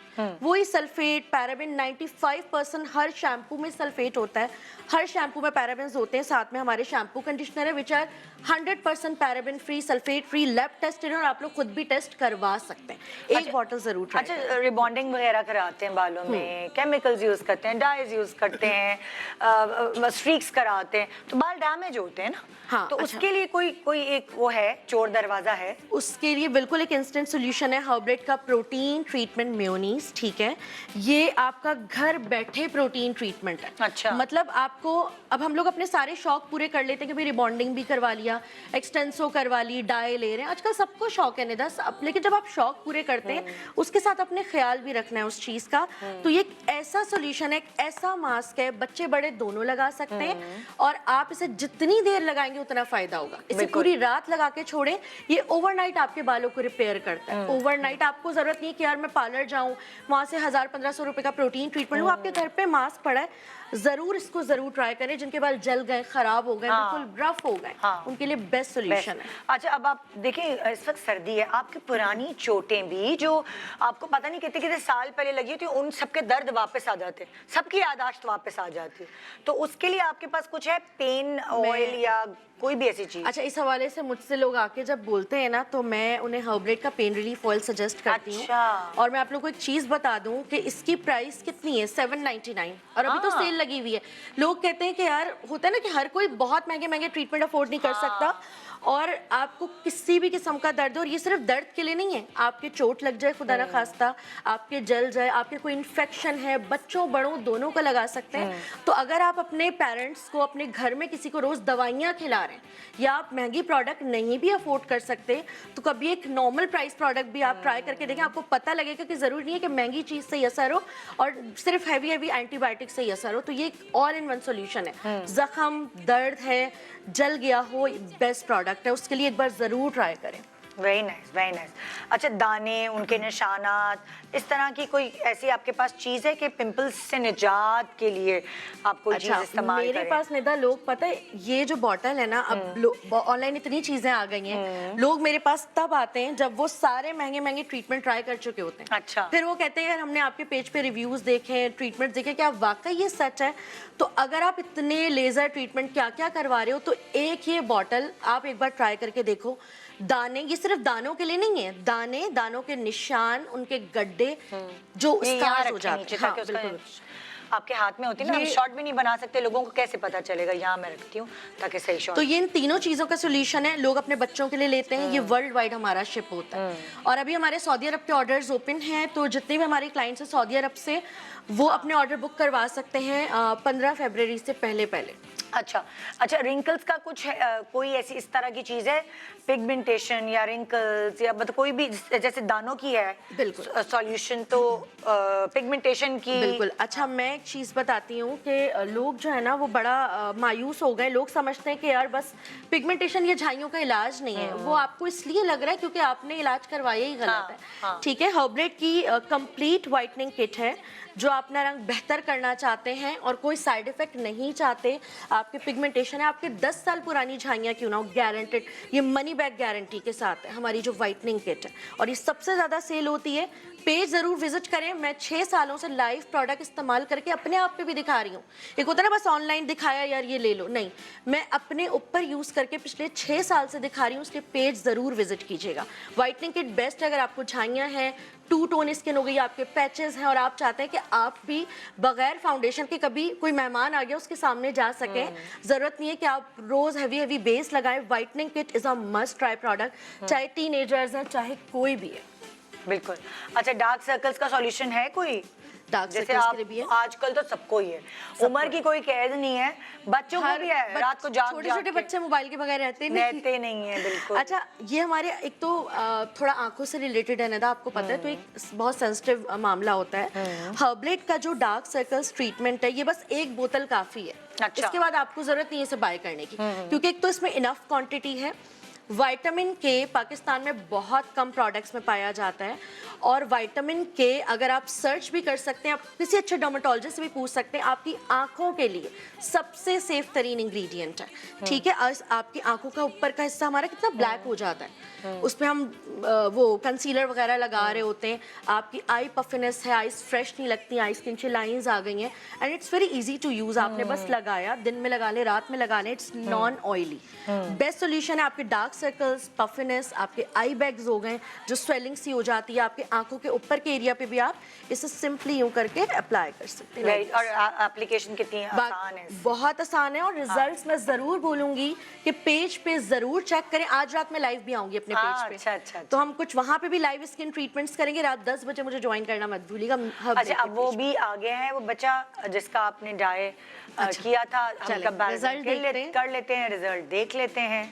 वही सल्फेट, पैराबेन, 95% हर शैम्पू में सल्फेट होता है, हर शैम्पू में पैराबेन्स होते हैं। साथ में हमारे शैम्पू कंडीशनर है which are 100% paraben free, sulphate free, lab tested, और आप लोग खुद भी टेस्ट करवा सकते हैं। एक बॉटल जरूर ट्राई करें। अच्छा, रिबॉन्डिंग वगैरह कराते हैं बालों में, केमिकल्स यूज करते हैं, डाइज यूज करते हैं, स्ट्रीक्स कराते हैं, तो बाल डैमेज होते हैं ना। हाँ, तो अच्छा। उसके लिए कोई एक वो है, चोर दरवाजा है? उसके लिए बिल्कुल एक इंस्टेंट सोल्यूशन है, हर्बलेट का प्रोटीन ट्रीटमेंट मेयोनीज। ठीक है, ये आपका घर बैठे प्रोटीन ट्रीटमेंट है। अच्छा। मतलब आपको, अब हम लोग अपने सारे शौक पूरे कर लेते हैं कि भाई रिबॉन्डिंग भी करवा लिया, एक्सटेंसो करवा ली, डाई ले रहे हैं, आजकल सबको शौक है निदा, लेकिन जब आप शौक पूरे करते हैं उसके साथ अपने ख्याल भी रखना है उस चीज का। तो ये एक ऐसा सोल्यूशन है, एक ऐसा मास्क है, बच्चे बड़े दोनों लगा सकते हैं, और आप इसे जितनी देर लगाएंगे उतना फायदा होगा। इसे पूरी रात लगा के छोड़ें, ये ओवरनाइट आपके बालों को रिपेयर करता है। ओवरनाइट आपको जरूरत नहीं है कि यार मैं पार्लर जाऊं, वहां से 1000-1500 रुपए का प्रोटीन ट्रीटमेंट, वो आपके घर पे मास्क पड़ा है। जरूर इसको जरूर ट्राई करें। जिनके बाल जल गए, खराब हो गए, बिल्कुल रफ हो गए, उनके लिए बेस्ट सोल्यूशन है। अच्छा, अब आप देखिए इस वक्त सर्दी है, आपकी पुरानी चोटें भी जो आपको पता नहीं कितने कितने साल पहले लगी होती, उन सबके दर्द वापस आ जाते हैं, सबकी याददाश्त वापस आ जाती है, तो उसके लिए आपके पास कुछ है, पेन ऑयल या कोई भी ऐसी चीज? अच्छा, इस हवाले से मुझसे लोग आके जब बोलते हैं ना, तो मैं उन्हें हर्बलेट का पेन रिलीफ ऑयल सजेस्ट करती हूँ। अच्छा। और मैं आप लोगों को एक चीज बता दूं कि इसकी प्राइस कितनी है, 799, और अभी तो सेल लगी हुई है। लोग कहते हैं कि यार, होता है ना कि हर कोई बहुत महंगे महंगे ट्रीटमेंट अफोर्ड नहीं कर सकता, और आपको किसी भी किस्म का दर्द हो, और ये सिर्फ दर्द के लिए नहीं है, आपके चोट लग जाए खुदा ना खास्ता, आपके जल जाए, आपके कोई इन्फेक्शन है, बच्चों बड़ों दोनों को लगा सकते हैं। तो अगर आप अपने पेरेंट्स को, अपने घर में किसी को रोज दवाइयाँ खिला रहे हैं, या आप महंगी प्रोडक्ट नहीं भी अफोर्ड कर सकते, तो कभी एक नॉर्मल प्राइस प्रोडक्ट भी आप ट्राई करके देखें। आपको पता लगेगा कि जरूरी नहीं है कि महंगी चीज से ही असर हो और सिर्फ हैवी एंटीबायोटिक से ही असर हो। तो ये एक ऑल इन वन सोल्यूशन है। जख्म, दर्द है, जल गया हो, बेस्ट प्रोडक्ट है, उसके लिए एक बार जरूर ट्राई करें। Very nice, very nice. अच्छा, दाने, उनके निशानात, इस तरह की कोई ऐसी आपके पास चीज है कि पिंपल्स से निजात के लिए आप कोई चीज इस्तेमाल मेरे करें? पास निदा, लोग पता है ये जो बॉटल है ना, अब ऑनलाइन इतनी चीजें आ गई हैं, लोग मेरे पास तब आते हैं जब वो सारे महंगे महंगे ट्रीटमेंट ट्राई कर चुके होते हैं। अच्छा। फिर वो कहते हैं यार हमने आपके पेज पे रिव्यूज देखे, ट्रीटमेंट देखे, क्या वाकई ये सच है? तो अगर आप इतने लेजर ट्रीटमेंट क्या क्या करवा रहे हो, तो एक ये बॉटल आप एक बार ट्राई करके देखो। दाने, ये सिर्फ दानों के लिए नहीं है, दाने, दानों के निशान, उनके गड्ढे जो ये यहाँ स्कार्स हो रखें जाते नीचे, हैं। हाँ, ताकि उसका बिल्कुल। आपके हाथ में होती है ना, हम शॉट भी नहीं बना सकते, लोगों को कैसे पता चलेगा? यहाँ मैं रखती हूँ ताकि सही शॉट। तो ये इन तीनों चीजों का सोल्यूशन है। लोग अपने बच्चों के लिए लेते हैं, ये वर्ल्ड वाइड हमारा शिप होता है। और अभी हमारे सऊदी अरब के ऑर्डर्स ओपन हैं, तो जितने भी हमारे क्लाइंट्स हैं सऊदी अरब से, वो अपने ऑर्डर बुक करवा सकते हैं 15 फरवरी से पहले पहले। अच्छा अच्छा, रिंकल्स का कुछ कोई ऐसी इस तरह की चीज है, पिगमेंटेशन या रिंकल्स या मतलब कोई भी, जैसे दानों की है बिल्कुल सॉल्यूशन, तो पिगमेंटेशन की? बिल्कुल। अच्छा, मैं एक चीज़ बताती हूँ कि लोग जो है ना वो बड़ा मायूस हो गए। लोग समझते हैं कि यार बस पिगमेंटेशन ये झाइयों का इलाज नहीं है। वो आपको इसलिए लग रहा है क्योंकि आपने इलाज करवाया ही गलत है। ठीक है, हर्बलेट की कंप्लीट वाइटनिंग किट है, जो अपना रंग बेहतर करना चाहते हैं और कोई साइड इफेक्ट नहीं चाहते, आपके पिगमेंटेशन है, आपके 10 साल पुरानी झाइयाँ क्यों ना हो, गारंटेड, ये मनी बैक गारंटी के साथ है हमारी जो वाइटनिंग किट है, और ये सबसे ज़्यादा सेल होती है। पेज ज़रूर विजिट करें। मैं 6 सालों से लाइव प्रोडक्ट इस्तेमाल करके अपने आप पे भी दिखा रही हूँ। एक होता है ना बस ऑनलाइन दिखाया यार ये ले लो, नहीं, मैं अपने ऊपर यूज़ करके पिछले 6 साल से दिखा रही हूँ। इसलिए पेज ज़रूर विजिट कीजिएगा। वाइटनिंग किट बेस्ट है अगर आपको झाइयाँ हैं, 2 टोन स्किन हो गई, आपके पैचेस हैं और आप चाहते हैं कि आप भी बगैर फाउंडेशन के कभी कोई मेहमान आ गया उसके सामने जा सकें, ज़रूरत नहीं है कि आप रोज़ हैवी बेस लगाएं। Whitening kit is a must try product, चाहे टीनेजर्स हैं चाहे कोई भी है। बिल्कुल। अच्छा, डार्क सर्कल्स का सॉल्यूशन है कोई? डार्क जैसे सर्कल्स आप के लिए भी है। आजकल तो सबको ही है, उम्र की कोई कैद नहीं है, बच्चों को भी है, रात को जाग छोटे छोटे बच्चे मोबाइल के बगैर रहते नहीं है बिल्कुल। अच्छा, ये हमारे एक तो थोड़ा आंखों से रिलेटेड है ना, आपको पता है, तो एक बहुत सेंसिटिव मामला होता है। हर्बलेट का जो डार्क सर्कल्स ट्रीटमेंट है, ये बस एक बोतल काफी है। अच्छा। इसके बाद आपको जरूरत नहीं है इसे बाय करने की, क्योंकि एक तो इसमें इनफ क्वांटिटी है। विटामिन के पाकिस्तान में बहुत कम प्रोडक्ट्स में पाया जाता है, और विटामिन के अगर आप सर्च भी कर सकते हैं, आप किसी अच्छे डर्मेटोलॉजिस्ट से भी पूछ सकते हैं, आपकी आंखों के लिए सबसे सेफ तरीन इंग्रेडिएंट है। ठीक है, आपकी आंखों का ऊपर का हिस्सा हमारा कितना ब्लैक हो जाता है, उस पर हम वो कंसीलर वगैरह लगा रहे होते हैं, आपकी आई पफिनेस है, आईज फ्रेश नहीं लगती, आईज के नीचे लाइंस आ गई हैं, and it's very easy to use. आपने बस लगाया, दिन में लगा ले, रात में लगा ले, it's non oily, best solution है। आपके डार्क सर्कल्स, पफिनेस, आपके आई बैग्स हो गए, जो स्वेलिंग सी हो जाती है आपके आंखों के ऊपर के एरिया पे भी आप इसे सिंपली यूं करके अप्लाई कर सकते हैं। और एप्लीकेशन कितनी आसान है? बहुत आसान है, और रिजल्ट्स मैं जरूर बोलूंगी कि पेज पे जरूर चेक करें। आज रात में लाइव भी आऊंगी अपने पेज पे। अच्छा। तो हम कुछ वहां पे भी लाइव स्किन ट्रीटमेंट्स करेंगे। रात 10 बजे मुझे ज्वाइन करना मत भूलिएगा। अच्छा, अब वो भी आगे हैं, वो बच्चा जिसका आपने डाई किया था, हम कंपैरिजन कर लेते हैं, रिजल्ट देख लेते हैं।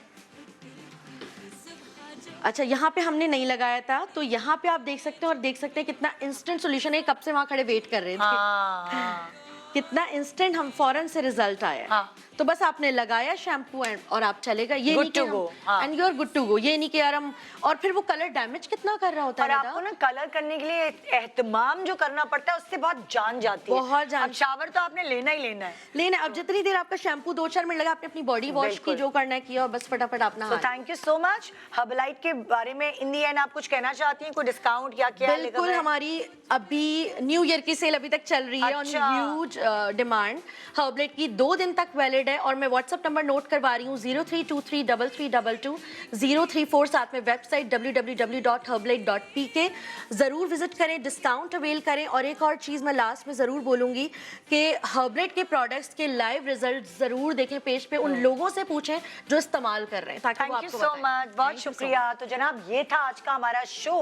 अच्छा, यहाँ पे हमने नहीं लगाया था, तो यहाँ पे आप देख सकते हैं, और देख सकते हैं कितना इंस्टेंट सॉल्यूशन है। कब से वहाँ खड़े वेट कर रहे थे। हाँ। कितना इंस्टेंट, हम फौरन से रिजल्ट आया। हाँ। तो बस आपने लगाया शैम्पू और आप चले गए, ये नहीं कि and you are good to go. ये नहीं कि यार हम, और फिर वो कलर डैमेज कितना कर रहा होता है। और आपको ना कलर करने के लिए एहतमाम जो करना पड़ता है, उससे बहुत जान जाती है। बहुत जान। अब शावर तो आपने लेना ही लेना है। लेना, अब जितनी देर आपका शैम्पू 2-4 मिनट लगा, आपने अपनी बॉडी वॉश की, जो करना है किया, और बस फटाफट अपना। तो थैंक यू सो मच। हर्बलाइट के बारे में इन दी एंड आप कुछ कहना चाहती हैं? कोई डिस्काउंट या क्या? बिल्कुल, हमारी अभी न्यू ईयर की सेल अभी तक चल रही है, अच्छा। On huge demand. हर्बलेट की 2 दिन तक वैलिड है, और मैं व्हाट्सएप नंबर नोट करवा रही हूँ 03233322 034, साथ में वेबसाइट www.herblate.pk। जरूर विजिट करें, डिस्काउंट अवेल करें। और एक और चीज मैं लास्ट में जरूर बोलूंगी कि हर्बलेट के प्रोडक्ट्स के लाइव रिजल्ट जरूर देखें पेज पे, उन लोगों से पूछें जो इस्तेमाल कर रहे हैं, ताकि वो थैंक यू आपको सो बताएं। मच, बहुत शुक्रिया। तो जनाब, ये था आज का हमारा शो।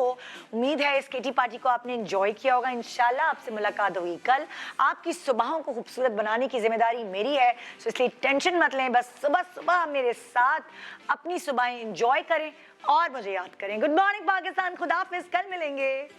उम्मीद है इस किटी पार्टी को आपने एंजॉय किया होगा। इंशाल्लाह आपसे मुलाकात होगी कल। आपकी सुबहों को खूबसूरत बनाने की जिम्मेदारी मेरी है, तो इसलिए टेंशन मत लें। बस सुबह सुबह मेरे साथ अपनी सुबह एंजॉय करें और मुझे याद करें। गुड मॉर्निंग पाकिस्तान, खुदा हाफिज, कल मिलेंगे।